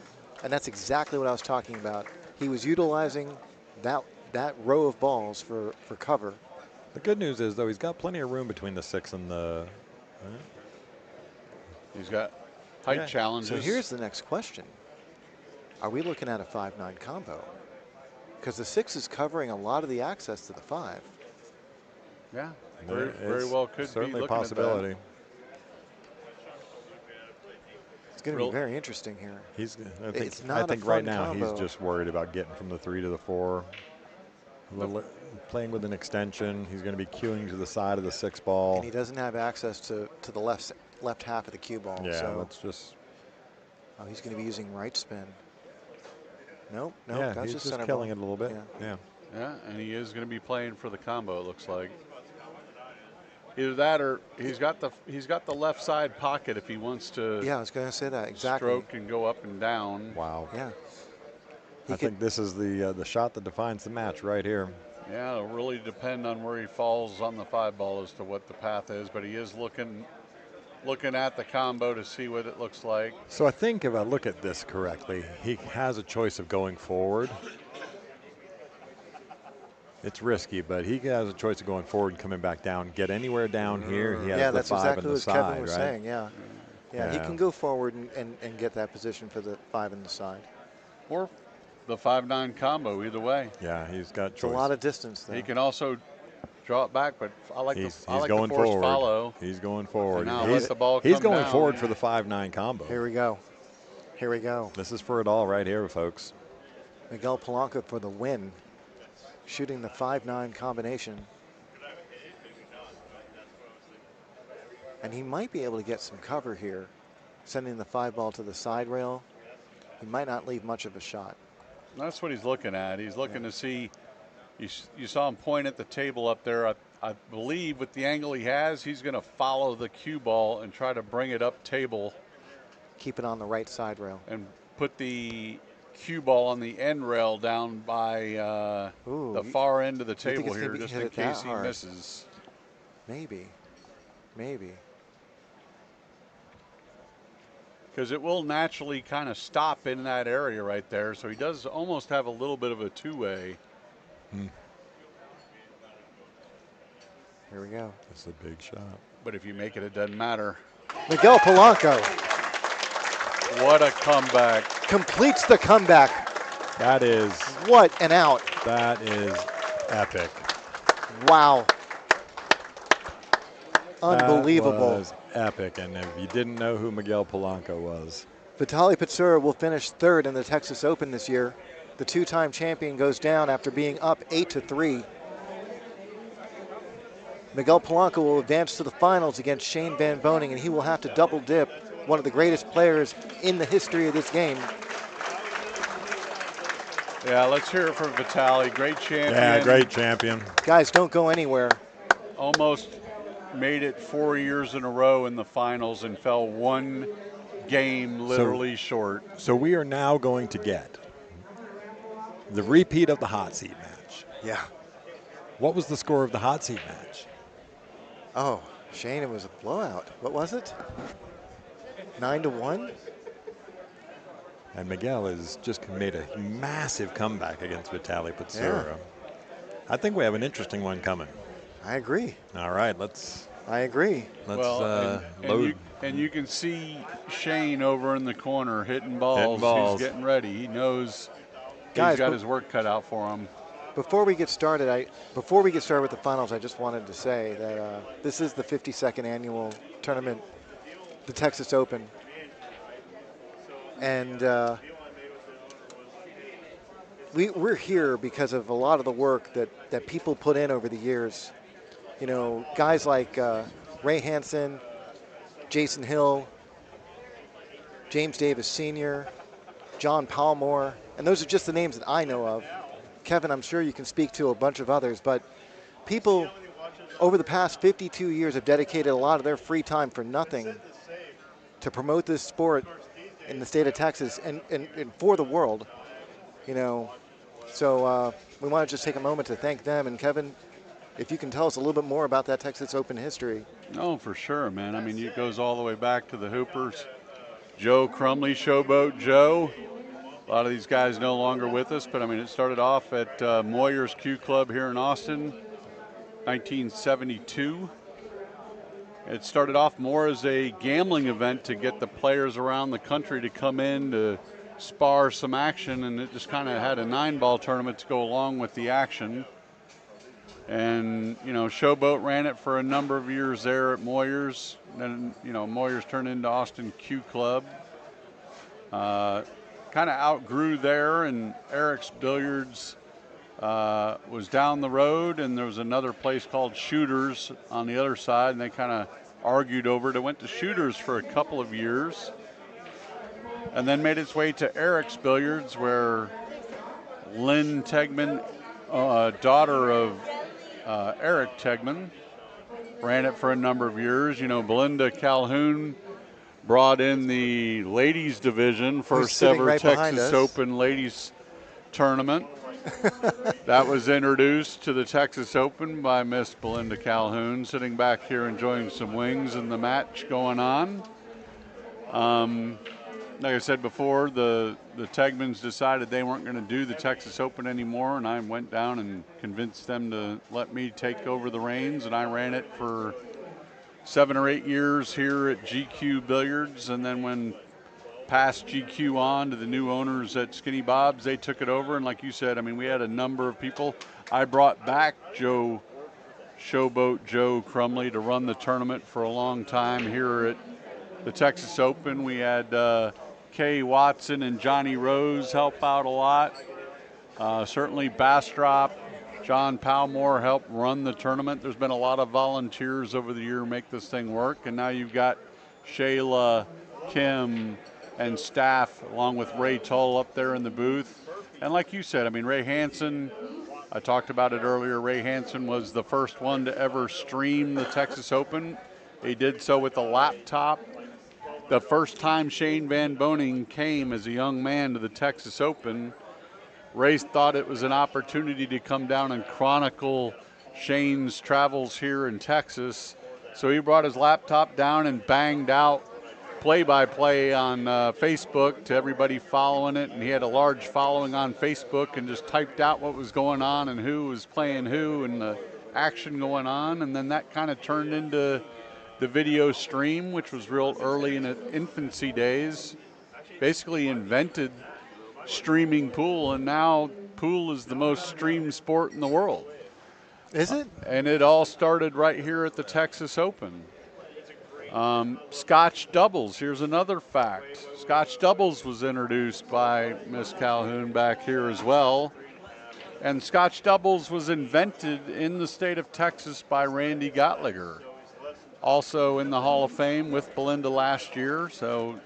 And that's exactly what I was talking about. He was utilizing that row of balls for cover. the good news is, though, he's got plenty of room between the 6 and the. He's got height challenges. So here's the next question. Are we looking at a 5-9 combo? Because the 6 is covering a lot of the access to the 5. Yeah, very well could be certainly a looking possibility. at that. It's going to be very interesting here. I think right now he's just worried about getting from the 3 to the 4. Playing with an extension, he's going to be cueing to the side of the 6 ball. And he doesn't have access to the left half of the cue ball. Yeah, so let's just. Oh, he's going to be using right spin. Nope. Yeah, that's he's just center killing ball. it a little bit. Yeah. Yeah, and he is going to be playing for the combo. It looks like. Either that, or he's got the left side pocket if he wants to. Yeah, I was going to say that exactly. Stroke and go up and down. Wow. Yeah. I think this is the shot that defines the match right here. Yeah, it'll really depend on where he falls on the 5 ball as to what the path is, but he is looking at the combo to see what it looks like. So I think if I look at this correctly, he has a choice of going forward. It's risky, but he has a choice of going forward and coming back down. Get anywhere down here, he has the 5 on the side, Kevin was saying. Yeah, he can go forward and get that position for the 5 in the side. Or the 5-9 combo, either way. Yeah, he's got choice. It's a lot of distance there. He can also draw it back, but I like he's the going forced forward. follow. He's going forward. Now let the ball he's come going down. forward for the 5-9 combo. Here we go. Here we go. This is for it all right here, folks. Miguel Polanco for the win. Shooting the 5-9 combination. And he might be able to get some cover here, sending the 5 ball to the side rail. He might not leave much of a shot. That's what he's looking at. He's looking to see. You saw him point at the table up there. I believe with the angle he has, he's going to follow the cue ball and try to bring it up table. Keep it on the right side rail. And put the cue ball on the end rail down by the far end of the table here, just in case he misses. Maybe. Because it will naturally kind of stop in that area right there. So he does almost have a little bit of a 2-way. Here we go. That's a big shot. But if you make it, it doesn't matter. Miguel Polanco What a comeback. completes the comeback. That is What an out. epic. Wow. Unbelievable. That was epic. And if you didn't know who Miguel Polanco was, Vitaly Patsura will finish third in the Texas Open this year. The two-time champion goes down after being up 8-3. Miguel Polanco will advance to the finals against Shane Van Boening, and he will have to double dip one of the greatest players in the history of this game. Yeah, let's hear it for Vitaly. Great champion. yeah, great champion. Guys, don't go anywhere. Almost made it 4 years in a row in the finals and fell one game literally short. So we are now going to get the repeat of the hot seat match. Yeah. What was the score of the hot seat match? Oh, Shane, it was a blowout. What was it? 9-1? And Miguel has just made a massive comeback against Vitaly Patsura. Yeah. I think we have an interesting one coming. I agree. All right, let's I agree. load. And you can see Shane over in the corner hitting balls. balls. He's getting ready. He knows Guys, he's got his work cut out for him. Before we get started with the finals, I just wanted to say that this is the 52nd annual tournament, the Texas Open. And we're here because of a lot of the work that people put in over the years. You know, guys like Ray Hansen, Jason Hill, James Davis Sr., John Palmore, and those are just the names that I know of. Kevin, I'm sure you can speak to a bunch of others, but people over the past 52 years have dedicated a lot of their free time for nothing to promote this sport in the state of Texas and for the world, you know. So we want to just take a moment to thank them. And Kevin, if you can tell us a little bit more about that Texas Open history. No, for sure, man. I mean, it goes all the way back to the Hoopers. Joe Crumley, Showboat Joe. A lot of these guys no longer with us, but I mean, it started off at Moyer's Q Club here in Austin, 1972. It started off more as a gambling event to get the players around the country to come in to spar some action, and it just kind of had a 9-ball tournament to go along with the action. And, you know, Showboat ran it for a number of years there at Moyer's. Then, you know, Moyer's turned into Austin Q Club. Kind of outgrew there, and Eric's Billiards was down the road, and there was another place called Shooters on the other side, and they kind of argued over it. It went to Shooters for a couple of years, and then made its way to Eric's Billiards, where Lynn Tegman, daughter of Eric Tegman, ran it for a number of years. You know, Belinda Calhoun brought in the ladies division, first ever right Texas Open ladies tournament. That was introduced to the Texas Open by Miss Belinda Calhoun, sitting back here enjoying some wings and the match going on. Like I said before, the Tegmans decided they weren't going to do the Texas Open anymore, and I went down and convinced them to let me take over the reins, and I ran it for 7 or 8 years here at GQ Billiards, and then when passed GQ on to the new owners at Skinny Bob's, they took it over. And like you said, I mean, we had a number of people. I brought back Showboat Joe Crumley to run the tournament for a long time here at the Texas Open. We had Kay Watson and Johnny Rose help out a lot. Certainly Bastrop, John Palmore helped run the tournament. There's been a lot of volunteers over the year make this thing work, and now you've got Shayla, Kim, and staff, along with Ray Tull up there in the booth. And like you said, I mean, Ray Hansen, I talked about it earlier, Ray Hansen was the first one to ever stream the Texas Open. He did so with a laptop. The first time Shane Van Boening came as a young man to the Texas Open, Ray thought it was an opportunity to come down and chronicle Shane's travels here in Texas. So he brought his laptop down and banged out play-by-play on Facebook to everybody following it, and he had a large following on Facebook and just typed out what was going on and who was playing who, and the action going on, and then that kind of turned into the video stream, which was real early in its infancy days. Basically invented streaming pool, and now pool is the most streamed sport in the world. Is it? And it all started right here at the Texas Open. Scotch doubles, here's another fact. Scotch doubles was introduced by Miss Calhoun back here as well. And Scotch doubles was invented in the state of Texas by Randy Gottliger. Also in the Hall of Fame with Belinda last year. So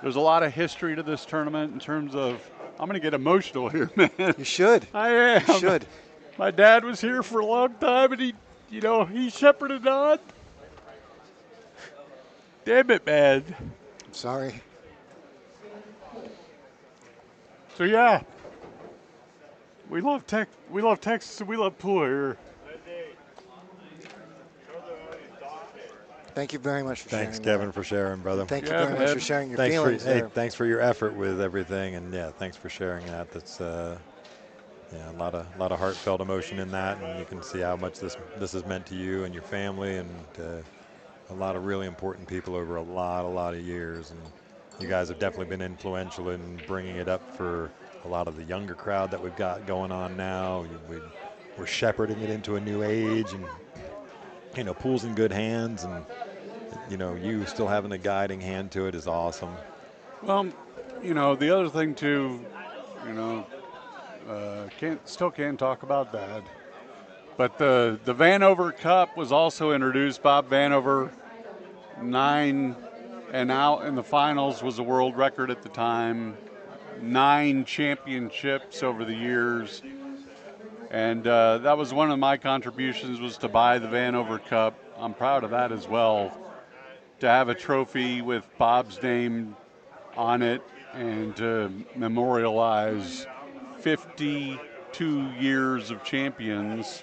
there's a lot of history to this tournament in terms of, I'm going to get emotional here, man. You should. I am. You should. My dad was here for a long time, and he shepherded on. Damn it, man. I'm sorry. So yeah, we love Texas, and we love pool here. Thank you very much for sharing. Thanks, Kevin, for sharing, brother. Thank you very much for sharing your Thanks feelings there. Hey, thanks for your effort with everything, and yeah, thanks for sharing that. That's yeah, a lot of heartfelt emotion in that, and you can see how much this has meant to you and your family, and a lot of really important people over a lot of years. And you guys have definitely been influential in bringing it up for a lot of the younger crowd that we've got going on now. We're shepherding it into a new age, and pool's in good hands, and you still having a guiding hand to it is awesome. Well, the other thing too, can't talk about that. But the Vanover Cup was also introduced. Bob Vanover, 9 and out in the finals, was a world record at the time. 9 championships over the years. And that was one of my contributions, was to buy the Vanover Cup. I'm proud of that as well. To have a trophy with Bob's name on it and to memorialize 52 years of champions.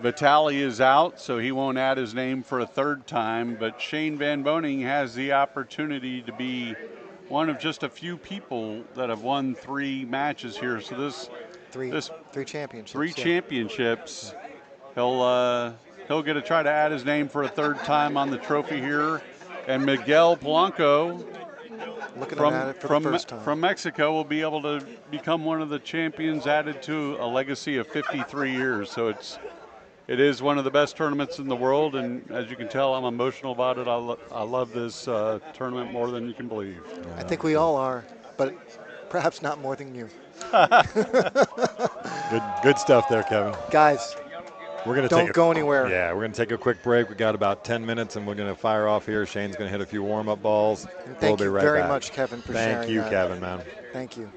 Vitali is out, so he won't add his name for a third time, but Shane Van Boning has the opportunity to be one of just a few people that have won 3 matches here. So three championships. 3 championships. He'll get to try to add his name for a third time on the trophy here. And Miguel Polanco from Mexico will be able to become one of the champions, added to a legacy of 53 years. So it is one of the best tournaments in the world, and as you can tell, I'm emotional about it. I love this tournament more than you can believe. I think we all are, but perhaps not more than you. Good stuff there, Kevin. Guys, don't go anywhere. Yeah, we're going to take a quick break. We got about 10 minutes, and we're going to fire off here. Shane's going to hit a few warm-up balls. And thank you very much, Kevin, for sharing that. Thank you, Kevin, man. Thank you.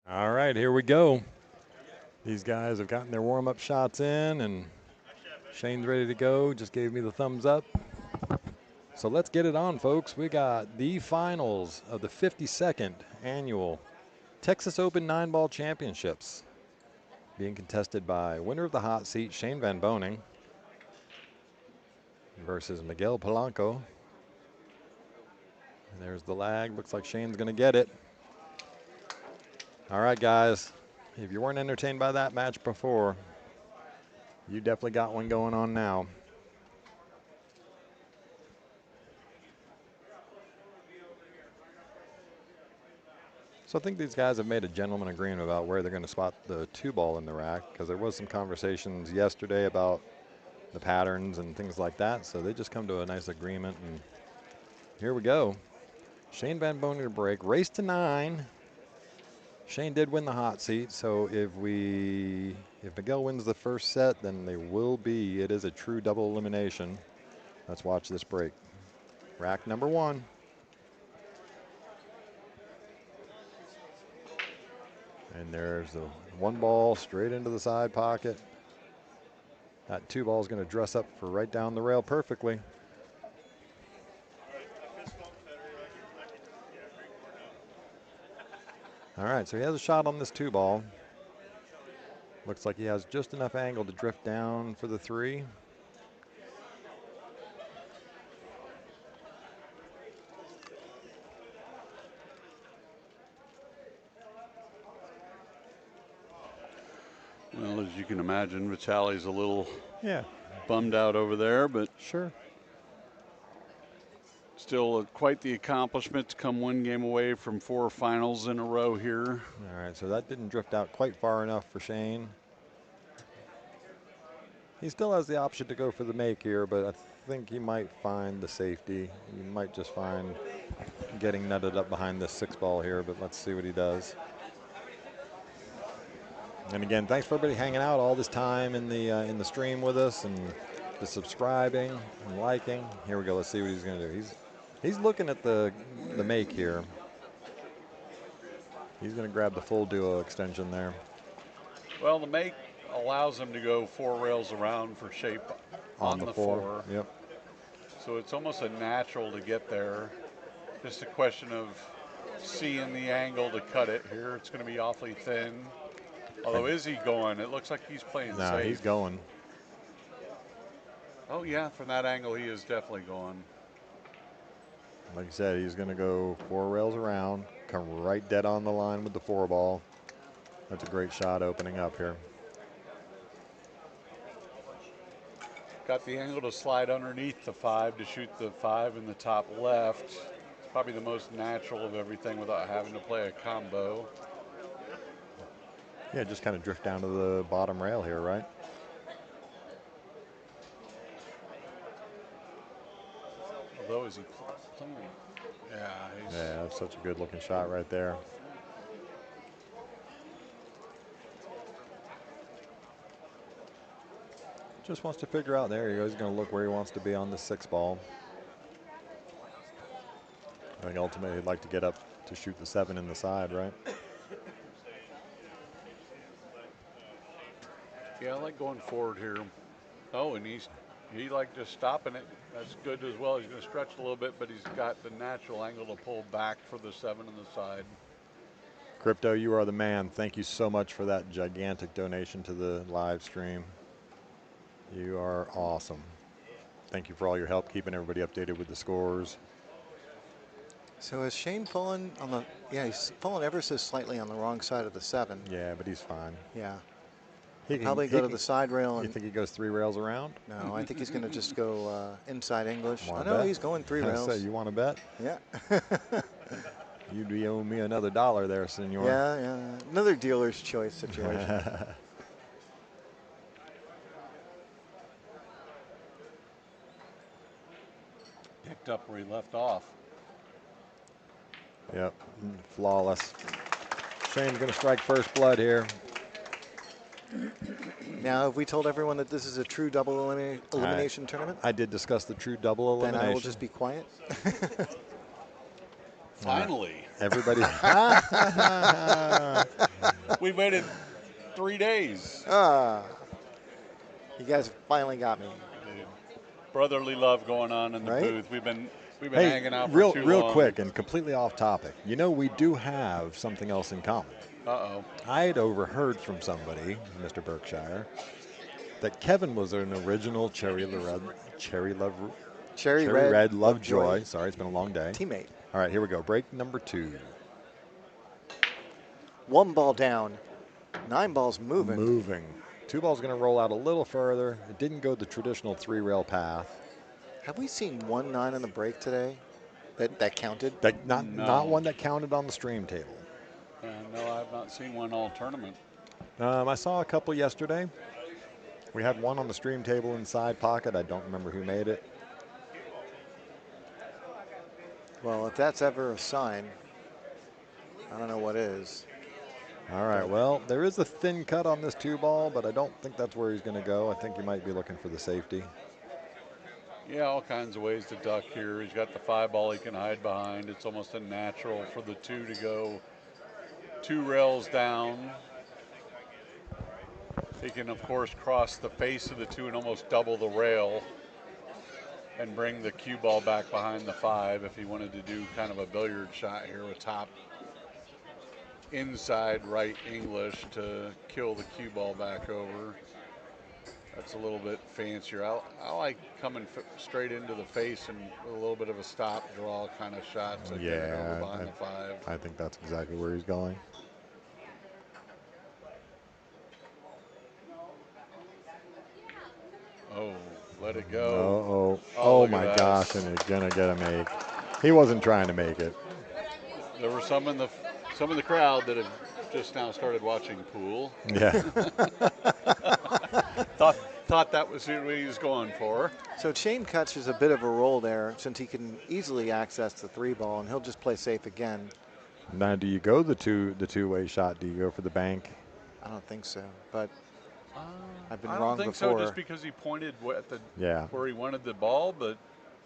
All right, here we go. These guys have gotten their warm-up shots in, and Shane's ready to go. Just gave me the thumbs up. So let's get it on, folks. We got the finals of the 52nd annual Texas Open 9-Ball Championships being contested by winner of the hot seat, Shane Van Boening, versus Miguel Polanco. And there's the lag. Looks like Shane's going to get it. All right, guys. If you weren't entertained by that match before, you definitely got one going on now. So I think these guys have made a gentleman agreement about where they're going to spot the 2-ball in the rack, because there was some conversations yesterday about the patterns and things like that. So they just come to a nice agreement, and here we go. Shane Van Boening to break. Race to 9. Shane did win the hot seat, so if Miguel wins the first set, then it is a true double elimination. Let's watch this break. Rack number 1. And there's the 1 ball straight into the side pocket. That 2 ball is going to dress up for right down the rail perfectly. All right, so he has a shot on this 2 ball. Looks like he has just enough angle to drift down for the 3. Well, as you can imagine, Vitaly's a little Yeah, bummed out over there, but sure. still quite the accomplishment to come 1 game away from 4 finals in a row here. All right, so that didn't drift out quite far enough for Shane. He still has the option to go for the make here, but I think he might find the safety. He might just find getting nutted up behind this 6 ball here, but let's see what he does. And again, thanks for everybody hanging out all this time in the stream with us, and the subscribing and liking. Here we go. Let's see what he's going to do. He's looking at the make here. He's going to grab the full duo extension there. Well, the make allows him to go 4 rails around for shape on the 4. Yep. So it's almost a natural to get there. Just a question of seeing the angle to cut it here. It's going to be awfully thin. Although, is he going? It looks like he's playing No, safe. he's going. Oh, yeah, from that angle, he is definitely going. Like I said, he's going to go 4 rails around, come right dead on the line with the 4 ball. That's a great shot opening up here. Got the angle to slide underneath the 5 to shoot the 5 in the top left. It's probably the most natural of everything without having to play a combo. Yeah, just kind of drift down to the bottom rail here, right? Although, is he playing? Yeah, Yeah, that's such a good looking shot right there. Just wants to figure out, there he goes. He's going to look where he wants to be on the 6 ball. I think ultimately he'd like to get up to shoot the 7 in the side, right? Yeah, I like going forward here. Oh, and he like just stopping it. That's good as well. He's going to stretch a little bit, but he's got the natural angle to pull back for the 7 in the side. Crypto, you are the man. Thank you so much for that gigantic donation to the live stream. You are awesome. Thank you for all your help keeping everybody updated with the scores. So is Shane falling on the, yeah, he's falling ever so slightly on the wrong side of the 7. Yeah, but he's fine. Yeah. He Probably go to the side rail. You And think he goes 3 rails around? no, I think he's going to just go inside English. Wanna I know bet? he's going 3 I rails. say, you want to bet? Yeah. You'd be owing me another $1 there, senor. Yeah, yeah. Another dealer's choice situation. Picked up where he left off. Yep, flawless. Shane's going to strike first blood here. Now, have we told everyone that this is a true double elimination tournament? I did discuss the true double Then elimination. I will just be quiet. Finally. Everybody. We waited 3 days. Ah, you guys finally got me, Brotherly love going on in the right? booth. We've been Hey, hanging out for real too real long. quick and completely off topic. You know, we do have something else in common. Uh-oh. I had overheard from somebody, Mr. Berkshire, that Kevin was an original Cherry Cherry Red Red Lovejoy Lovejoy. Sorry, it's been a long day. teammate. All right, here we go. Break number 2. 1 ball down, 9 balls moving. Moving. 2 ball's going to roll out a little further. It didn't go the traditional 3-rail path. Have we seen 1-9 on the break today? That counted? That not No. one that counted on the stream table. No, I've not seen one all tournament. I saw a couple yesterday. We had one on the stream table in the side pocket. I don't remember who made it. Well, if that's ever a sign, I don't know what is. All right, well, there is a thin cut on this 2 ball, but I don't think that's where he's going to go. I think he might be looking for the safety. Yeah, all kinds of ways to duck here. He's got the 5 ball he can hide behind. It's almost a natural for the 2 to go 2 rails down. He can, of course, cross the face of the 2 and almost double the rail and bring the cue ball back behind the 5 if he wanted to do kind of a billiard shot here with top inside right English to kill the cue ball back over. That's a little bit fancier. I like coming straight into the face and a little bit of a stop draw kind of shot to get it over behind the 5. I think that's exactly where he's going. Oh, let it go. Uh-oh. Oh, Oh, look at my that. gosh, and he's going to get a make. He wasn't trying to make it. There were some in the crowd that have just now started watching pool. Yeah. Thought that was what he was going for. So Shane catches a bit of a roll there since he can easily access the 3 ball, and he'll just play safe again. Now, do you go the two-way shot? Do you go for the bank? I don't think so, but I've been I wrong don't think before. so, just because he pointed at the Yeah. where he wanted the ball, but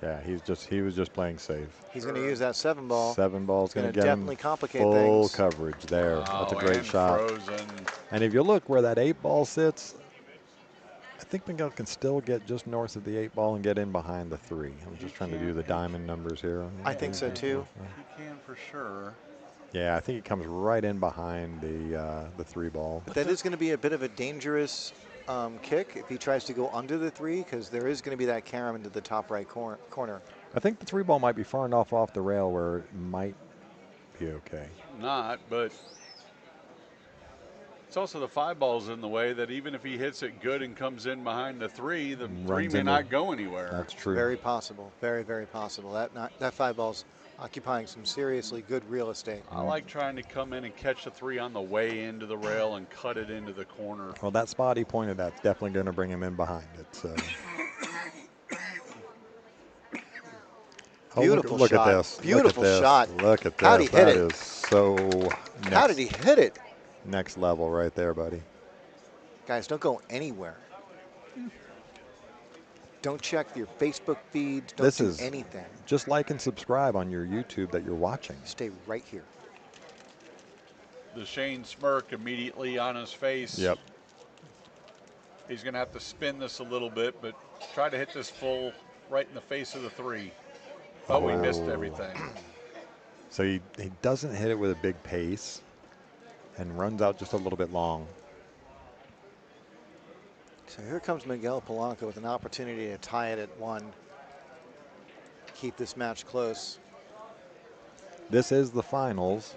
Yeah, he was just playing safe. He's going to use that 7 ball. 7 ball's going to get definitely him complicate full things. coverage there. That's a wow, great and shot. frozen. And if you look where that 8 ball sits, I think Miguel can still get just north of the 8 ball and get in behind the 3. I'm just trying to do the diamond numbers here. I think so too. He can for sure. Yeah, I think he comes right in behind the 3 ball. But that is going to be a bit of a dangerous kick if he tries to go under the 3, because there is going to be that carom into the top right corner. I think the 3 ball might be far enough off the rail where it might be okay. Not, but it's also the 5 ball's in the way that even if he hits it good and comes in behind the 3, the 3 may not go anywhere. That's true. Very possible. Very, very possible. That 5 ball's occupying some seriously good real estate. I like trying to come in and catch the 3 on the way into the rail and cut it into the corner. Well, that spot he pointed at is definitely going to bring him in behind it. So. Beautiful look shot. At this. Beautiful look at this. shot. Look at this. How'd he hit That it? is so How did he hit it? next level right there, buddy. Guys, don't go anywhere. Don't check your Facebook feeds. Don't do anything. Just like and subscribe on your YouTube that you're watching. Stay right here. The Shane smirk immediately on his face. Yep. He's going to have to spin this a little bit, but try to hit this full right in the face of the 3. But we missed everything. So he doesn't hit it with a big pace and runs out just a little bit long. So here comes Miguel Polanco with an opportunity to tie it at 1. Keep this match close. This is the finals,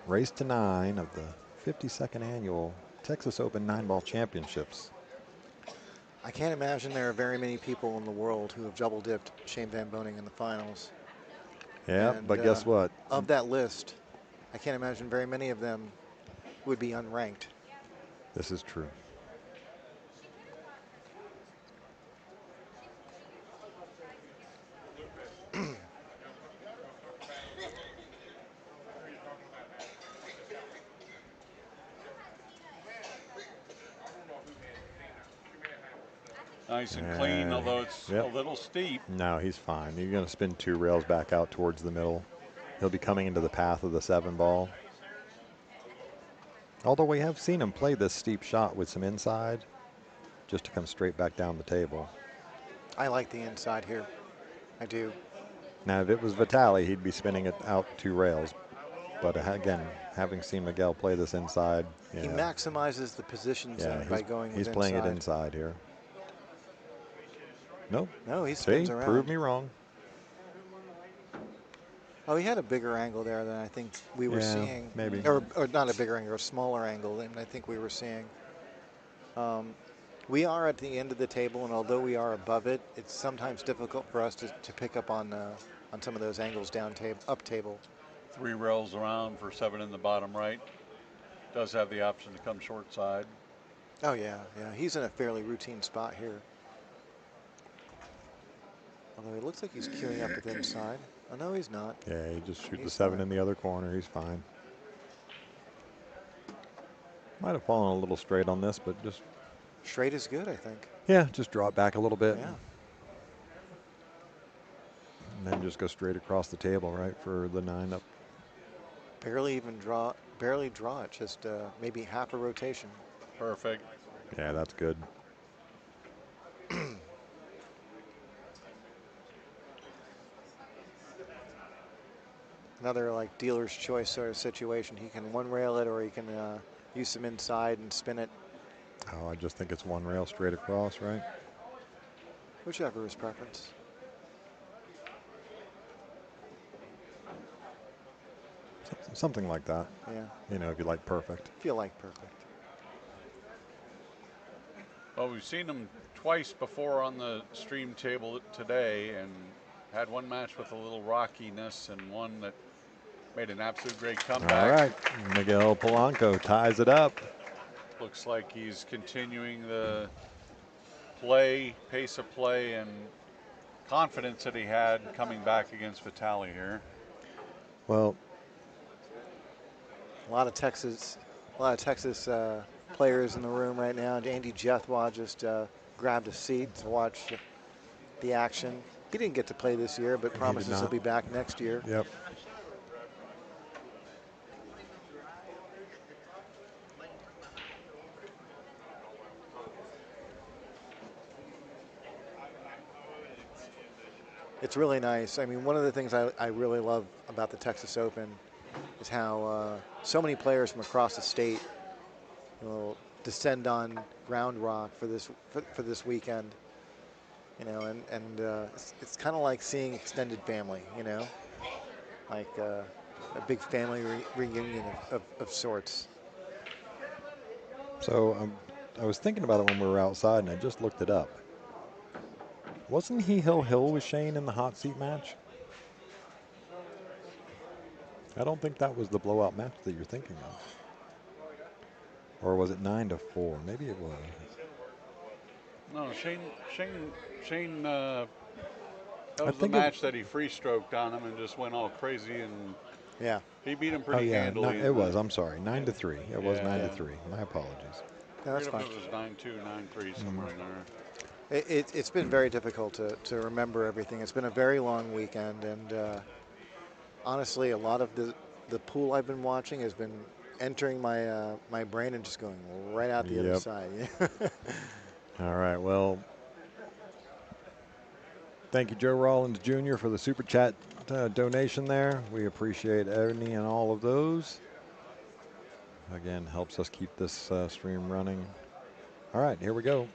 race to 9 of the 52nd annual Texas Open 9-ball championships. I can't imagine there are very many people in the world who have double dipped Shane Van Boening in the finals. Yeah, And, but guess what? Of that list, I can't imagine very many of them would be unranked. This is true. Nice and clean, although it's a little steep. No, he's fine. You're going to spin 2 rails back out towards the middle. He'll be coming into the path of the 7 ball. Although we have seen him play this steep shot with some inside, just to come straight back down the table. I like the inside here. I do. Now, if it was Vitali, he'd be spinning it out 2 rails. But again, having seen Miguel play this inside, He yeah, maximizes the positions yeah, by going with he's playing it inside. inside here. Nope. No, he See, spins around. prove me wrong. Oh, he had a bigger angle there than I think we were seeing. Maybe. Or not a bigger angle, a smaller angle than I think we were seeing. We are at the end of the table, and although we are above it, it's sometimes difficult for us to pick up on some of those angles down table, up table. 3 rails around for 7 in the bottom right. Does have the option to come short side. Oh yeah, yeah. He's in a fairly routine spot here. Although he looks like he's queuing up with inside. Oh no, he's not. Yeah, he just shoot the He's 7 fine. in the other corner. He's fine. Might have fallen a little straight on this, but just Straight is good, I think. yeah, just draw it back a little bit. Yeah. And then just go straight across the table, right, for the 9 up. Barely draw it. Just maybe half a rotation. Perfect. Yeah, that's good. Another like dealer's choice sort of situation. He can one rail it, or he can use some inside and spin it. Oh, I just think it's 1 rail straight across, right? Whichever his preference. Something like that. Yeah. You know, if you like perfect. Feel like perfect. Well, we've seen him twice before on the stream table today, and had one match with a little rockiness and one that made an absolute great comeback. All right, Miguel Polanco ties it up. Looks like he's continuing the pace of play and confidence that he had coming back against Vitali here. Well, A lot of Texas players in the room right now. Andy Jethwa just grabbed a seat to watch the action. He didn't get to play this year, but promises he'll be back next year. Yep. It's really nice. I mean, one of the things I really love about the Texas Open is how so many players from across the state will descend on Ground Rock for this weekend. You know, and it's kind of like seeing extended family. You know, like a big family reunion of sorts. So I was thinking about it when we were outside, and I just looked it up. Wasn't he hill with Shane in the hot seat match? I don't think that was the blowout match that you're thinking of. Or was it 9-4? Maybe it was. No, Shane. That was the match that he free stroked on him and just went all crazy, and yeah, he beat him pretty handily. No, it was. I'm sorry, 9-3. It was 9-3. My apologies. No, that's fine. It was 9-2, 9-3, somewhere in there. It's been very difficult to remember everything. It's been a very long weekend, and honestly, a lot of the pool I've been watching has been entering my brain and just going right out the other side. All right, well, thank you, Joe Rollins Jr., for the Super Chat donation there. We appreciate any and all of those. Again, helps us keep this stream running. All right, here we go.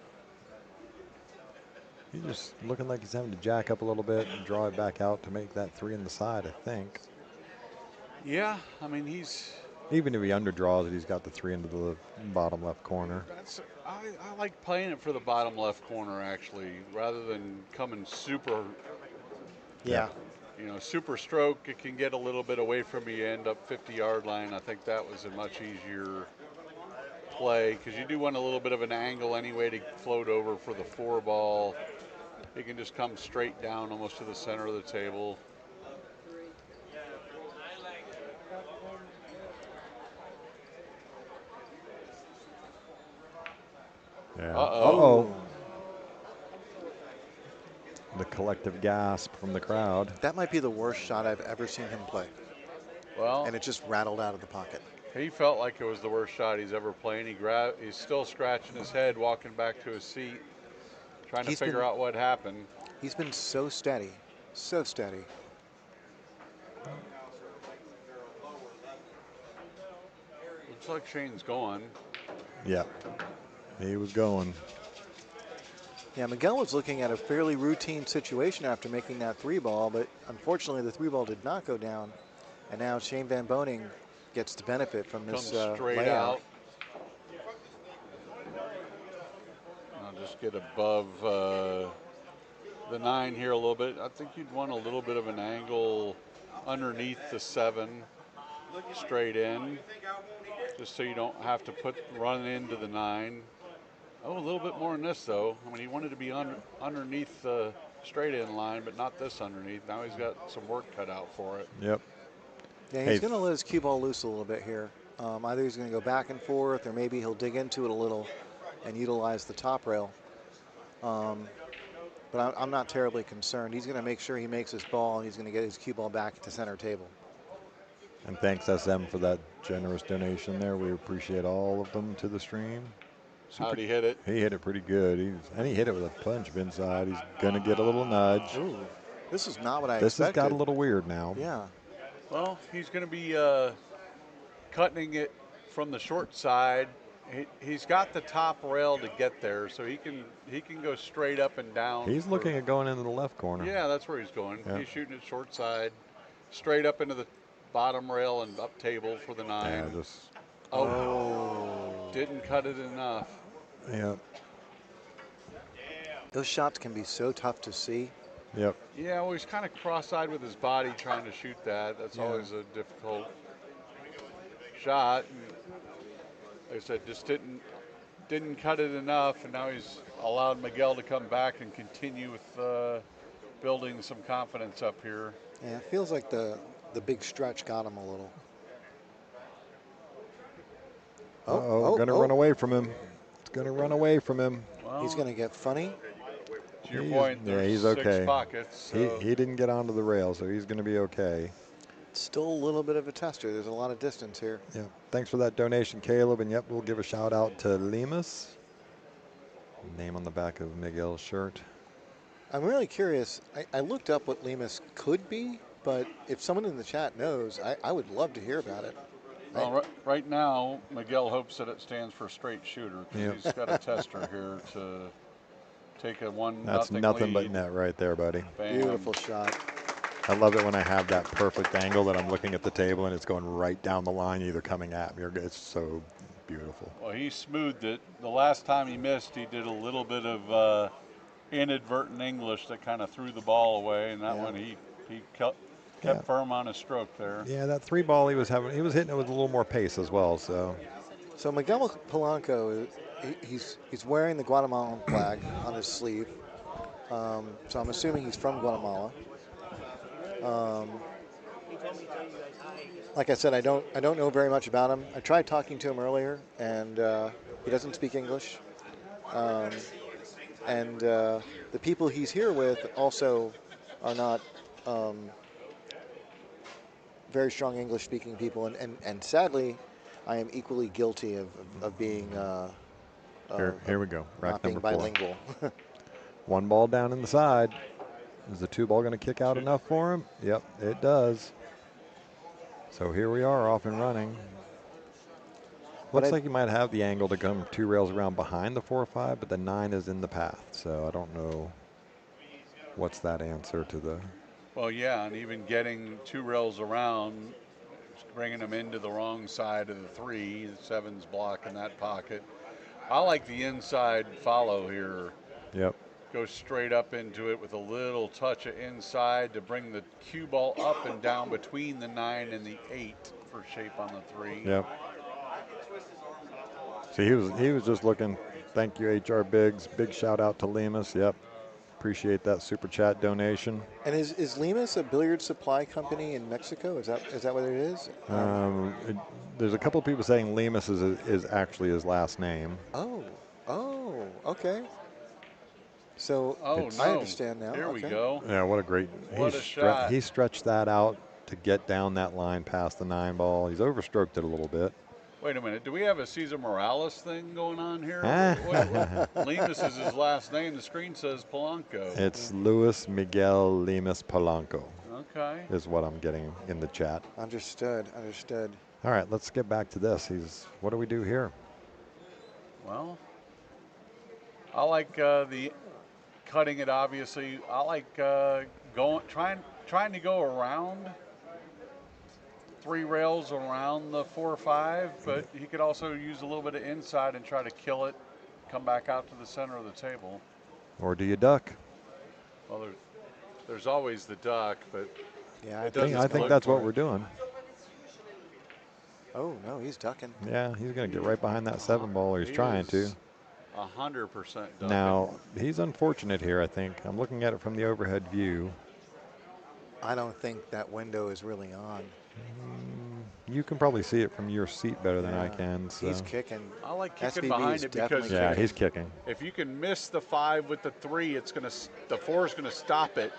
He's just looking like he's having to jack up a little bit and draw it back out to make that 3 in the side, I think. Yeah, I mean, even if he underdraws it, he's got the 3 into the bottom left corner. I like playing it for the bottom left corner, actually, rather than coming super. Yeah. You know, super stroke, it can get a little bit away from you, end up 50-yard line. I think that was a much easier play, because you do want a little bit of an angle anyway to float over for the 4 ball. It can just come straight down almost to the center of the table. Yeah. Uh-oh. The collective gasp from the crowd. That might be the worst shot I've ever seen him play. Well, and it just rattled out of the pocket. He felt like it was the worst shot he's ever played. He's still scratching his head, walking back to his seat, trying to He's figure been out what happened. he's been so steady, so steady. Looks like Shane's going. Yeah, he was going. Yeah, Miguel was looking at a fairly routine situation after making that 3-ball, but unfortunately the 3-ball did not go down. And now Shane Van Boning gets the benefit from this Comes straight layout. out. I'll just get above the 9 here a little bit. I think you'd want a little bit of an angle underneath the 7, straight in, just so you don't have to run into the 9. Oh, a little bit more than this, though. I mean, he wanted to be underneath the straight in line, but not this underneath. Now he's got some work cut out for it. Yep. Yeah, he's going to let his cue ball loose a little bit here. Either he's going to go back and forth, or maybe he'll dig into it a little and utilize the top rail. But I'm not terribly concerned. He's going to make sure he makes his ball, and he's going to get his cue ball back to center table. And thanks SM for that generous donation there. We appreciate all of them to the stream. How'd he hit it? He hit it pretty good. And he hit it with a punch of inside. He's going to get a little nudge. Ooh, this is not what I This has expected. got a little weird now. Yeah. Well, he's going to be cutting it from the short side. He's got the top rail to get there, so he can go straight up and down. He's looking at going into the left corner. Yeah, that's where he's going. Yeah. He's shooting it short side, straight up into the bottom rail and up table for the 9. Yeah, just, Didn't cut it enough. yeah. Those shots can be so tough to see. Yep. Yeah, well, he's kind of cross-eyed with his body trying to shoot that. That's always a difficult shot. And like I said, just didn't cut it enough, and now he's allowed Miguel to come back and continue with building some confidence up here. Yeah, it feels like the big stretch got him a little. Going to run away from him. It's going to run away from him. Well, He's going to get funny. to your point, there's he's 6 okay. pockets. So. He didn't get onto the rail, so he's going to be okay. Still a little bit of a tester. There's a lot of distance here. Yeah. Thanks for that donation, Caleb. And yep, we'll give a shout out to Lemus. Name on the back of Miguel's shirt. I'm really curious. I looked up what Lemus could be, but if someone in the chat knows, I would love to hear about it. Well, right now, Miguel hopes that it stands for straight shooter because Yep. he's got a tester here to take a 1-0 That's nothing but lead. net right there, buddy. Bam. Beautiful shot. I love it when I have that perfect angle that I'm looking at the table and it's going right down the line, either coming at me or it's so beautiful. Well, he smoothed it. The last time he missed, he did a little bit of inadvertent English that kind of threw the ball away, and that one he kept firm on his stroke there. Yeah, that 3-ball he was hitting it with a little more pace as well. So Miguel Polanco, he's wearing the Guatemalan flag on his sleeve. So I'm assuming he's from Guatemala. Like I said, I don't know very much about him. I tried talking to him earlier, and he doesn't speak English. And the people he's here with also are not very strong English-speaking people, and sadly, I am equally guilty of being here we go. Rack not being number 4. bilingual. 1 ball down in the side. Is the 2 ball going to kick out enough for him? Yep, it does. So here we are, off and running. Looks like he might have the angle to come 2 rails around behind the 4-5, but the 9 is in the path. So I don't know what's that answer to the. Well, yeah, and even getting 2 rails around, bringing him into the wrong side of the 3. The 7's blocking that pocket. I like the inside follow here. Yep. Go straight up into it with a little touch of inside to bring the cue ball up and down between the 9 and the 8 for shape on the 3. Yep. See, he was just looking. Thank you, HR Biggs. Big shout out to Lemus. Yep. Appreciate that super chat donation. And is Lemus a billiard supply company in Mexico? Is that what it is? There's a couple of people saying Lemus is actually his last name. Oh, okay. So no. I understand now. Here okay. we go. Yeah, what a great. What a shot. He stretched that out to get down that line past the 9 ball. He's overstroked it a little bit. Wait a minute. Do we have a Cesar Morales thing going on here? Lemus is his last name. The screen says Polanco. It's Luis Miguel Lemus Polanco Okay. is what I'm getting in the chat. Understood. Understood. All right, let's get back to this. What do we do here? Well, I like the cutting it. Obviously, I like trying to go around 3 rails around the 4-5, but he could also use a little bit of inside and try to kill it, come back out to the center of the table. Or do you duck? Well, there's always the duck, but Yeah, I think that's what we're doing. Oh, no, he's ducking. Yeah, he's going to get right behind that 7 ball, or he's trying to. 100% ducking. Now, he's unfortunate here, I think. I'm looking at it from the overhead view. I don't think that window is really on. You can probably see it from your seat better than I can. So. He's kicking. I like kicking SVB behind is it because definitely Yeah, kicking. he's kicking. if you can miss the 5 with the 3, the 4 is gonna stop it.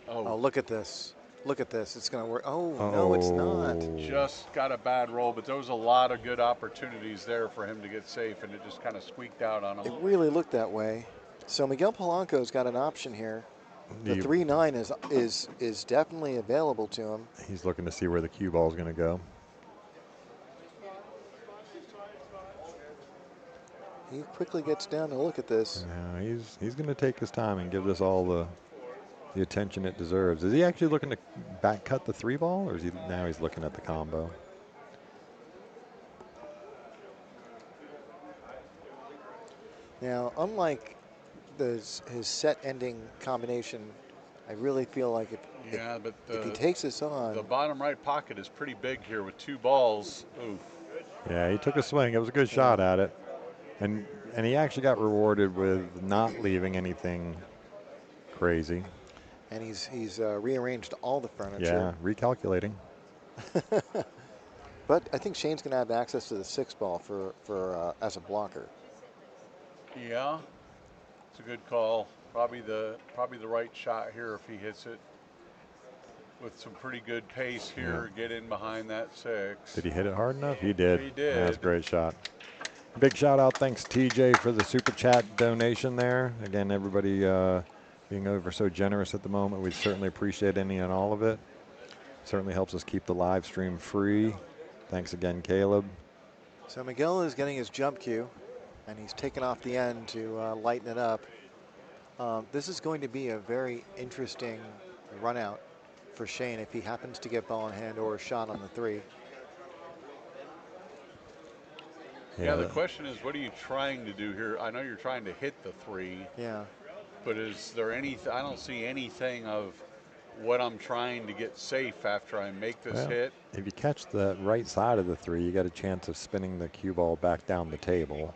Oh, look at this. Look at this. It's going to work. Oh, no, it's not. Just got a bad roll, but there was a lot of good opportunities there for him to get safe, and it just kind of squeaked out on him. It really looked that way. So Miguel Polanco's got an option here. The 3-9 is definitely available to him. He's looking to see where the cue ball is going to go. He quickly gets down to look at this. Yeah, he's going to take his time and give this all the attention it deserves. Is he actually looking to back cut the 3 ball, or is he now he's looking at the combo? Now, unlike his set-ending combination, I really feel like if he takes this on, the bottom right pocket is pretty big here with 2 balls. Oof. Yeah, he took a swing. It was a good shot at it, and he actually got rewarded with not leaving anything crazy. and he's rearranged all the furniture. Yeah, recalculating. But I think Shane's going to have access to the 6 ball for as a blocker. Yeah, it's a good call. Probably the right shot here if he hits it with some pretty good pace here. Yeah. Get in behind that 6. Did he hit it hard enough? He did. He did. That's a great shot. Big shout out. Thanks, TJ, for the super chat donation there. Again, everybody being over so generous at the moment. We certainly appreciate any and all of it. Certainly helps us keep the live stream free. Thanks again, Caleb. So Miguel is getting his jump cue, and he's taken off the end to lighten it up. This is going to be a very interesting run out for Shane if he happens to get ball in hand or a shot on the 3. Yeah, the question is, what are you trying to do here? I know you're trying to hit the 3. Yeah. But is there anything? I don't see anything of what I'm trying to get safe after I make this hit. If you catch the right side of the 3, you got a chance of spinning the cue ball back down the table.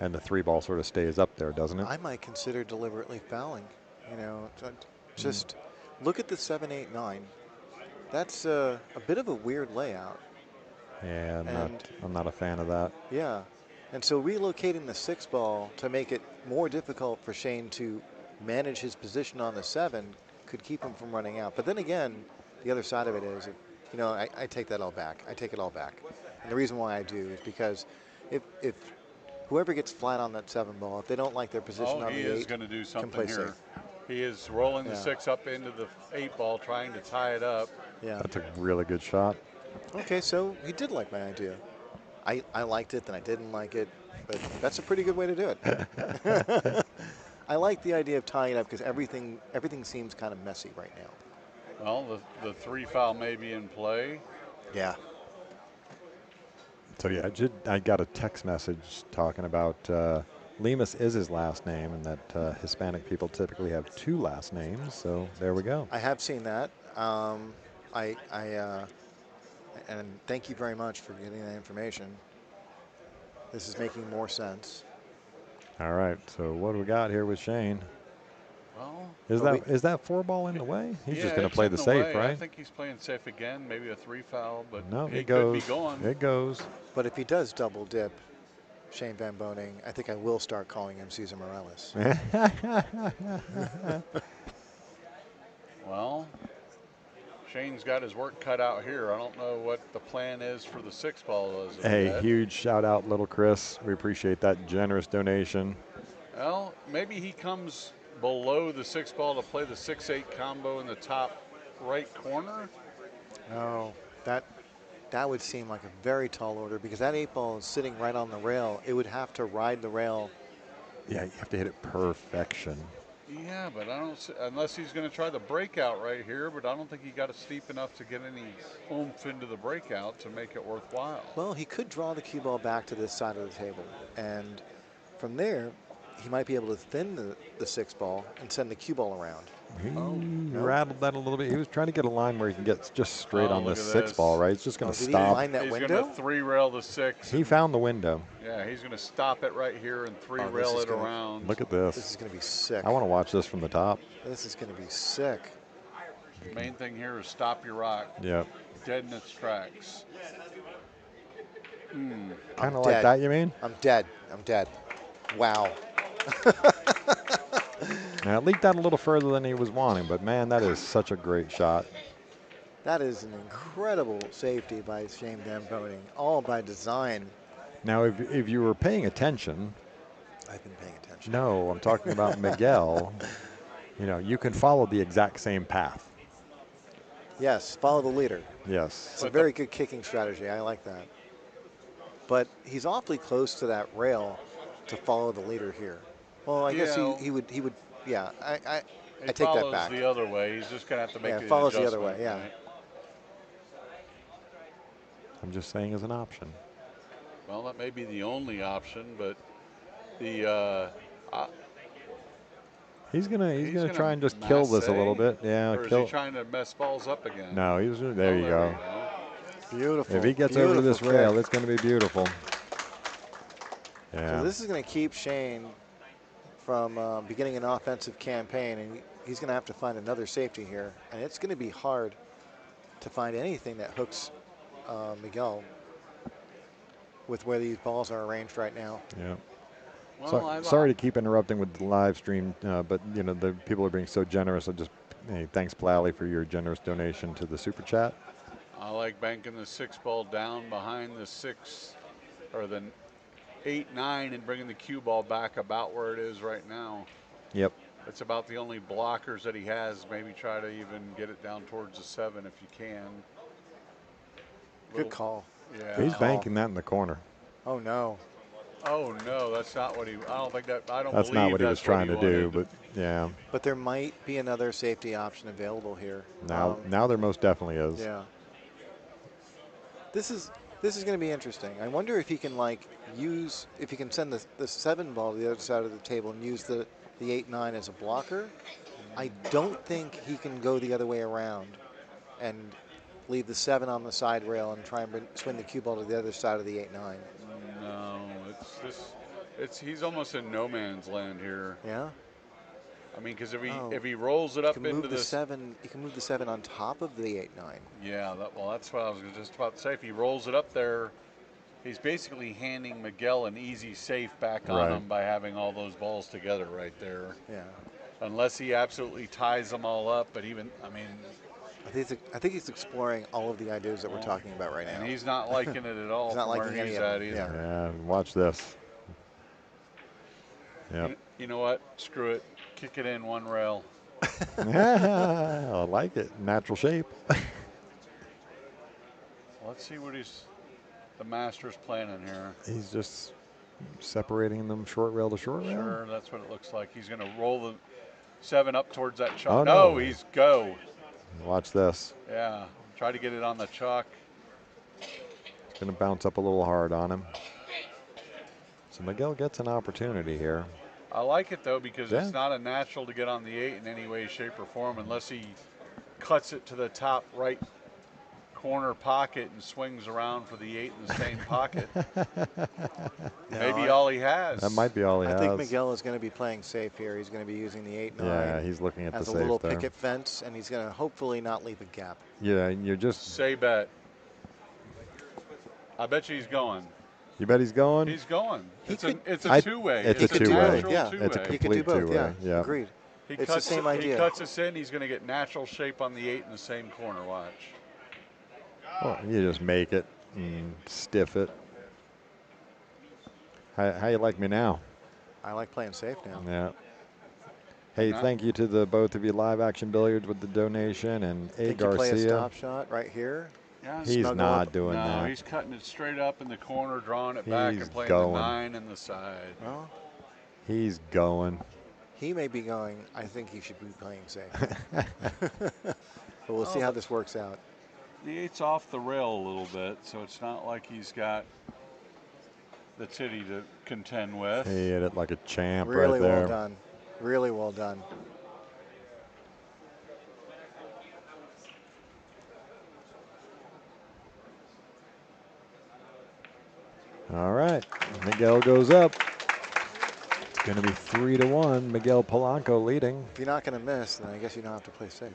And the 3 ball sort of stays up there, doesn't it? I might consider deliberately fouling. You know, just look at the 7, 8, 9. That's a bit of a weird layout. Yeah, I'm not a fan of that. Yeah. And so relocating the 6 ball to make it more difficult for Shane to manage his position on the 7 could keep him from running out. But then again, the other side of it is, you know, I take that all back. I take it all back. And the reason why I do is because if whoever gets flat on that 7 ball, if they don't like their position on the 8, he is going to do something here. safe. He is rolling the 6 up into the 8 ball, trying to tie it up. Yeah. That's a really good shot. Okay, so he did like my idea. I liked it, then I didn't like it, but that's a pretty good way to do it. I like the idea of tying it up because everything seems kind of messy right now. Well, the 3 foul may be in play. Yeah. So yeah, I got a text message talking about Lemus is his last name, and that Hispanic people typically have 2 last names. So there we go. I have seen that. And thank you very much for getting that information. This is making more sense. All right. So what do we got here with Shane? Well, is that 4 ball in the way? He's just going to it's play in the safe, right? I think he's playing safe again. Maybe a 3 foul, but no, it goes. could be going. It goes. But if he does double dip Shane Van Boening, I think I will start calling him Cesar Morales. Well, Shane's got his work cut out here. I don't know what the plan is for the 6-ball as of Hey, yet. huge shout out, little Chris. We appreciate that generous donation. Well, maybe he comes below the 6-ball to play the 6-8 combo in the top right corner. No, that would seem like a very tall order because that 8-ball is sitting right on the rail. It would have to ride the rail. Yeah, you have to hit it perfection. Yeah, but I don't see, unless he's going to try the breakout right here, but I don't think he got it steep enough to get any oomph into the breakout to make it worthwhile. Well, he could draw the cue ball back to this side of the table, and from there, he might be able to thin the 6-ball and send the cue ball around. He Nope. rattled that a little bit. He was trying to get a line where he can get just straight on look this at 6-ball, this. right? It's just going to Did he stop. find that He's window? going to 3-rail the 6. He found the window. Yeah, he's going to stop it right here and this 3-rail is it gonna- around. Look at This this. is going to be sick. I want to watch this from the top. This is going to be sick. Main thing here is stop your rock. Yeah. Dead in its tracks. Kind of like dead. that, you mean? I'm dead. I'm dead. Wow. Now, it leaked out a little further than he was wanting, but man, that is such a great shot. That is an incredible safety by Shane Damponing, all by design. Now, if you were paying attention, I've been paying attention. no, I'm talking about Miguel. You know, you can follow the exact same path. Yes, follow the leader. Yes. It's a very good kicking strategy. I like that. But he's awfully close to that rail to follow the leader here. Well, I guess he would. Yeah, I He take that follows back. the other way. He's just going to have to make Yeah, the follows the adjustment. other way, yeah. right? I'm just saying as an option. Well, that may be the only option, but the He's gonna gonna try and just kill this a little masse, bit. Yeah, or is kill. he trying to mess balls up again? No, he's Oh, there. You go. Beautiful. If he gets over this beautiful rail, kick. it's going to be beautiful. So Yeah. this is going to keep Shane from beginning an offensive campaign, and he's going to have to find another safety here. And it's going to be hard to find anything that hooks Miguel with where these balls are arranged right now. Yeah. Well, Sorry to keep interrupting with the live stream, but you know the people are being so generous. Hey, thanks, Plally, for your generous donation to the super chat. I like banking the 6-ball down behind the 6 or the 8-9 and bringing the cue ball back about where it is right now. Yep. It's about the only blockers that he has. Maybe try to even get it down towards the 7 if you can. Good call. Yeah. He's banking that in the corner. Oh, no. Oh no, that's not what he. I don't think that. I don't. That's believe not what he was that's trying to do, wanted. but yeah. But there might be another safety option available here. Now there most definitely is. Yeah. This is going to be interesting. I wonder if he can if he can send the 7 ball to the other side of the table and use the 8-9 as a blocker. I don't think he can go the other way around and leave the 7 on the side rail and try and swing the cue ball to the other side of the 8-9. No, he's almost in no man's land here. Yeah. I mean, because if he rolls it up into the 7, he can move the 7 on top of the 8-9. Yeah, that's what I was just about to say. If he rolls it up there, he's basically handing Miguel an easy safe back on him by having all those balls together right there. Yeah. Unless he absolutely ties them all up, but even, I mean. I think he's exploring all of the ideas that we're talking about right now. And he's not liking it at all. He's not from liking where any he's of at them. either. Yeah. Watch this. Yep. You know what? Screw it. Kick it in one rail. I like it. Natural shape. Let's see what the master's planning here. He's just separating them short rail to short rail. Sure, that's what it looks like. He's going to roll the 7 up towards that chalk. Oh, no, no. he's go. Watch this. Yeah, try to get it on the chalk. It's going to bounce up a little hard on him. So Miguel gets an opportunity here. I like it, though, because Yeah. it's not a natural to get on the 8 in any way, shape, or form unless he cuts it to the top right corner pocket and swings around for the 8 in the same pocket. Maybe all he has. That might be all he has. I think Miguel is going to be playing safe here. He's going to be using the 8-9. Yeah, he's looking at the as safe a little there. picket fence, and he's going to hopefully not leave a gap. Yeah, you're just. Say bet. I bet you he's going. You bet he's going? He's going. It's a two-way. It's a natural two-way. Yeah, two-way. It's a he could do complete both. two-way. Yeah, agreed. It's the same idea. He cuts us in. He's going to get natural shape on the 8 in the same corner. Watch. Well, you just make it and stiff it. How you like me now? I like playing safe now. Yeah. Hey, thank you to the both of you, Live Action Billiards, with the donation, and A. Did you play a Garcia. stop shot right here? Yeah, He's not doing that. No, he's cutting it straight up in the corner, drawing it back, and playing the 9 in the side. Well, he's going. He may be going. I think he should be playing safe. But we'll see how this works out. The 8's off the rail a little bit, so it's not like he's got the titty to contend with. He hit it like a champ Really right there. well done. Really well done. All right, Miguel goes up. It's going to be 3-1. Miguel Polanco leading. If you're not going to miss, then I guess you don't have to play safe.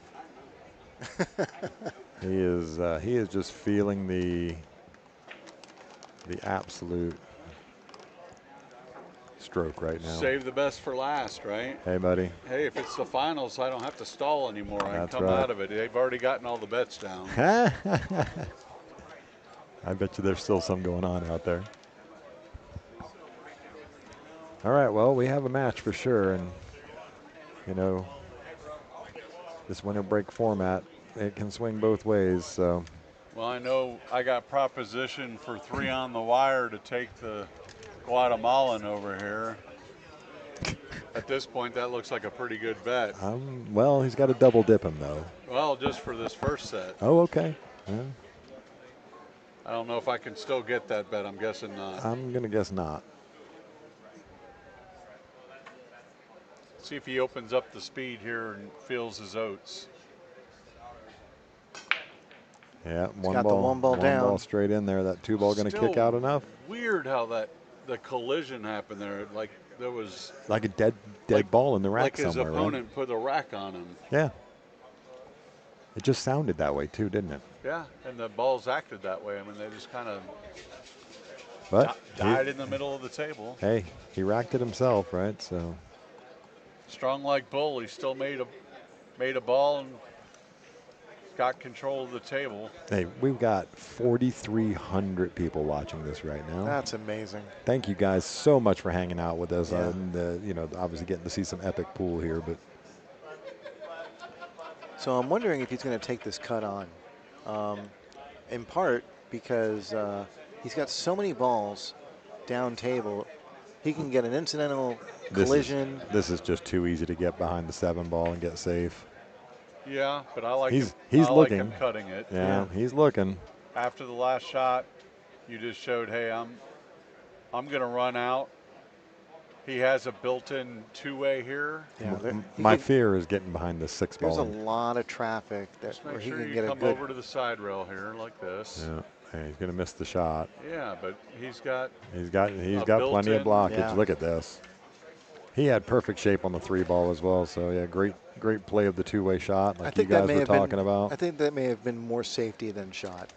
He is just feeling the absolute stroke right now. Save the best for last, right? Hey, buddy. Hey, if it's the finals, I don't have to stall anymore. I can That's come right. out of it. They've already gotten all the bets down. I bet you there's still some going on out there. All right, well, we have a match for sure, and you know, this winter break format, it can swing both ways. So, well, I know I got proposition for 3 on the wire to take the Guatemalan over here. At this point, that looks like a pretty good bet. well, he's got to double dip him though. Well, just for this first set. Oh, okay. Yeah. I don't know if I can still get that bet. I'm guessing not. I'm gonna guess not. See if he opens up the speed here and feels his oats. Yeah, one ball down. Ball straight in there. That 2 ball going to kick out enough. Weird how the collision happened there. Like there was like a dead ball in the rack somewhere. Like his opponent right? put a rack on him. Yeah. It just sounded that way too, didn't it? Yeah, and the balls acted that way. I mean, they just kind of died in the middle of the table. Hey, he racked it himself, right? So. Strong like bull, he still made a ball and got control of the table. Hey, we've got 4,300 people watching this right now. That's amazing. Thank you guys so much for hanging out with us. Yeah. And you know, obviously getting to see some epic pool here, but. So I'm wondering if he's going to take this cut on, in part because he's got so many balls down table. He can get an incidental collision. This is just too easy to get behind the 7 ball and get safe. Yeah, but I like he's him looking. Like him cutting it. Yeah, he's looking. After the last shot, you just showed, hey, I'm going to run out. He has a built-in 2-way here. Yeah, my fear is getting behind the 6 ball. There's a lot of traffic where he can get a good. Come over to the side rail here like this. Yeah. Hey, he's going to miss the shot. Yeah, but he's got plenty of blockage. Yeah. Look at this. He had perfect shape on the 3 ball as well. So yeah, great play of the 2-way shot, like you guys were talking about. I think that may have been more safety than shot.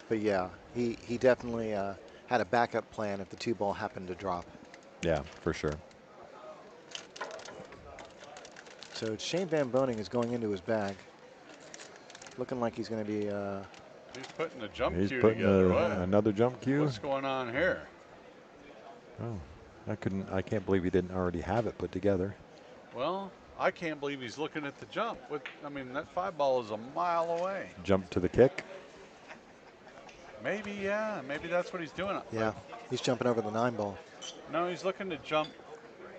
But yeah, he definitely had a backup plan if the 2 ball happened to drop. Yeah, for sure. So Shane Van Boning is going into his bag, looking like he's going to be. He's putting a jump He's cue putting together. another jump cue. What's going on here? Oh, I can't believe he didn't already have it put together. Well, I can't believe he's looking at the jump. I mean, that 5 ball is a mile away. Jump to the kick. Maybe, yeah. Maybe that's what he's doing. Yeah, he's jumping over the 9 ball. No, he's looking to jump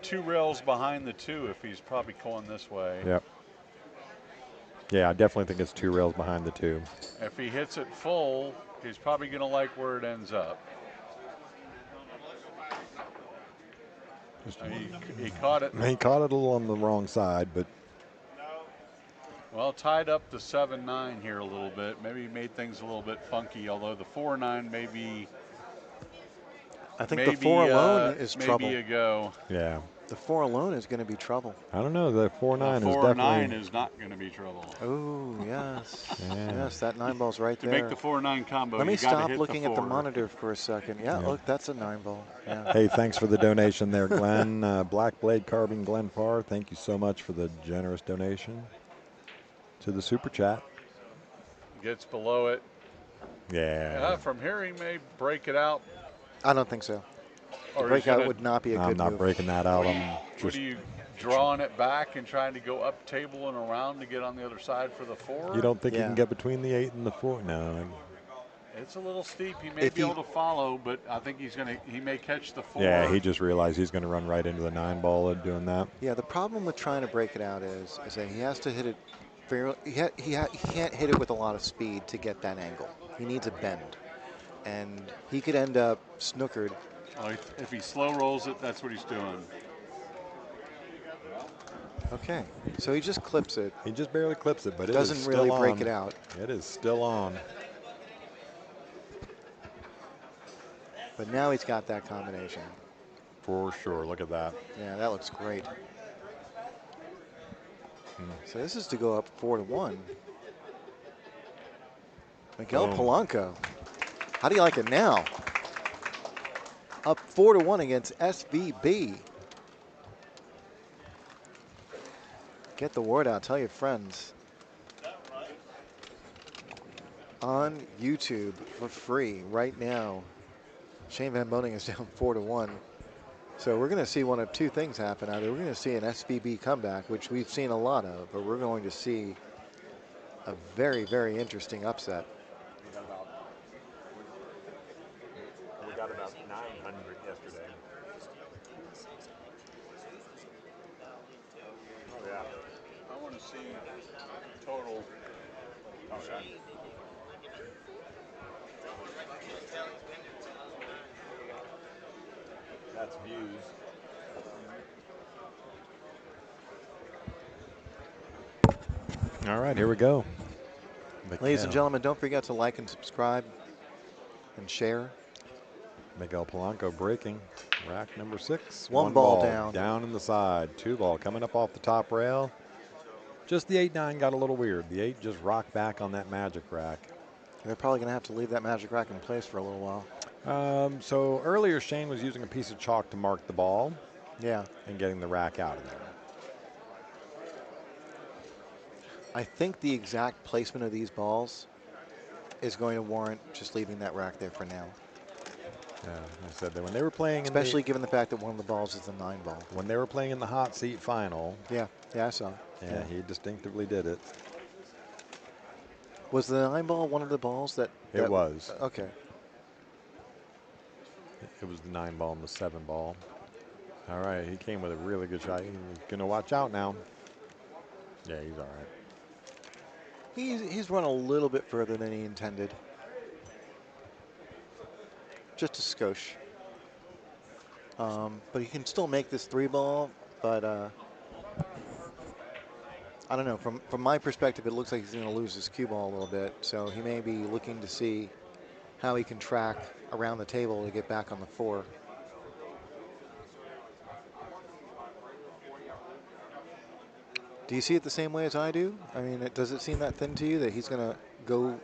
2 rails behind the 2 if he's probably going this way. Yep. Yeah, I definitely think it's 2 rails behind the 2. If he hits it full, he's probably going to like where it ends up. He caught it. He caught it a little on the wrong side, but. Well, tied up the 7-9 here a little bit. Maybe he made things a little bit funky, although the 4-9 maybe. I think the 4 alone is trouble. Maybe a go. Yeah, The 4 alone is going to be trouble. I don't know. The 4-9 is 4-9 definitely. is not going to be trouble. Oh, yes. Yeah. Yes, that 9 ball's right To make there. the 4-9 combo, Let me you got to stop hit looking the at the 4. monitor for a second. Yeah, Yeah. look, that's a 9 ball. Yeah. Hey, thanks for the donation there, Glenn. Black Blade Carbon Glenn Farr, thank you so much for the generous donation to the super chat. Gets below it. Yeah. From here, he may break it out. I don't think so. The Or he's breakout gonna, would not be a I'm good not move. breaking that out. I'm what just. are you drawing it back and trying to go up table and around to get on the other side for the 4? You don't think you Yeah. can get between the 8 and the 4? No. It's a little steep. He may If be he- able to follow, but I think he may catch the 4. Yeah, he just realized he's going to run right into the 9 ball and doing that. Yeah, the problem with trying to break it out is that he has to hit it fairly. He can't hit it with a lot of speed to get that angle. He needs a bend, and he could end up snookered. Well, if he slow rolls it, that's what he's doing. Okay, so he just clips it. He just barely clips it, but it is Doesn't still really on. break it out. It is still on. But now he's got that combination. For sure. Look at that. Yeah, that looks great. So this is to go up 4-1. Miguel Boom. Polanco. How do you like it now? Up 4-1 against SVB. Get the word out. Tell your friends. On YouTube for free right now. Shane Van Boning is down 4-1. So we're going to see one of two things happen out there. We're going to see an SVB comeback, which we've seen a lot of, but we're going to see a very, very interesting upset. We got about 900 yesterday. Oh, yeah. I want to see total. Oh, yeah. That's views. All right, here we go. Ladies and gentlemen, don't forget to like and subscribe and share. Miguel Polanco breaking. Rack number 6. One ball down. Down in the side. 2 ball coming up off the top rail. Just the 8-9 got a little weird. The 8 just rocked back on that magic rack. They're probably going to have to leave that magic rack in place for a little while. So earlier Shane was using a piece of chalk to mark the ball. Yeah. And getting the rack out of there. I think the exact placement of these balls is going to warrant just leaving that rack there for now. Yeah, I said that when they were playing, especially given the fact that one of the balls is the 9 ball. When they were playing in the hot seat final. Yeah, I saw. Yeah, he distinctively did it. Was the 9 ball one of the balls that? It was. Okay. It was the 9 ball and the 7 ball. All right, he came with a really good shot. He's going to watch out now. Yeah, he's all right. He's run a little bit further than he intended. Just a skosh. But he can still make this 3 ball, but I don't know. From my perspective, it looks like he's going to lose his cue ball a little bit. So he may be looking to see how he can track around the table to get back on the 4. Do you see it the same way as I do? I mean, does it seem that thin to you that he's going to go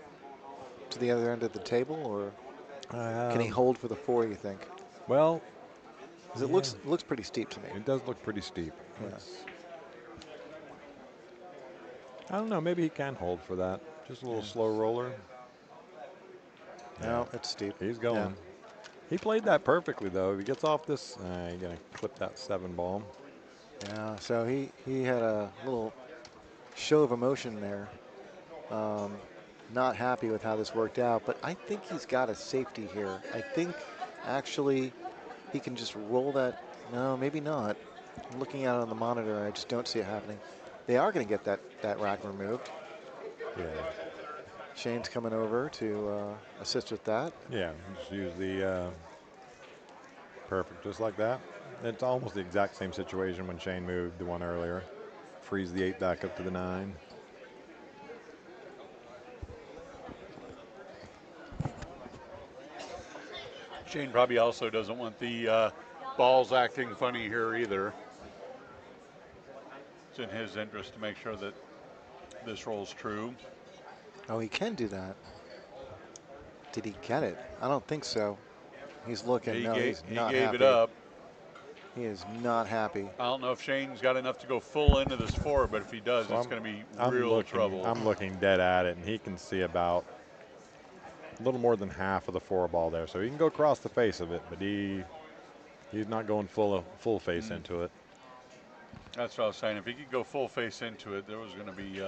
to the other end of the table, or can he hold for the 4, you think? Well, because it looks pretty steep to me. It does look pretty steep. Yes. I don't know. Maybe he can hold for that. Just a little slow roller. No, it's steep. He's going. Yeah. He played that perfectly, though. If he gets off this, you're going to clip that 7 ball. Yeah, so he had a little show of emotion there. Not happy with how this worked out, but I think he's got a safety here. I think actually he can just roll that. No, maybe not. I'm looking at it on the monitor. I just don't see it happening. They are going to get that rack removed. Yeah. Shane's coming over to assist with that. Yeah, just use the perfect, just like that. It's almost the exact same situation when Shane moved the one earlier. Freeze the 8 back up to the 9. Shane probably also doesn't want the balls acting funny here either. It's in his interest to make sure that this rolls true. Oh, he can do that. Did he get it? I don't think so. He's looking. No, he's He not gave it happy. up. He is not happy. I don't know if Shane's got enough to go full into this 4, but if he does, So it's going to be I'm real looking, trouble. I'm looking dead at it, and he can see about a little more than half of the 4 ball there. So he can go across the face of it, but he's not going full face into it. That's what I was saying. If he could go full face into it, there was going to be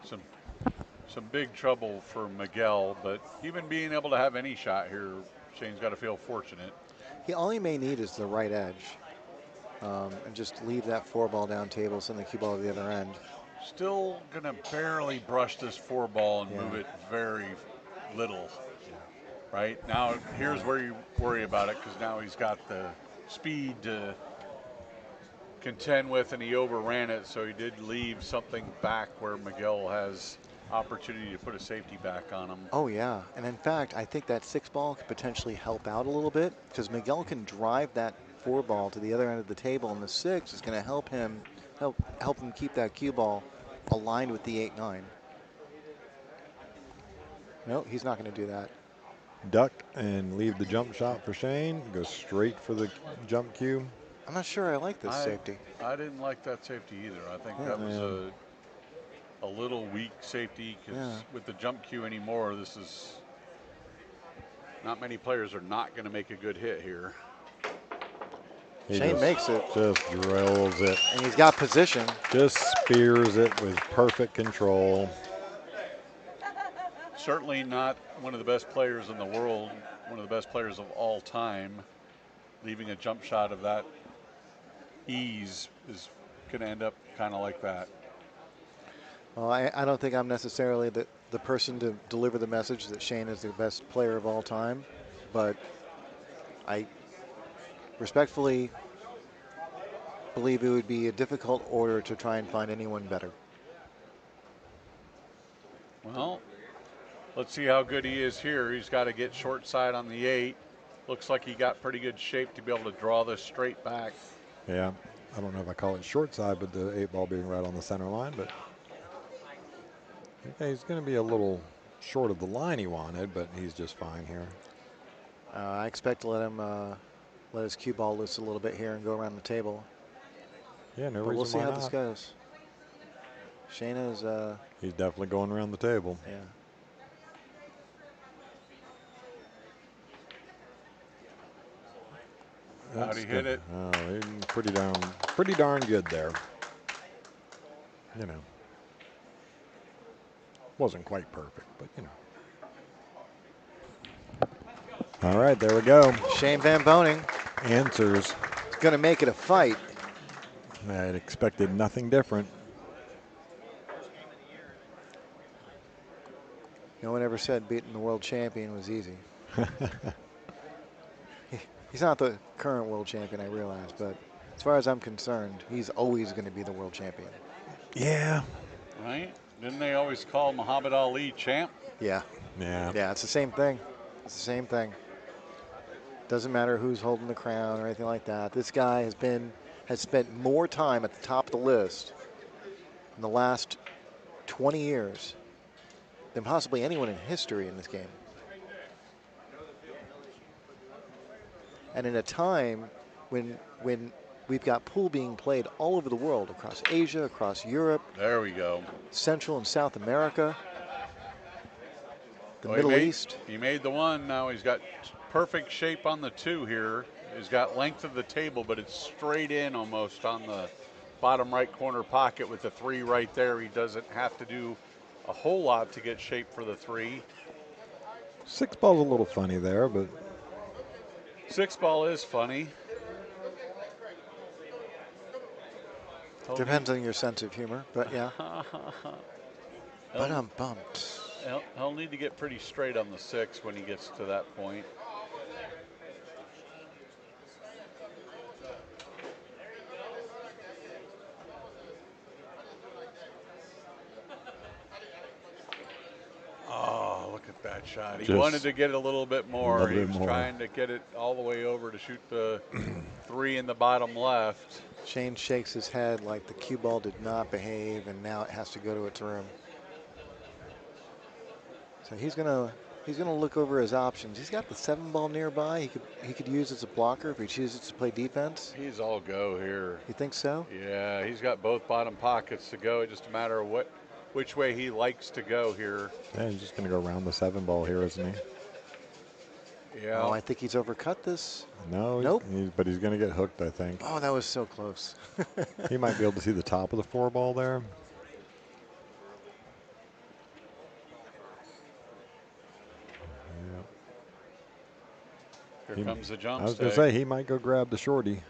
some big trouble for Miguel. But even being able to have any shot here, Shane's got to feel fortunate. All he may need is the right edge. And just leave that 4 ball down table, send the cue ball to the other end. Still going to barely brush this 4 ball and move it very little. Right? Now, here's where you worry about it, because now he's got the speed to contend with, and he overran it, so he did leave something back where Miguel has opportunity to put a safety back on him. Oh, yeah. And in fact, I think that 6 ball could potentially help out a little bit, because Miguel can drive that 4 ball to the other end of the table, and the 6 is going to help him keep that cue ball aligned with the 8-9. No, he's not going to do that. Duck and leave the jump shot for Shane. Go straight for the jump cue. I'm not sure I like this safety. I didn't like that safety either. I think that was a little weak safety, because with the jump cue anymore, this is not many players are not going to make a good hit here. Shane makes it. Just drills it. And he's got position. Just spears it with perfect control. Certainly not one of the best players in the world, one of the best players of all time. Leaving a jump shot of that ease is going to end up kind of like that. Well, I don't think I'm necessarily the person to deliver the message that Shane is the best player of all time, but I respectfully believe it would be a difficult order to try and find anyone better. Well, let's see how good he is here. He's got to get short side on the 8. Looks like he got pretty good shape to be able to draw this straight back. Yeah, I don't know if I call it short side, but the 8 ball being right on the center line, but okay, he's going to be a little short of the line he wanted, but he's just fine here. I expect to let him let his cue ball loose a little bit here and go around the table. Yeah, no but reason we'll see why how not. this goes. Shane is. He's definitely going around the table. Yeah. How'd he hit it? Oh, pretty darn good there. You know, wasn't quite perfect, but you know. All right, there we go. Shane Van Boning answers. It's going to make it a fight. I had expected nothing different. No one ever said beating the world champion was easy. He's not the current world champion, I realize, but as far as I'm concerned, he's always going to be the world champion. Yeah. Right? Didn't they always call Muhammad Ali champ? Yeah. Yeah. Yeah, it's the same thing. It's the same thing. Doesn't matter who's holding the crown or anything like that. This guy has spent more time at the top of the list in the last 20 years than possibly anyone in history in this game. And in a time when we've got pool being played all over the world, across Asia, across Europe. There we go. Central and South America. The Middle East. He made the 1. Now he's got perfect shape on the 2 here. He's got length of the table, but it's straight in almost on the bottom right corner pocket with the 3 right there. He doesn't have to do a whole lot to get shape for the 3. 6 ball's a little funny there, but 6 ball is funny. Depends on your sense of humor, but yeah. But I'm bumped. He'll need to get pretty straight on the 6 when he gets to that point. Oh, look at that shot. He wanted to get a little bit more. He was trying to get it all the way over to shoot the 3 in the bottom left. Shane shakes his head like the cue ball did not behave, and now it has to go to its room. So he's gonna look over his options. He's got the 7 ball nearby. He could use as a blocker if he chooses to play defense. He's all go here. You think so? Yeah, he's got both bottom pockets to go. It's just a matter of which way he likes to go here. Yeah, he's just going to go around the 7 ball here, isn't he? Yeah. Oh, I think he's overcut this. No, Nope. But he's going to get hooked, I think. Oh, that was so close. He might be able to see the top of the 4 ball there. Here comes the jump I was stay. going to say, he might go grab the shorty.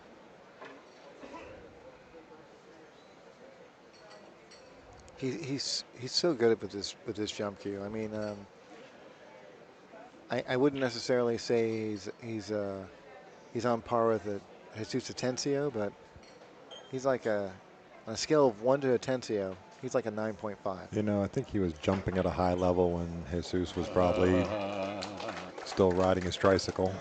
He's so good with this jump cue. I mean, I wouldn't necessarily say he's on par with Jesus Atencio, but he's like on a scale of 1 to Atencio, he's like a 9.5. You know, I think he was jumping at a high level when Jesus was probably still riding his tricycle.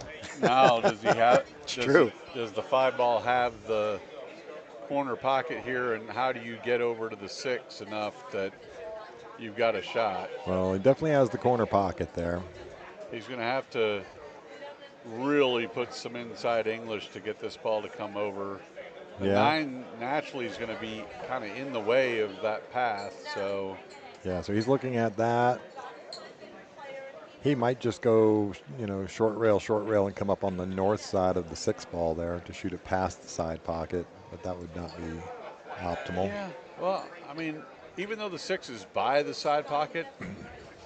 Now, does he have? True. Does the 5 ball have the corner pocket here, and how do you get over to the 6 enough that you've got a shot? Well, he definitely has the corner pocket there. He's going to have to really put some inside English to get this ball to come over. The 9 naturally is going to be kind of in the way of that path. So yeah, so he's looking at that. He might just go, you know, short rail, and come up on the north side of the 6 ball there to shoot it past the side pocket, but that would not be optimal. Yeah, well, I mean, even though the 6 is by the side pocket,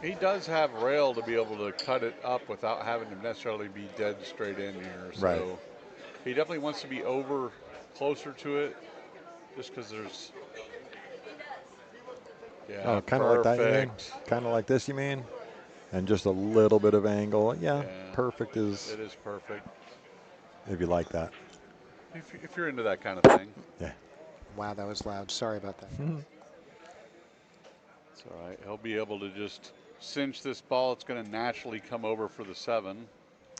he does have rail to be able to cut it up without having to necessarily be dead straight in here. So right. He definitely wants to be over closer to it just because there's, oh, kind of like that, you mean? Kind of like this, you mean? And just a little bit of angle. Yeah, perfect is. It is perfect. If you like that. If you're into that kind of thing. Yeah. Wow, that was loud. Sorry about that. It's all right. He'll be able to just cinch this ball. It's going to naturally come over for the 7.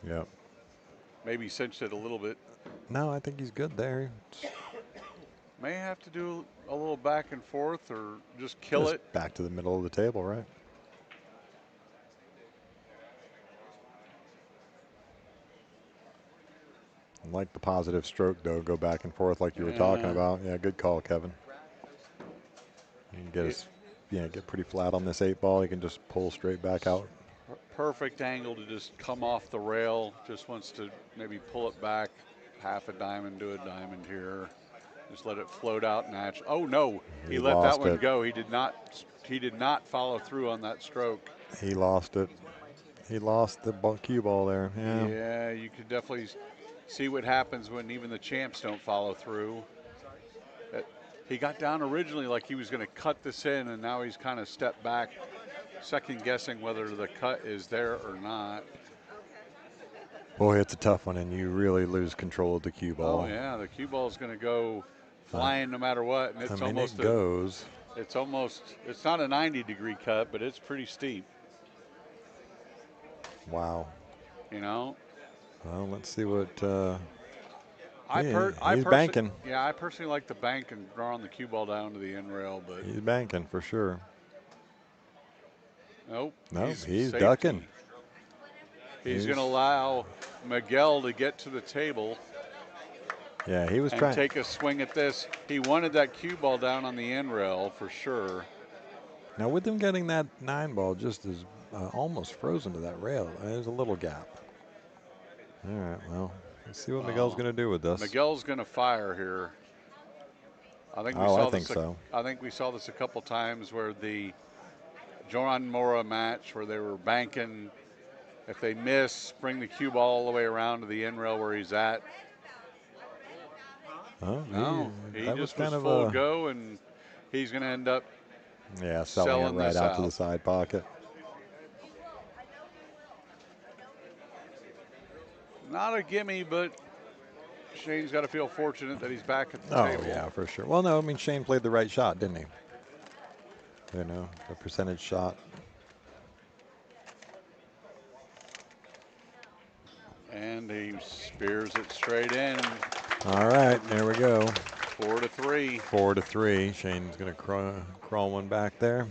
Yep. Maybe cinched it a little bit. No, I think he's good there. May have to do a little back and forth or just kill it. Back to the middle of the table, right? Like the positive stroke, though, go back and forth like you were talking about. Yeah, good call, Kevin. You can get get pretty flat on this 8 ball. You can just pull straight back out. Perfect angle to just come off the rail. Just wants to maybe pull it back half a diamond to a diamond here. Just let it float out naturally. Oh no, he let that one go. He did not follow through on that stroke. He lost it. He lost the cue ball there. Yeah. Yeah, you could definitely see what happens when even the champs don't follow through. He got down originally like he was going to cut this in, and now he's kind of stepped back, second guessing whether the cut is there or not. Boy, it's a tough one, and you really lose control of the cue ball. Oh yeah, the cue ball is going to go flying no matter what, and it's it's not a 90-degree cut, but it's pretty steep. Wow. You know. Well, let's see what. He's banking. Yeah, I personally like the bank and drawing the cue ball down to the end rail, but he's banking for sure. Nope. No, he's ducking. He's going to allow Miguel to get to the table. Yeah, he was trying to take a swing at this. He wanted that cue ball down on the end rail for sure. Now, with him getting that 9 ball just as almost frozen to that rail, there's a little gap. All right, well, let's see what Miguel's going to do with this. Miguel's going to fire here. I think we saw this a couple times where the Joran Mora match where they were banking. If they miss, bring the cue ball all the way around to the end rail where he's at. Oh, no, he just was full go, and he's going to end up selling it right out to the side pocket. Not a gimme, but Shane's got to feel fortunate that he's back at the table. Oh, yeah, for sure. Well, no, I mean, Shane played the right shot, didn't he? You know, the percentage shot. And he spears it straight in. All right, there we go. 4-3. 4-3. Shane's going to crawl one back there.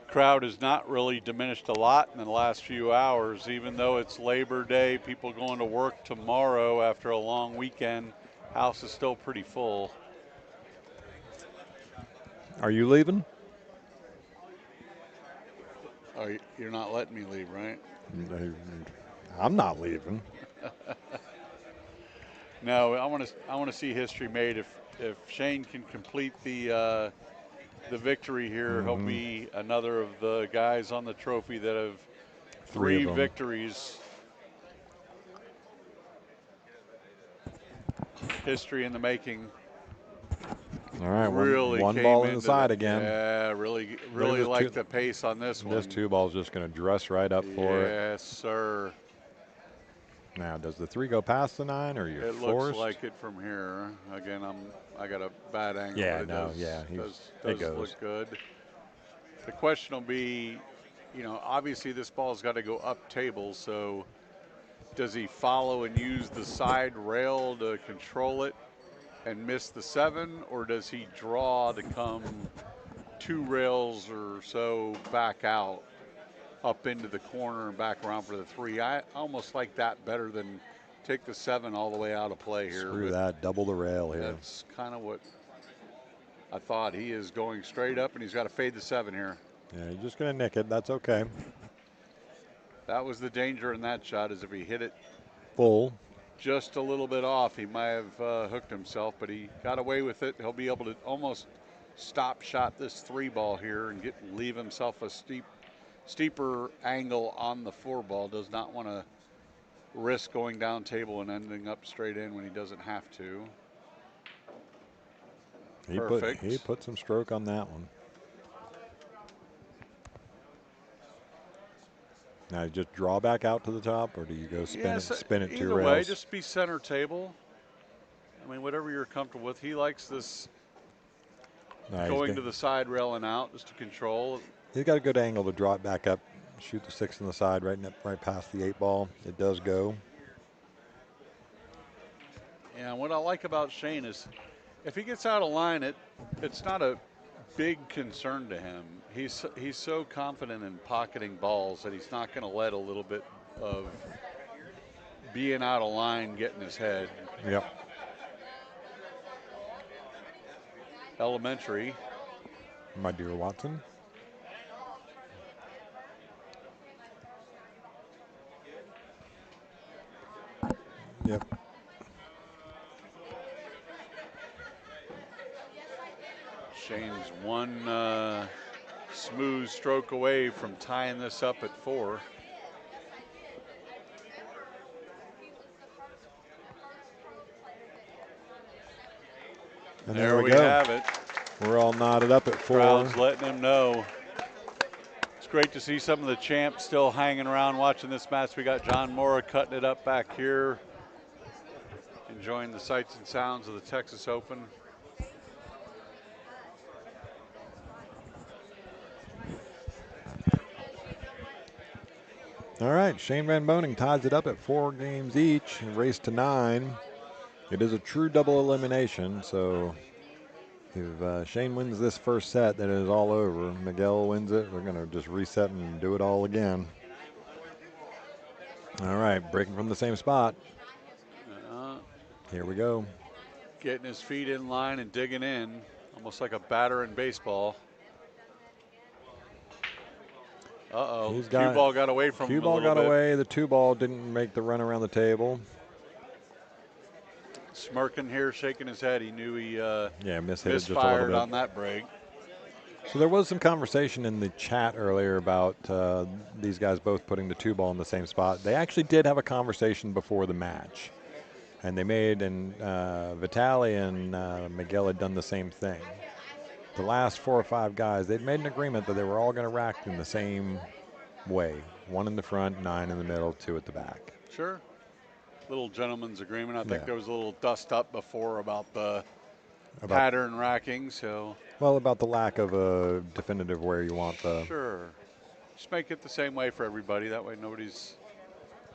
Crowd has not really diminished a lot in the last few hours, even though it's Labor Day, people going to work tomorrow after a long weekend. House is still pretty full. Are you leaving? Oh, you're not letting me leave, right? I'm not leaving. No, I want to see history made. If Shane can complete the victory here, he'll be another of the guys on the trophy that have Three three of them. victories. History in the making. All right, Really one came ball in the into side that. again. Yeah, really like the pace on this one. This two ball's just going to dress right up for it. Yes, sir. Now, does the 3 go past the 9, or you're It forced? looks like it from here. Again, I got a bad angle. Yeah, but it no, does, yeah, does it goes. look good. The question will be, obviously this ball's got to go up table, so does he follow and use the side rail to control it and miss the 7, or does he draw to come 2 rails or so back out up into the corner and back around for the 3? I almost like that better than take the 7 all the way out of play here. Screw that, double the rail here. That's kind of what I thought. He is going straight up, and he's got to fade the 7 here. Yeah, you're just going to nick it. That's okay. That was the danger in that shot, is if he hit it Full. just a little bit off, he might have hooked himself, but he got away with it. He'll be able to almost stop shot this 3 ball here and leave himself a steeper angle on the 4 ball. Does not want to risk going down table and ending up straight in when he doesn't have to. Perfect. He put some stroke on that one. Now, you just draw back out to the top, or do you go spin it 2 rails? Either way, just be center table. I mean, whatever you're comfortable with. He likes this going to the side rail and out just to control. He's got a good angle to draw it back up, shoot the 6 on the side right past the 8 ball. It does go. Yeah, what I like about Shane is if he gets out of line, it's not a big concern to him. He's so confident in pocketing balls that he's not going to let a little bit of being out of line get in his head. Yep. Elementary. My dear Watson. Yep. Shane's one smooth stroke away from tying this up at 4. And there we have it. We're all knotted up at 4. Crowd's letting him know. It's great to see some of the champs still hanging around watching this match. We got John Mora cutting it up back here, enjoying the sights and sounds of the Texas Open. All right, Shane Van Boening ties it up at 4 games each, race to 9. It is a true double elimination, so if Shane wins this first set, then it is all over. Miguel wins it, we're going to just reset and do it all again. All right, breaking from the same spot. Here we go. Getting his feet in line and digging in, almost like a batter in baseball. Uh-oh, cue ball got away from him. Cue ball got away. The 2 ball didn't make the run around the table. Smirking here, shaking his head. He knew he misfired on that break. So there was some conversation in the chat earlier about these guys both putting the 2 ball in the same spot. They actually did have a conversation before the match. And they made, and Vitali and Miguel had done the same thing. The last 4 or 5 guys, they'd made an agreement that they were all going to rack in the same way. 1 in the front, 9 in the middle, 2 at the back. Sure. Little gentleman's agreement. I think there was a little dust up before about the pattern racking. So. Well, about the lack of a definitive where you want the. Sure. Just make it the same way for everybody. That way nobody's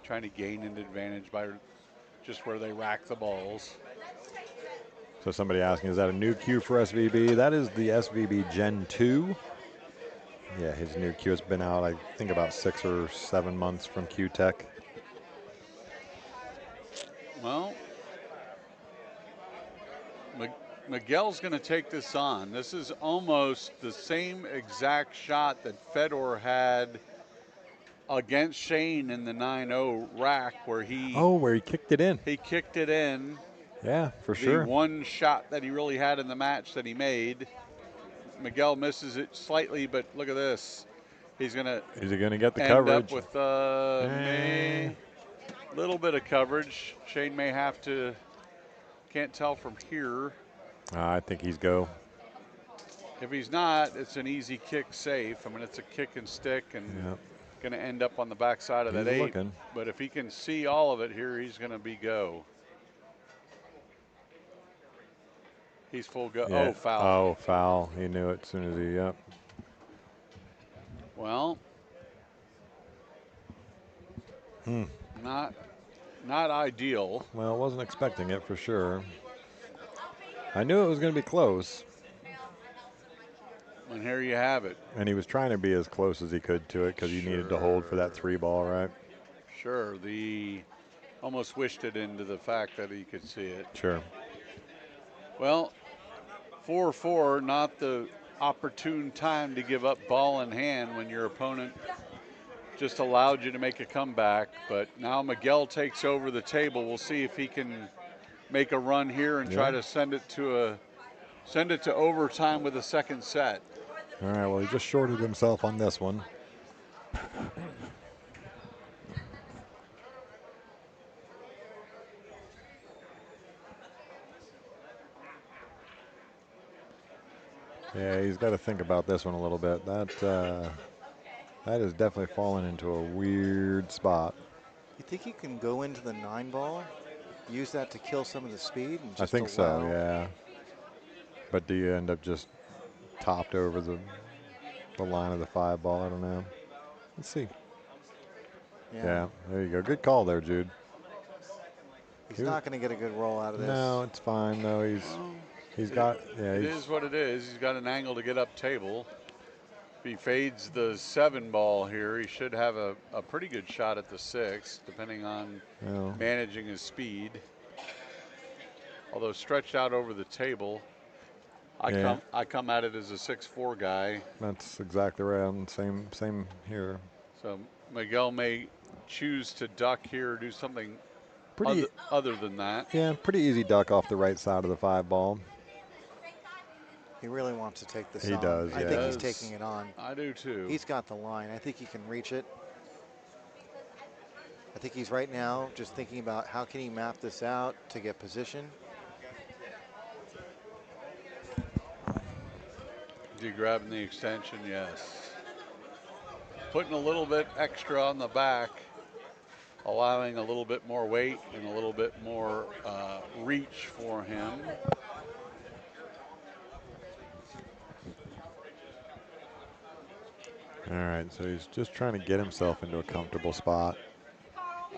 trying to gain an advantage by just where they rack the balls. So somebody asking, is that a new cue for SVB? That is the SVB Gen 2. Yeah, his new cue has been out, I think, about 6 or 7 months from Q Tech. Well, Miguel's going to take this on. This is almost the same exact shot that Fedor had against Shane in the 9-0 rack where where he kicked it in. he kicked it in. Yeah, for The sure. one shot that he really had in the match that he made. Miguel misses it slightly, but look at this. He's going to Is he going to get the end coverage? up with a little bit of coverage. Shane may have to, can't tell from here. I think he's go. If he's not, it's an easy kick safe. I mean, it's a kick and stick and going to end up on the backside of that 8. Looking. But if he can see all of it here, he's going to be go. He's full go. Yeah. Oh, foul. Oh, foul. He knew it as soon as he, Well, not ideal. Well, wasn't expecting it for sure. I knew it was going to be close. And here you have it. And he was trying to be as close as he could to it because he needed to hold for that 3 ball, right? Sure. Almost wished it into the fact that he could see it. Sure. Well, 4-4, not the opportune time to give up ball in hand when your opponent just allowed you to make a comeback. But now Miguel takes over the table. We'll see if he can make a run here and try to send it to overtime with a second set. All right, well, he just shorted himself on this one. Yeah, he's got to think about this one a little bit. That is definitely fallen into a weird spot. You think he can go into the 9 ball, use that to kill some of the speed? And just I think so, yeah. But do you end up just topped over the line of the 5 ball? I don't know. Let's see. Yeah, there you go. Good call there, Jude. He's not going to get a good roll out of this. No, it's fine. No, he's got. Yeah, it is what it is. He's got an angle to get up table. If he fades the 7 ball here, he should have a pretty good shot at the 6, depending on managing his speed. Although stretched out over the table, I come at it as a 6-4 guy. That's exactly right. I'm same here. So Miguel may choose to duck here or do something other than that. Yeah, pretty easy duck off the right side of the 5 ball. He really wants to take this on. He does, I think he's taking it on. I do too. He's got the line. I think he can reach it. I think he's right now just thinking about how can he map this out to get position. Is he grabbing the extension? Yes. Putting a little bit extra on the back, allowing a little bit more weight and a little bit more reach for him. All right, so he's just trying to get himself into a comfortable spot.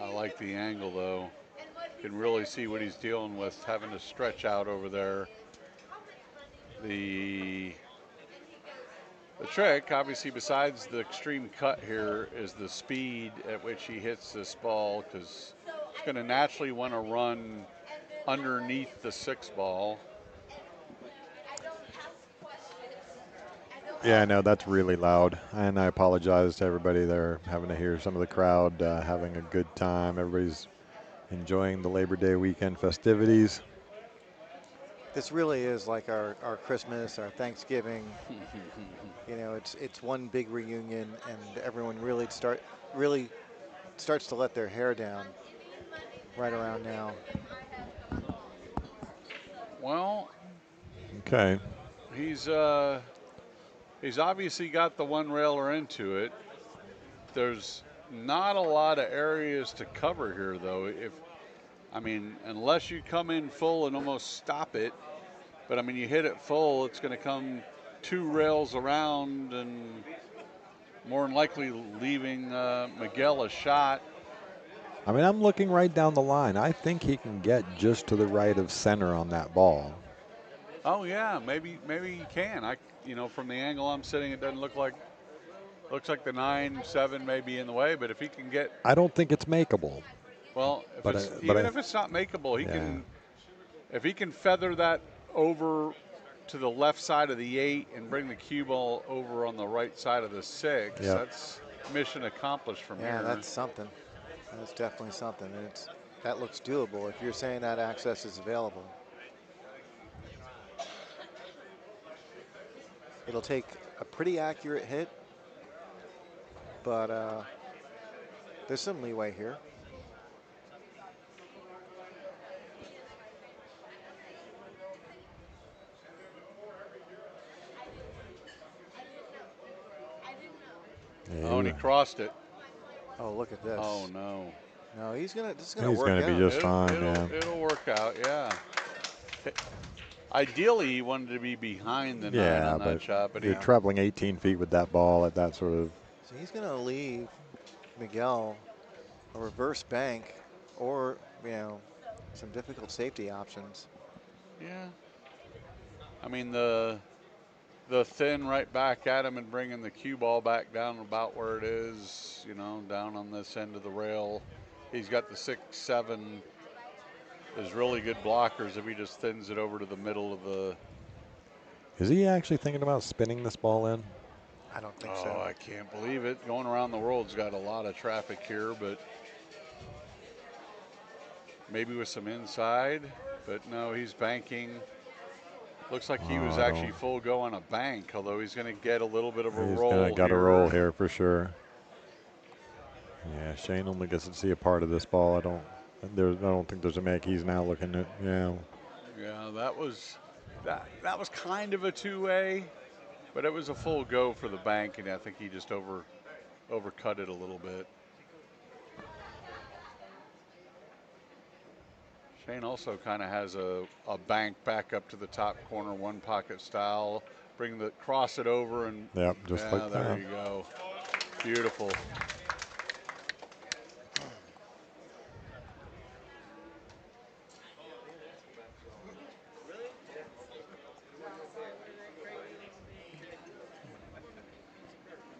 I like the angle, though. You can really see what he's dealing with, having to stretch out over there. The trick, obviously, besides the extreme cut here, is the speed at which he hits this ball, because he's going to naturally want to run underneath the 6 ball. Yeah, no, that's really loud, and I apologize to everybody there having to hear some of the crowd having a good time. Everybody's enjoying the Labor Day weekend festivities. This really is like our Christmas, our Thanksgiving. You know, it's one big reunion, and everyone really starts to let their hair down right around now. Well, okay. He's obviously got the 1 railer into it. There's not a lot of areas to cover here, though. Unless you come in full and almost stop it, but I mean, you hit it full, it's going to come 2 rails around and more than likely leaving Miguel a shot. I mean, I'm looking right down the line. I think he can get just to the right of center on that ball. Oh yeah, maybe he can. From the angle I'm sitting, it doesn't look like. Looks like the 9-7 may be in the way, but if he can get, I don't think it's makeable. well, if But it's but even if it's not makeable, he yeah. can. If he can feather that over to the left side of the 8 and bring the cue ball over on the right side of the 6, Yep. that's mission accomplished from Yeah, here. that's something. That's definitely something. And that looks doable if you're saying that access is available. It'll take a pretty accurate hit, but there's some leeway here. Yeah, Oh, and he crossed it. Oh, look at this. Oh no. No, this is gonna he's work going to be out. just fine, yeah. It'll work out, yeah. Ideally, he wanted to be behind the 9 Yeah, on that but shot, but you're traveling 18 feet with that ball at that sort of. So he's gonna leave Miguel a reverse bank or, some difficult safety options. yeah. I mean, the thin right back at him and bringing the cue ball back down about where it is, down on this end of the rail. He's got the 6-7. There's really good blockers if he just thins it over to the middle of the. Is he actually thinking about spinning this ball in? I don't think Oh, so. I can't believe it. Going around the world's got a lot of traffic here, but maybe with some inside. But no, he's banking. Looks like he was actually full go on a bank, although he's going to get a little bit of a He's roll gonna got here. a roll here for sure. Yeah, Shane only gets to see a part of this ball. I don't think there's a make. He's now looking at, Yeah, that was kind of a two-way, but it was a full go for the bank, and I think he just overcut it a little bit. Shane also kind of has a bank back up to the top corner, one pocket style. Cross it over and just like there that. you go. Beautiful.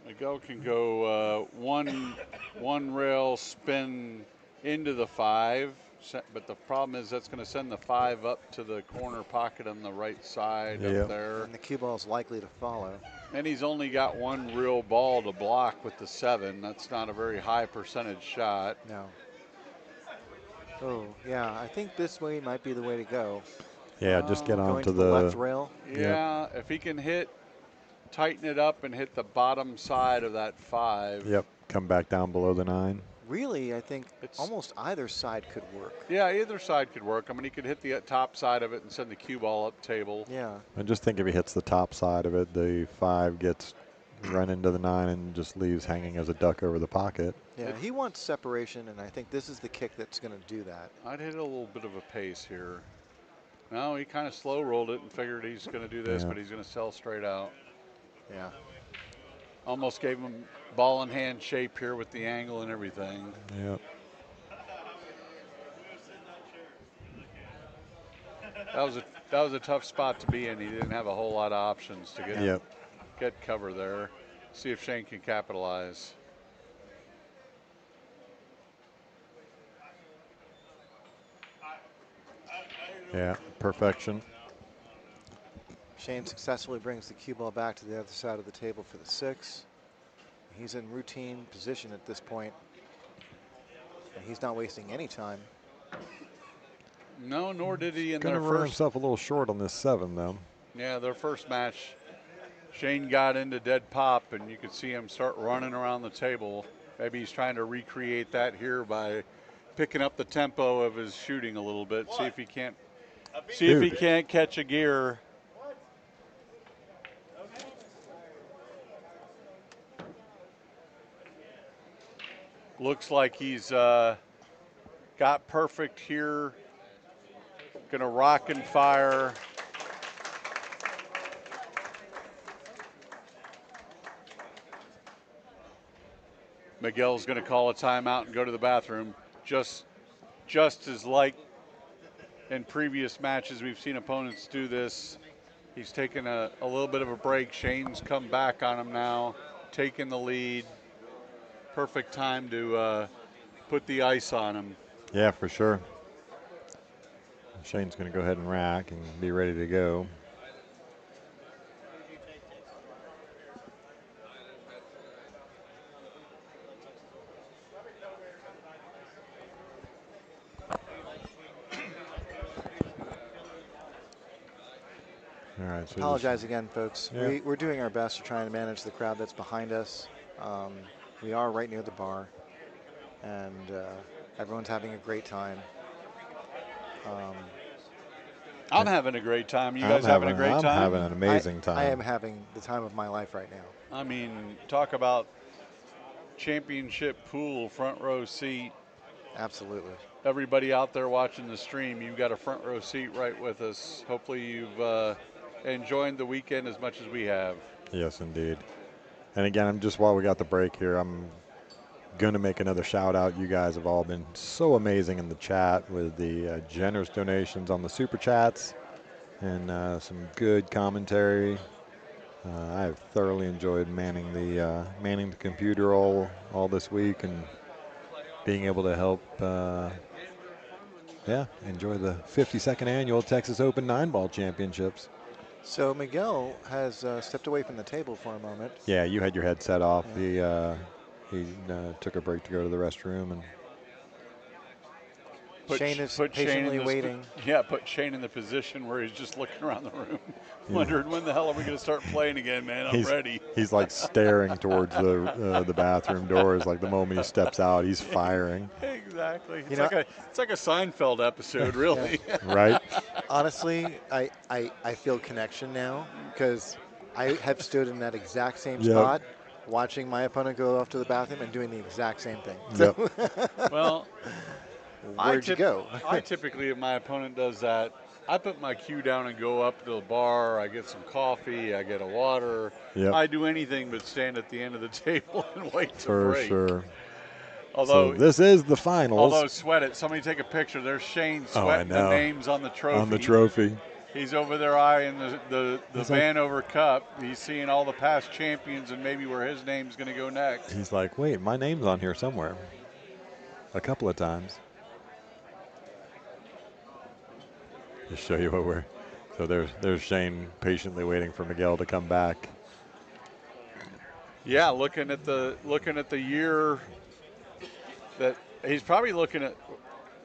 Miguel can go one rail spin into the 5, but the problem is that's going to send the 5 up to the corner pocket on the right side up there. And the cue ball is likely to follow. And he's only got one real ball to block with the 7. That's not a very high percentage shot. No. Oh, yeah, I think this way might be the way to go. Yeah, just get on going to the left rail. Yeah, if he can tighten it up and hit the bottom side of that 5. Yep, come back down below the 9. Really, I think almost either side could work. Yeah, either side could work. I mean, he could hit the top side of it and send the cue ball up table. Yeah. And just think if he hits the top side of it, the 5 gets run into the 9 and just leaves hanging as a duck over the pocket. Yeah, he wants separation, and I think this is the kick that's going to do that. I'd hit a little bit of a pace here. No, he kind of slow rolled it and figured he's going to do this, but he's going to sell straight out. Yeah. Almost gave him ball in hand shape here with the angle and everything. Yep. That was a tough spot to be in. He didn't have a whole lot of options to get cover there. See if Shane can capitalize. Yeah, perfection. Shane successfully brings the cue ball back to the other side of the table for the 6. He's in routine position at this point, and he's not wasting any time. No, nor did he in Gonna their run first. himself a little short on this 7, though. Yeah, their first match, Shane got into dead pop, and you could see him start running around the table. Maybe he's trying to recreate that here by picking up the tempo of his shooting a little bit. See if he can't catch a gear. Looks like he's got perfect here. Gonna rock and fire. Miguel's gonna call a timeout and go to the bathroom. just as like in previous matches we've seen opponents do this. He's taken a little bit of a break. Shane's come back on him now, taking the lead. Perfect time to put the ice on him. Yeah, for sure. Shane's going to go ahead and rack and be ready to go. All right. So Apologize again, folks. Yeah. We're doing our best to try and manage the crowd that's behind us. We are right near the bar, and everyone's having a great time. I'm having a great time. You guys having a great time? I'm having an amazing time. I am having the time of my life right now. I mean, talk about championship pool, front row seat. Absolutely. Everybody out there watching the stream, you've got a front row seat right with us. Hopefully you've enjoyed the weekend as much as we have. Yes, indeed. And again, while we got the break here, I'm going to make another shout out. You guys have all been so amazing in the chat with the generous donations on the super chats and some good commentary. I have thoroughly enjoyed manning the computer all this week and being able to help enjoy the 52nd annual Texas Open 9-ball championships. So Miguel has stepped away from the table for a moment. Yeah, you had your headset off. Yeah. He took a break to go to the restroom and Shane is patiently waiting. Yeah, put Shane in the position where he's just looking around the room, wondering when the hell are we going to start playing again, man? I'm ready. He's like staring towards the bathroom doors. Like the moment he steps out, he's firing. Exactly. It's like a Seinfeld episode, really. Yeah. Right? Honestly, I feel connection now because I have stood in that exact same spot, watching my opponent go off to the bathroom and doing the exact same thing. Yep. Well, where'd you go? I typically, if my opponent does that, I put my cue down and go up to the bar. I get some coffee. I get a water. Yep. I do anything but stand at the end of the table and wait to For break. sure. Although so this is the finals. Although sweat it. Somebody take a picture. There's Shane sweating the names on the trophy. On the trophy. He's over there eyeing the Vanover Cup. He's seeing all the past champions and maybe where his name's going to go next. He's like, wait, my name's on here somewhere. A couple of times. Just show you what we're. So there's Shane patiently waiting for Miguel to come back. Yeah, looking at the year that he's probably looking at.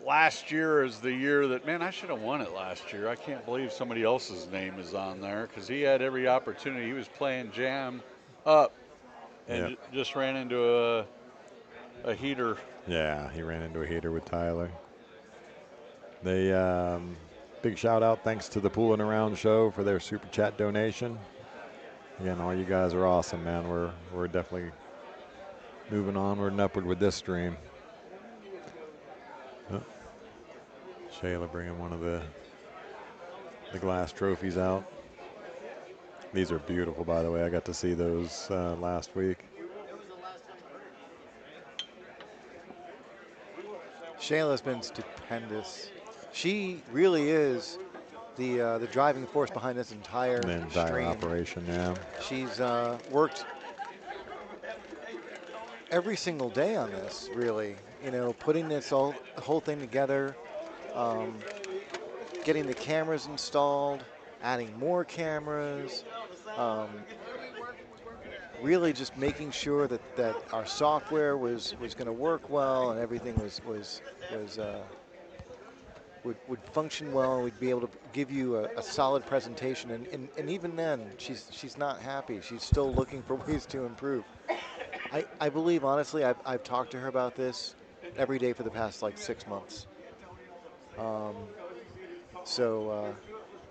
Last year is the year that, man, I should have won it last year. I can't believe somebody else's name is on there because he had every opportunity. He was playing jam up and just ran into a heater. Yeah, he ran into a heater with Tyler. They big shout out, thanks to the Poolin' Around show for their super chat donation. Again, all you guys are awesome, man. We're definitely moving onward and upward with this stream. Oh. Shayla bringing one of the glass trophies out. These are beautiful, by the way. I got to see those last week. Shayla's been stupendous. She really is the driving force behind this entire stream. Operation. Yeah. She's worked every single day on this, really. You know, putting the whole thing together, getting the cameras installed, adding more cameras, really just making sure that our software was going to work well and everything would function well, and we'd be able to give you a solid presentation. And even then, she's not happy. She's still looking for ways to improve. I believe, honestly, I've talked to her about this every day for the past like 6 months. So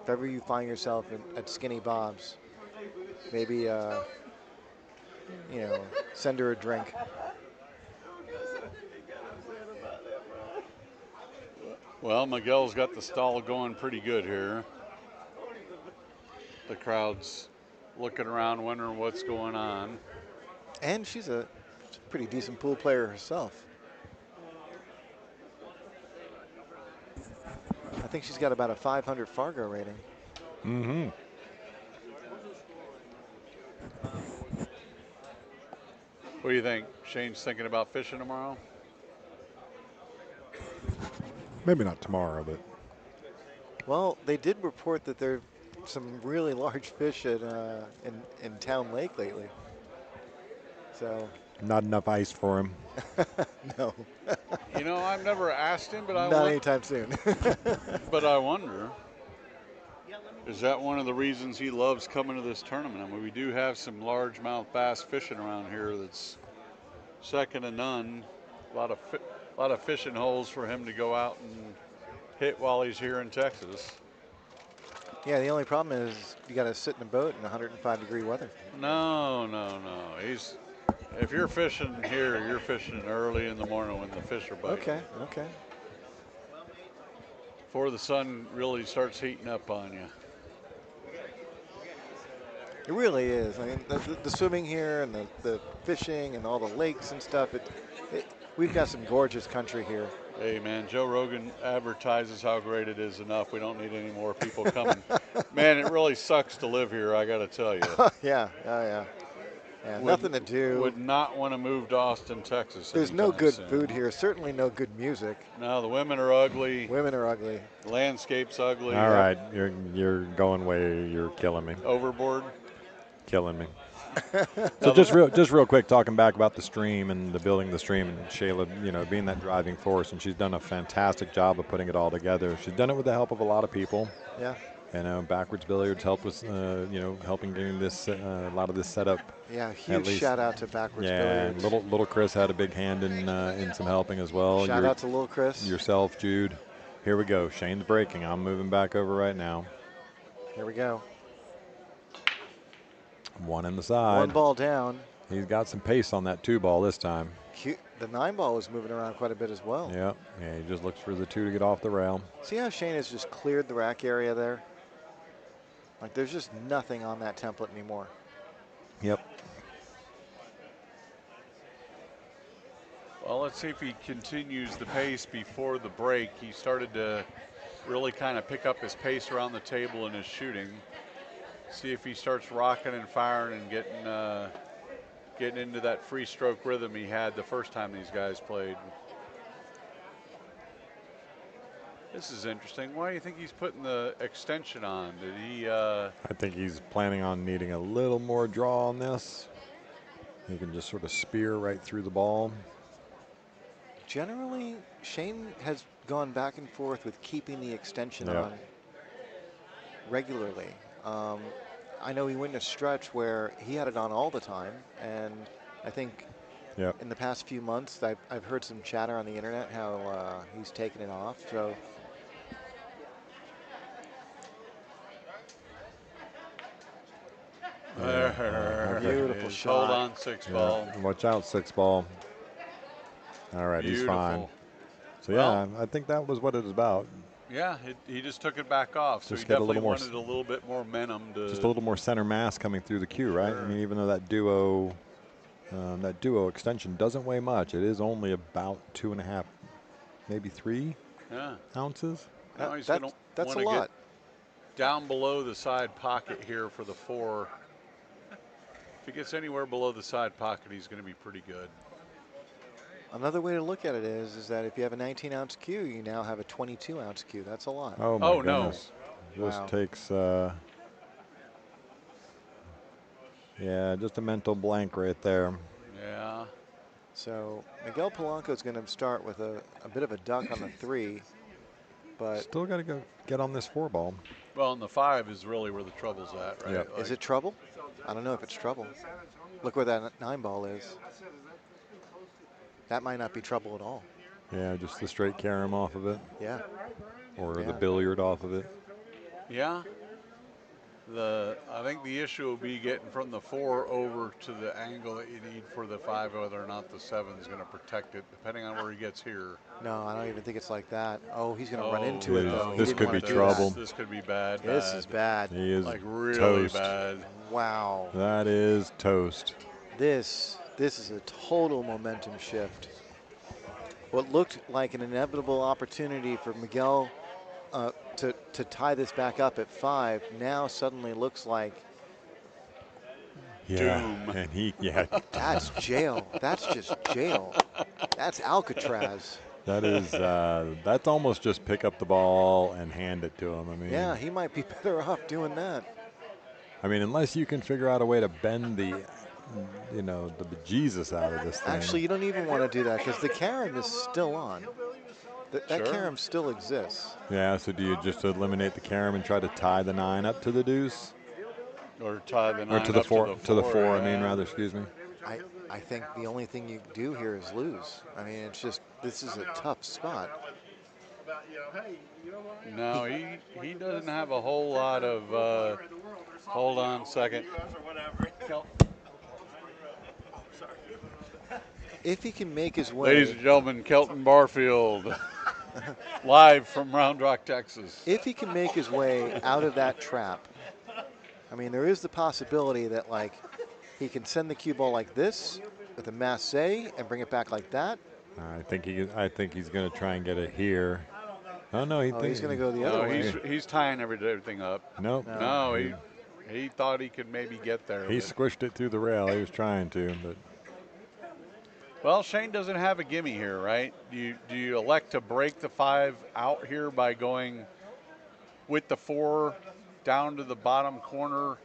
if ever you find yourself at Skinny Bob's, maybe send her a drink. Well, Miguel's got the stall going pretty good here. The crowd's looking around, wondering what's going on. And she's a pretty decent pool player herself. think she's got about a 500 Fargo rating. Mm-hmm. What do you think? Shane's thinking about fishing tomorrow? Maybe not tomorrow, but Well, they did report that there are some really large fish in Town Lake lately. So not enough ice for him. no, You know, I've never asked him, but not anytime soon. I wonder. Is that one of the reasons he loves coming to this tournament? I mean, we do have some largemouth bass fishing around here that's second to none. A lot of fishing holes for him to go out and hit while he's here in Texas. Yeah, the only problem is you got to sit in a boat in 105-degree weather. No. If you're fishing here, you're fishing early in the morning when the fish are biting. Okay. Before the sun really starts heating up on you. It really is. I mean, the swimming here and the fishing and all the lakes and stuff. We've got some gorgeous country here. Hey, man, Joe Rogan advertises how great it is enough. We don't need any more people coming. Man, it really sucks to live here, I got to tell you. Yeah. Nothing to do. Would not want to move to Austin, Texas. There's no good soon. food here. Certainly no good music. No, the women are ugly. Women are ugly. The landscape's ugly. All right, you're going way. You're killing me. Overboard. Killing me. So just real quick, talking back about the stream and the building of the stream, and Shayla, you know, being that driving force, and she's done a fantastic job of putting it all together. She's done it with the help of a lot of people. Yeah. You know, Backwards Billiards helped with, helping getting this a lot of this set up. Yeah, huge shout out to Backwards Billiards. Yeah, little Chris had a big hand in some helping as well. Shout out to little Chris. Yourself, Jude. Here we go. Shane's breaking. I'm moving back over right now. Here we go. One in the side. One ball down. He's got some pace on that 2-ball this time. The 9-ball was moving around quite a bit as well. Yeah, he just looks for the 2 to get off the rail. See how Shane has just cleared the rack area there? Like there's just nothing on that template anymore. Yep. Well, let's see if he continues the pace before the break. He started to really kind of pick up his pace around the table in his shooting. See if he starts rocking and firing and getting into that free stroke rhythm he had the first time these guys played. This is interesting. Why do you think he's putting the extension on? Did he? I think he's planning on needing a little more draw on this. He can just sort of spear right through the ball. Generally, Shane has gone back and forth with keeping the extension on regularly. I know he went in a stretch where he had it on all the time, and I think in the past few months I've heard some chatter on the internet how he's taken it off. So beautiful shot. Hold on, 6-ball. Watch out, 6-ball. All right, Beautiful. he's fine. So yeah, I think that was what it was about. Yeah, he just took it back off. So Just he get a definitely little more wanted a little bit more momentum to. Just a little more center mass coming through the cue, right? Sure. I mean, even though that duo extension doesn't weigh much, it is only about 2.5, maybe 3 ounces. Now he's That's a lot. Get down below the side pocket here for the 4. If he gets anywhere below the side pocket, he's going to be pretty good. Another way to look at it is that if you have a 19-ounce cue, you now have a 22-ounce cue. That's a lot. Oh my goodness. No. Just takes, just a mental blank right there. Yeah. So Miguel Polanco is going to start with a bit of a duck on the 3, but still got to go get on this 4-ball. Well, and the 5 is really where the trouble's at, right? Yep. Like, is it trouble? I don't know if it's trouble. Look where that 9-ball is. That might not be trouble at all. Yeah, just the straight carom off of it. Yeah. Or the billiard off of it. Yeah. I think the issue will be getting from the 4 over to the angle that you need for the 5, whether or not the 7 is going to protect it, depending on where he gets here. No, I don't even think it's like that. Oh, he's going to run into it, though. This could be trouble. This could be bad. This is bad. He is like really toast. bad. Wow. That is toast. This is a total momentum shift. What looked like an inevitable opportunity for Miguel to tie this back up at 5 now suddenly looks like Yeah, Doom. and yeah, that's jail. That's just jail. That's Alcatraz. that is, that's almost just pick up the ball and hand it to him. Yeah, he might be better off doing that. I mean, unless you can figure out a way to bend the, the bejesus out of this thing. Actually, you don't even want to do that because the carom is still on. That Sure. carom still exists. Yeah, so do you just eliminate the carom and try to tie the 9 up to the deuce? Or tie the 9 Or to the up 4, to the 4, I mean, yeah. rather, excuse me. I think the only thing you do here is lose. I mean, it's just, this is a tough spot. No, he doesn't have a whole lot of, hold on a second. If he can make his way. Ladies and gentlemen, Kelton Barfield, live from Round Rock, Texas. If he can make his way out of that trap, I mean, there is the possibility that, like, he can send the cue ball like this with a masse and bring it back like that. I think he's going to try and get it here. Oh no, He's going to go the other way. He's tying everything up. Nope. No, he thought he could maybe get there. He squished it through the rail. He was trying to, but. Well, Shane doesn't have a gimme here, right? Do you elect to break the 5 out here by going with the 4 down to the bottom corner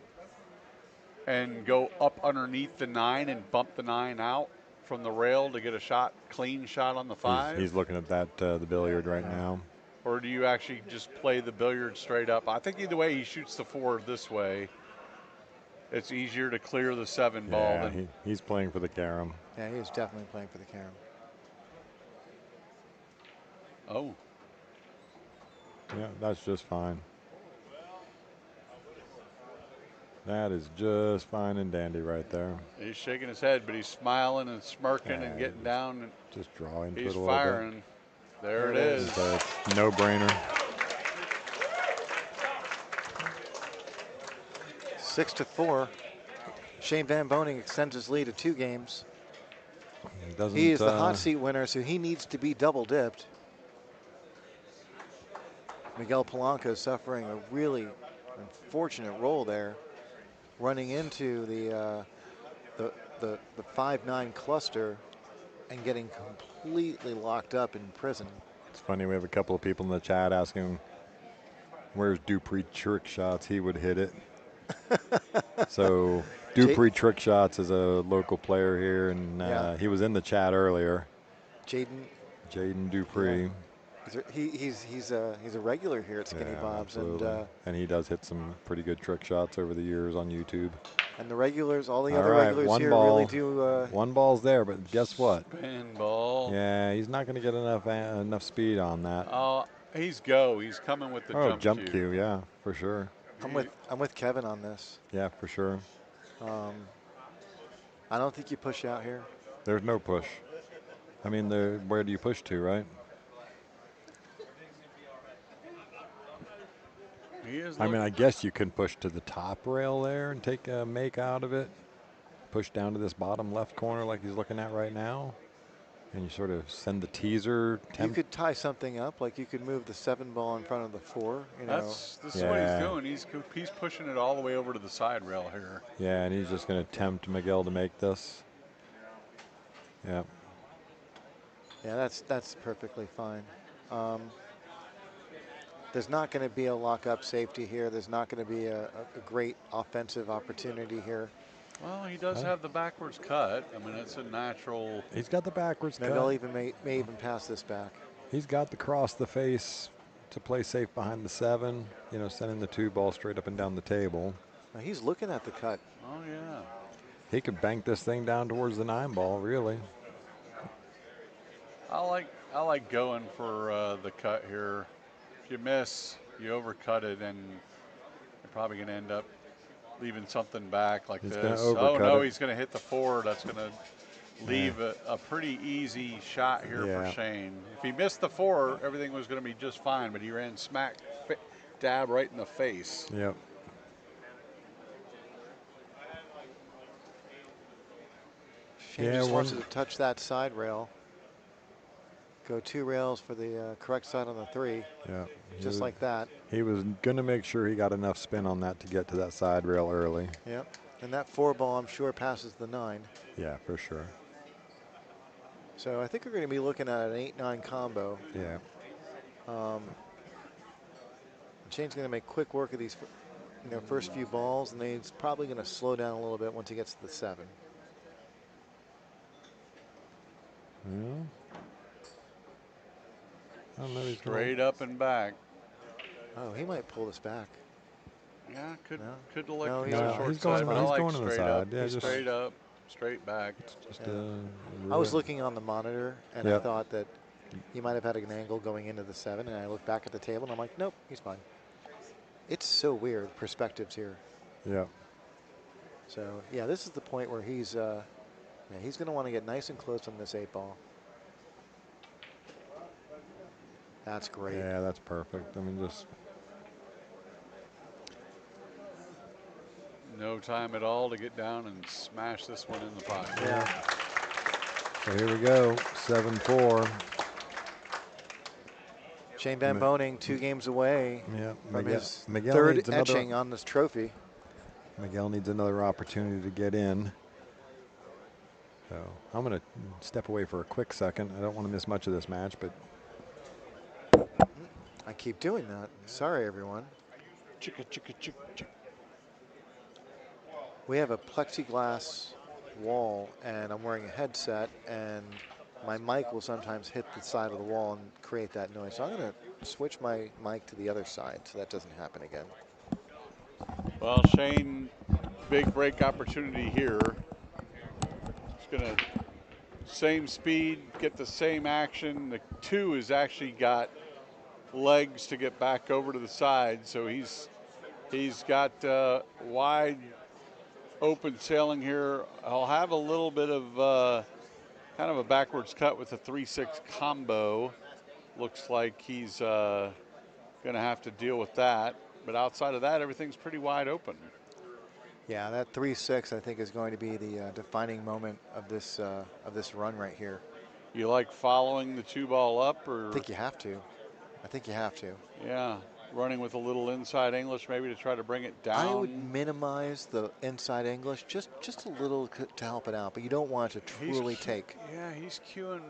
and go up underneath the 9 and bump the 9 out from the rail to get a clean shot on the 5? He's looking at that the billiard right now. Or do you actually just play the billiard straight up? I think either way he shoots the 4 this way. It's easier to clear the 7 ball. Yeah, he's playing for the carom. Yeah, he is definitely playing for the carom. Oh. Yeah, that's just fine. That is just fine and dandy right there. He's shaking his head, but he's smiling and smirking and getting down. And just drawing. He's it a firing. Bit. There it is. So it's no-brainer. 6-4. Shane Van Boning extends his lead to 2 games. Doesn't, he is the hot seat winner, so he needs to be double dipped. Miguel Polanco suffering a really unfortunate roll there, running into the 5-9 cluster and getting completely locked up in prison. It's funny, we have a couple of people in the chat asking where's Dupree trick shots. He would hit it. So Dupree trick shots is a local player here, and he was in the chat earlier. Jaden Dupree. Yeah. He's a regular here at Skinny Bob's, and he does hit some pretty good trick shots over the years on YouTube. And the regulars, all the other regulars here really do. One ball's there, but guess what? Spin ball. Yeah, he's not going to get enough speed on that. Oh, he's go. He's coming with the jump cue. Yeah, for sure. I'm with Kevin on this. Yeah, for sure. I don't think you push out here. There's no push. I mean, where do you push to, right? I mean, I guess you can push to the top rail there and take a make out of it. Push down to this bottom left corner like he's looking at right now. And you sort of send the teaser. You could tie something up, like you could move the 7 ball in front of the 4. This is what he's doing. He's pushing it all the way over to the side rail here. Yeah, and he's just going to tempt Miguel to make this. Yeah. Yeah, that's perfectly fine. There's not going to be a lock-up safety here. There's not going to be a great offensive opportunity here. Well, he does have the backwards cut. I mean, it's a natural. He's got the backwards cut. Miguel may even pass this back. He's got the cross the face to play safe behind the 7, sending the 2 ball straight up and down the table. Now he's looking at the cut. Oh, yeah. He could bank this thing down towards the 9 ball, really. I like going for the cut here. If you miss, you overcut it, and you're probably going to end up leaving something back like this. Oh, no, he's going to hit the 4. That's going to leave a pretty easy shot here for Shane. If he missed the 4, everything was going to be just fine, but he ran smack dab right in the face. Yep. Shane just wants to touch that side rail. Go 2 rails for the correct side on the 3, Yeah. just like that. He was going to make sure he got enough spin on that to get to that side rail early. Yep. And that 4 ball, I'm sure, passes the 9. Yeah, for sure. So I think we're going to be looking at an 8-9 combo. Yeah. Shane's going to make quick work of these first few balls, and then he's probably going to slow down a little bit once he gets to the 7. Well, I don't know. He's Straight up and back. Oh, he might pull this back. Yeah, could No, elect to he's go going. short he's side, going. but I He's like going to the straight side. up. Yeah, just Straight up, straight back. Just I was looking on the monitor, and I Yep. thought that he might have had an angle going into the 7, and I looked back at the table, and I'm like, nope, he's fine. It's so weird, perspectives here. Yeah. So, yeah, this is the point where he's going to want to get nice and close on this 8 ball. That's great. Yeah, that's perfect. I mean, just No time at all to get down and smash this one in the pocket. Yeah. so here we go. 7-4. Shane Van Boening 2 games away Yeah. from his Miguel 3rd needs etching on this trophy. Miguel needs another opportunity to get in. So I'm going to step away for a quick second. I don't want to miss much of this match, but I keep doing that. Sorry, everyone. chicka, chicka, chicka, chicka. We have a plexiglass wall, and I'm wearing a headset, and my mic will sometimes hit the side of the wall and create that noise. So I'm going to switch my mic to the other side so that doesn't happen again. Well, Shane, big break opportunity here. He's going to same speed, get the same action. The 2 has actually got legs to get back over to the side, so he's got wide open sailing here. I'll have a little bit of kind of a backwards cut with the 3-6 combo. Looks like he's going to have to deal with that. But outside of that, everything's pretty wide open. Yeah, that 3-6 I think is going to be the defining moment of this run right here. You like following the 2 ball up, or? I think you have to. I think you have to. Yeah, running with a little inside English maybe to try to bring it down. I would minimize the inside English just a little to help it out, but you don't want it to truly take. Yeah, he's cueing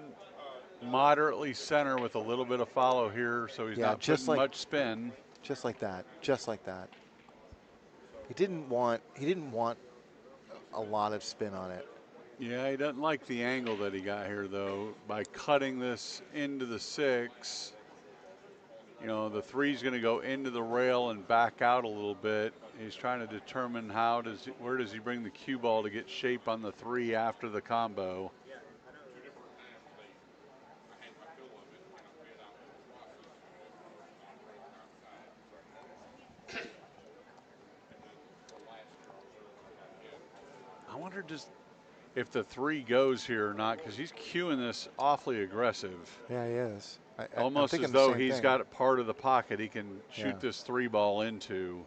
moderately center with a little bit of follow here, so he's not putting much spin. Just like that. Just like that. He didn't want a lot of spin on it. Yeah, he doesn't like the angle that he got here, though. By cutting this into the 6, you know, the 3's going to go into the rail and back out a little bit. He's trying to determine where does he bring the cue ball to get shape on the 3 after the combo. I wonder just if the 3 goes here or not, because he's cueing this awfully aggressive. Yeah, he is. Almost as though he's got it part of the pocket he can shoot this 3 ball into.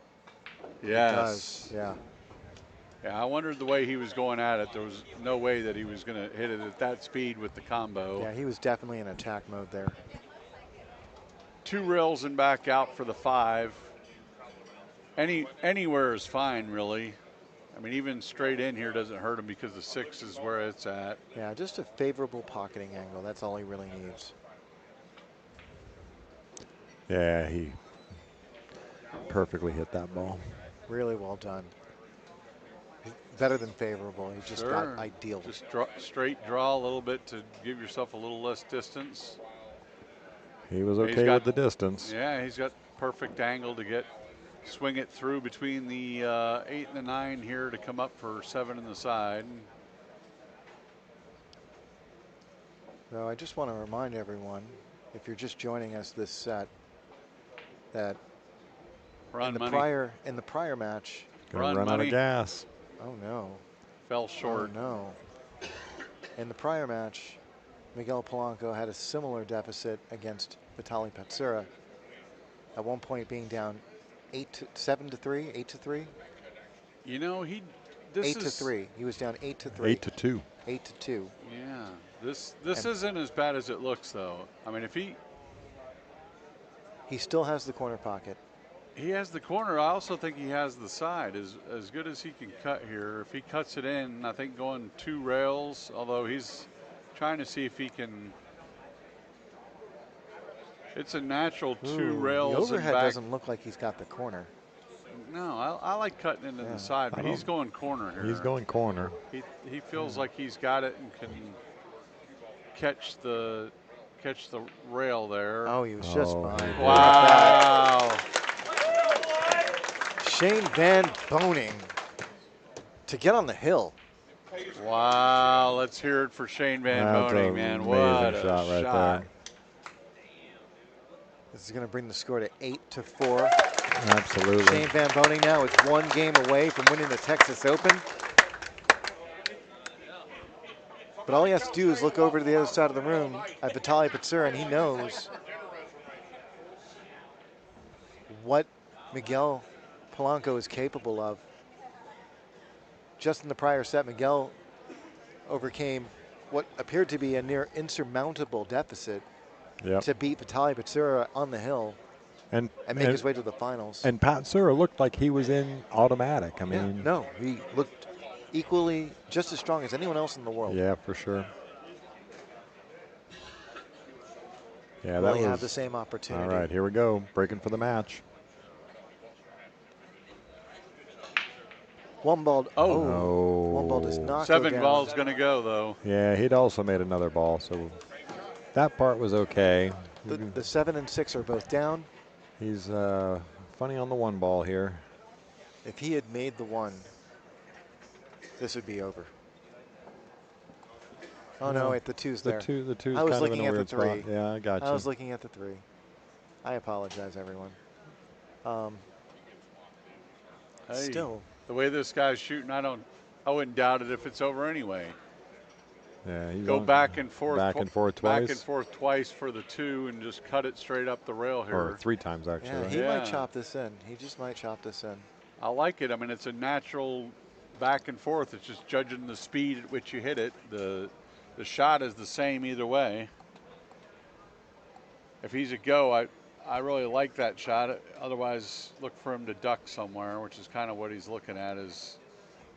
Yes. He does, yeah. Yeah, I wondered the way he was going at it. There was no way that he was going to hit it at that speed with the combo. Yeah, he was definitely in attack mode there. 2 rails and back out for the 5. Anywhere is fine, really. I mean, even straight in here doesn't hurt him because the 6 is where it's at. Yeah, just a favorable pocketing angle. That's all he really needs. Yeah, he perfectly hit that ball. Really well done. Better than favorable. He just got ideal. Just straight draw a little bit to give yourself a little less distance. He was okay with the distance. Yeah, he's got perfect angle to swing it through between the 8 and the 9 here to come up for 7 in the side. So I just want to remind everyone, if you're just joining us this set, that in the prior match, gonna run out of gas. Oh no. Fell short. Oh no. In the prior match, Miguel Polanco had a similar deficit against Vitaly Patsura. At one point being down 7-3, 8-3. You know, 8-3. He was down 8-3. 8-2. 8-2. Yeah. This And isn't as bad as it looks, though. I mean, if he still has the corner pocket. has the corner, I also think he has the side. As good as he can cut here, if he cuts it in, I think going 2 rails, although he's trying to see if he can. It's a natural 2 Ooh, the rails and overhead back. doesn't look like he's got the corner. No, I like cutting into Yeah. the side, but I he's don't- going corner here. He's going corner. He feels like he's got it and can catch the rail there. Oh, he was just Oh, fine. he Look at Wow. that. Shane Van Boning to get on the hill. Wow. Let's hear it for Shane Van That's Boning, an man. amazing What a shot right there. This is going to bring the score to 8-4. Absolutely. Shane Van Boning now is 1 game away from winning the Texas Open. But all he has to do is look over to the other side of the room at Vitaly Patsura, and he knows what Miguel Polanco is capable of. Just in the prior set, Miguel overcame what appeared to be a near insurmountable deficit Yep. to beat Vitaly Patsura on the hill And make his way to the finals. And Patsura looked like he was in automatic. I Yeah, mean, no, he looked equally just as strong as anyone else in the world. yeah, for sure. Yeah, Will that he was have the same opportunity? all right. Here we go, breaking for the match. One ball. Oh. Oh, one ball does not go 7 down. balls going to go, though. Yeah, he'd also made another ball, so that part was okay. The 7 and 6 are both down. He's funny on the 1 ball here. If he had made the 1, this would be over. Oh no, wait, the 2's there. The two's I was kind of in looking a at the weird spot. 3. Yeah, I got you. I was looking at the 3. I apologize, everyone. Hey, Still, the way this guy's shooting, I wouldn't doubt it if it's over anyway. Yeah, he's Go on- back and forth. back and forth twice. Back and forth twice for the 2 and just cut it straight up the rail here. Or 3 times actually. yeah, right? he Yeah. might chop this in. He just might chop this in. I like it. I mean, it's a natural back and forth. It's just judging the speed at which you hit it. The shot is the same either way. If he's a go, I really like that shot. Otherwise, look for him to duck somewhere, which is kind of what he's looking at, is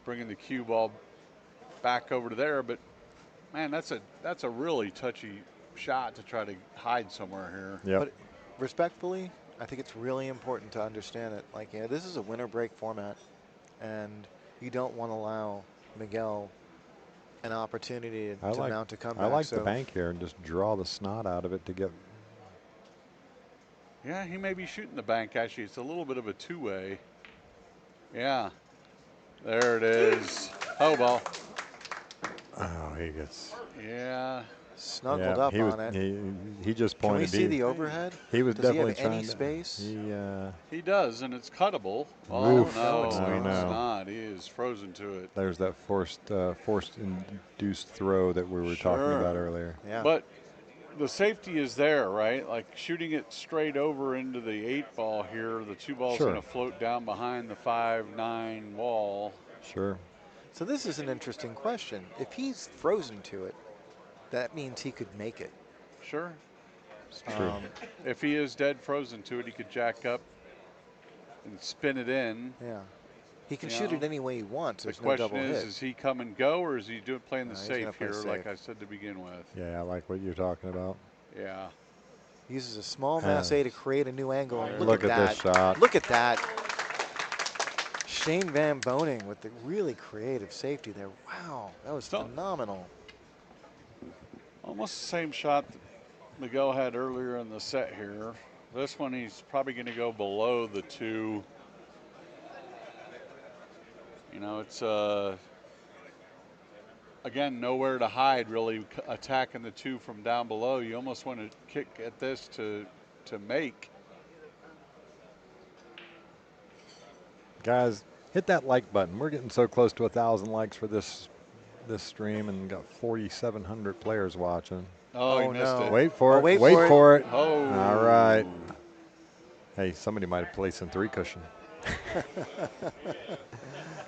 bringing the cue ball back over to there. But man, that's a really touchy shot to try to hide somewhere here. Yep. But respectfully, I think it's really important to understand it. Like, yeah, this is a winner break format, and you don't want to allow Miguel an opportunity to mount a comeback. I like so the bank here and just draw the snot out of it to get. Yeah, he may be shooting the bank, actually. It's a little bit of a 2-way. Yeah. There it is. Oh, ball. Oh, he gets. Yeah. snuggled Yeah, up he was. on it. He just Can we pointed. see the overhead? He was Does he definitely have any trying to- space? He does, and it's cuttable. Oh, Oof. no, No, it's it's not. not. He is frozen to it. There's that forced induced throw that we were talking Sure. about earlier. Yeah. But the safety is there, right? Like shooting it straight over into the 8-ball here, the 2 ball's Sure. going to float down behind the 5-9 wall. Sure. So this is an interesting question. If he's frozen to it, that means he could make it. Sure. It's true. If he is dead frozen to it, he could jack up and spin it in. Yeah. He can You shoot know, it any way he wants. The There's no question double hit. is he come and go, or is he playing the No, he's gonna safe play here, safe. like I said to begin with? Yeah, I like what you're talking about. Yeah. Uses a small mass A to create a new angle. And Look look at that. this shot. Look at that. Shane Van Boning with the really creative safety there. Wow, that was So- phenomenal. Almost the same shot that Miguel had earlier in the set here. This one, he's probably going to go below the 2. You know, it's, again, nowhere to hide, really, attacking the 2 from down below. You almost want to kick at this to make. Guys, hit that like button. We're getting so close to 1,000 likes for this stream, and got 4,700 players watching. Oh, he Oh, missed no. it. Wait for Oh, it. wait Wait for it. for it. Oh. All right. Hey, somebody might have played some 3 cushion.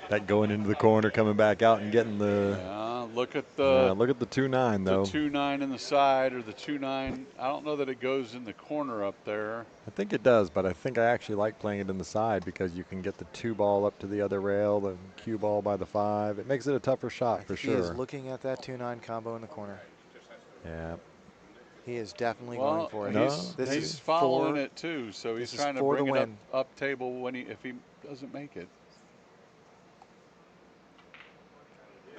That going into the corner, coming back out, and getting the. Yeah, look at Yeah, the look at the 2-9 though. 2-9 in the side, or the 2-9. I don't know that it goes in the corner up there. I think it does, but I think I actually like playing it in the side because you can get the 2 ball up to the other rail, the cue ball by the 5. It makes it a tougher shot for He is sure. looking at that 2-9 combo in the corner. Yeah. He is definitely going Well, for it. No, he's following it too, so he's this is trying to for bring the it win. up table when if he doesn't make it.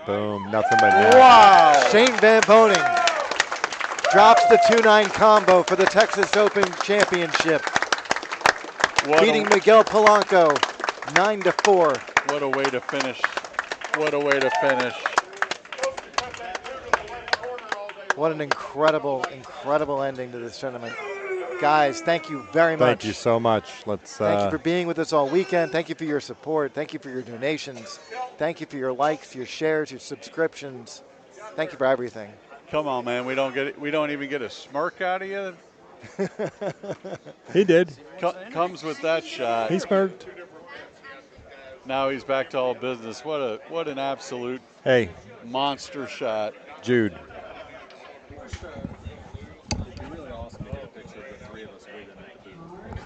Boom, nothing but net. Wow! Shane Van Boning drops the 2-9 combo for the Texas Open Championship, beating Miguel Polanco 9-4. What a way to finish. What a way to finish. What an incredible, incredible ending to this tournament. Guys, thank you very much. Thank you so much. Thank you for being with us all weekend. Thank you for your support. Thank you for your donations. Thank you for your likes, your shares, your subscriptions. Thank you for everything. Come on, man. We don't even get a smirk out of you. He did. Comes with that shot. He smirked. Now he's back to all business. What an absolute monster shot. Jude. It'd be really awesome to get a picture of the 3 of us waiting at the booth.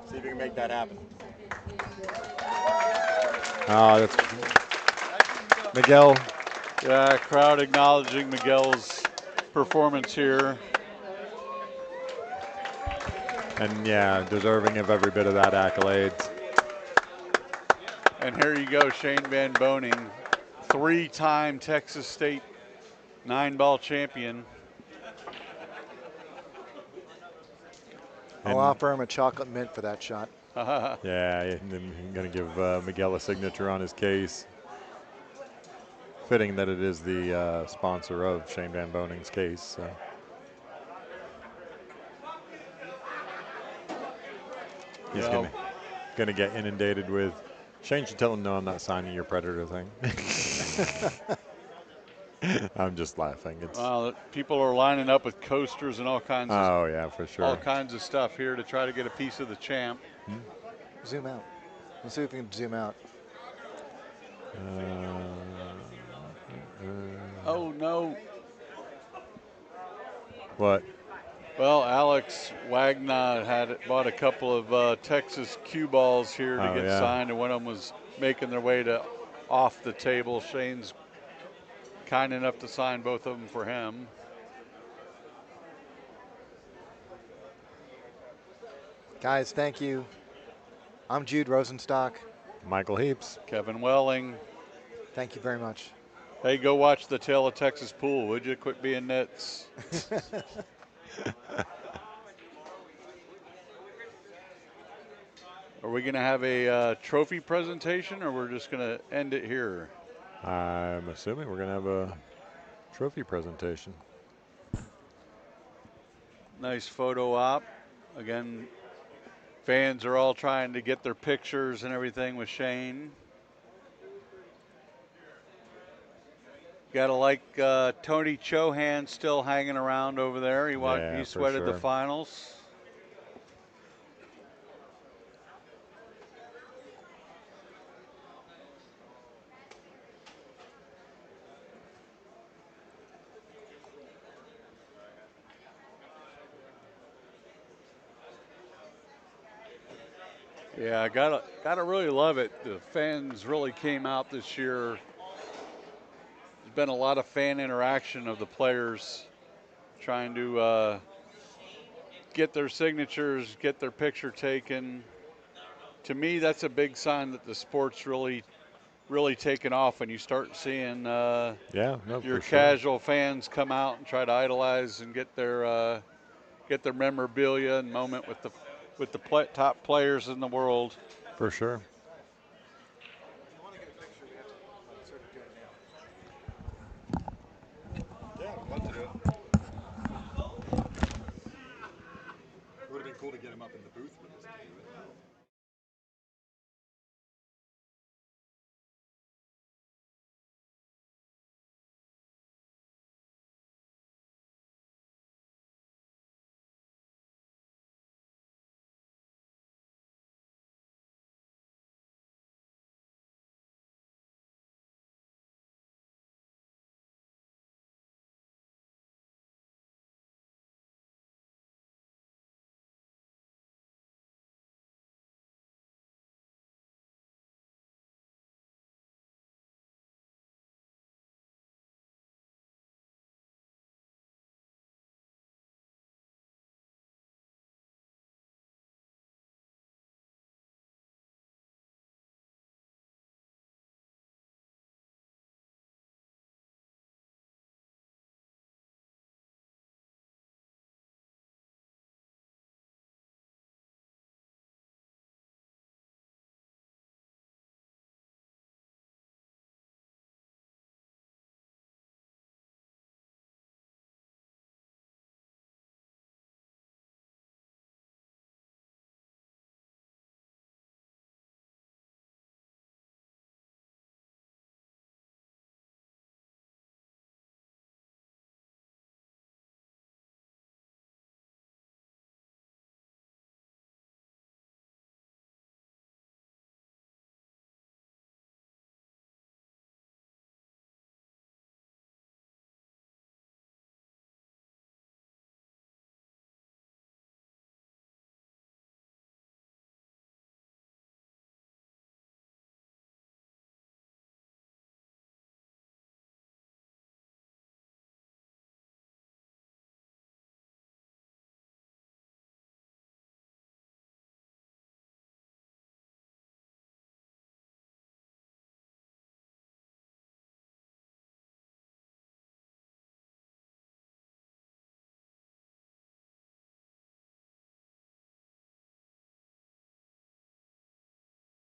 See if you can make that happen. Oh, that's Miguel. Yeah, crowd acknowledging Miguel's performance here. And yeah, deserving of every bit of that accolades. And here you go, Shane Van Boning, 3-time Texas State 9-ball champion. I'll offer him a chocolate mint for that shot. Yeah, I'm going to give Miguel a signature on his case. Fitting that it is the sponsor of Shane Van Boning's case. So. He's going to get inundated with, Shane should tell him, no, I'm not signing your Predator thing. I'm just laughing. Well, people are lining up with coasters and all kinds of yeah, for sure. all kinds of stuff here to try to get a piece of the champ. Zoom out. Let's see if we can zoom out. Oh, no. What? Well, Alex Wagner bought a couple of Texas cue balls here to get signed, and one of them was making their way to off the table. Shane's kind enough to sign both of them for him. Guys, thank you. I'm Jude Rosenstock. Michael Heaps. Kevin Welling. Thank you very much. Hey, go watch the Tale of Texas Pool, would you? Quit being nits. Are we going to have a trophy presentation, or we're just going to end it here? I'm assuming we're going to have a trophy presentation. Nice photo op. Again, fans are all trying to get their pictures and everything with Shane. Got to like Tony Chohan still hanging around over there. He sweated the finals. Yeah, gotta really love it. The fans really came out this year. There's been a lot of fan interaction of the players trying to get their signatures, get their picture taken. To me, that's a big sign that the sport's really taken off when you start seeing your casual fans come out and try to idolize and get their memorabilia and moment with the top players in the world. For sure. Yeah, I'd love to do it. It would have been cool to get him up in the booth with us to do it.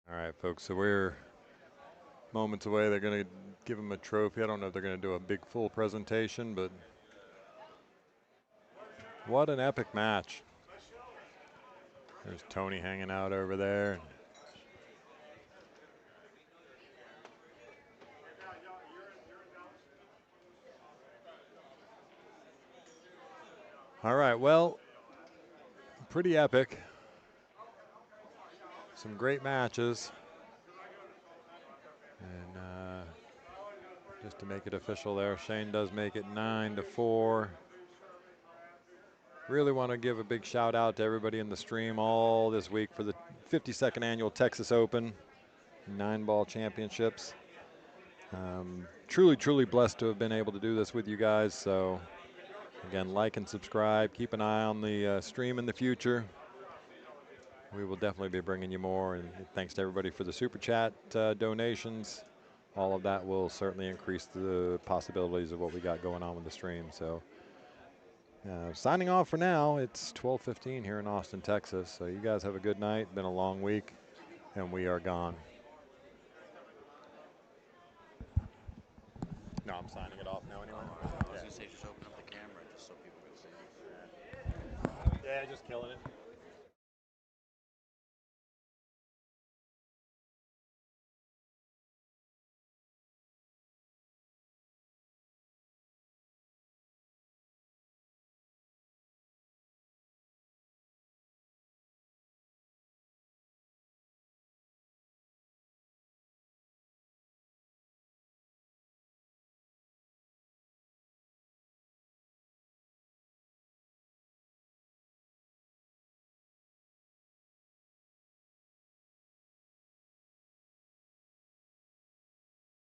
All right, folks, so we're moments away. They're going to give him a trophy. I don't know if they're going to do a big full presentation, but what an epic match. There's Tony hanging out over there. All right, well, pretty epic. Some great matches. And just to make it official there, Shane does make it 9-4. Really want to give a big shout out to everybody in the stream all this week for the 52nd annual Texas Open 9-ball championships. Truly blessed to have been able to do this with you guys. So again, like and subscribe. Keep an eye on the stream in the future. We will definitely be bringing you more. And thanks to everybody for the super chat donations. All of that will certainly increase the possibilities of what we got going on with the stream. So signing off for now. It's 12:15 here in Austin, Texas. So you guys have a good night. Been a long week, and we are gone. No, I'm signing it off now anyway. I was going to say, just open up the camera just so people can see. Yeah, just killing it.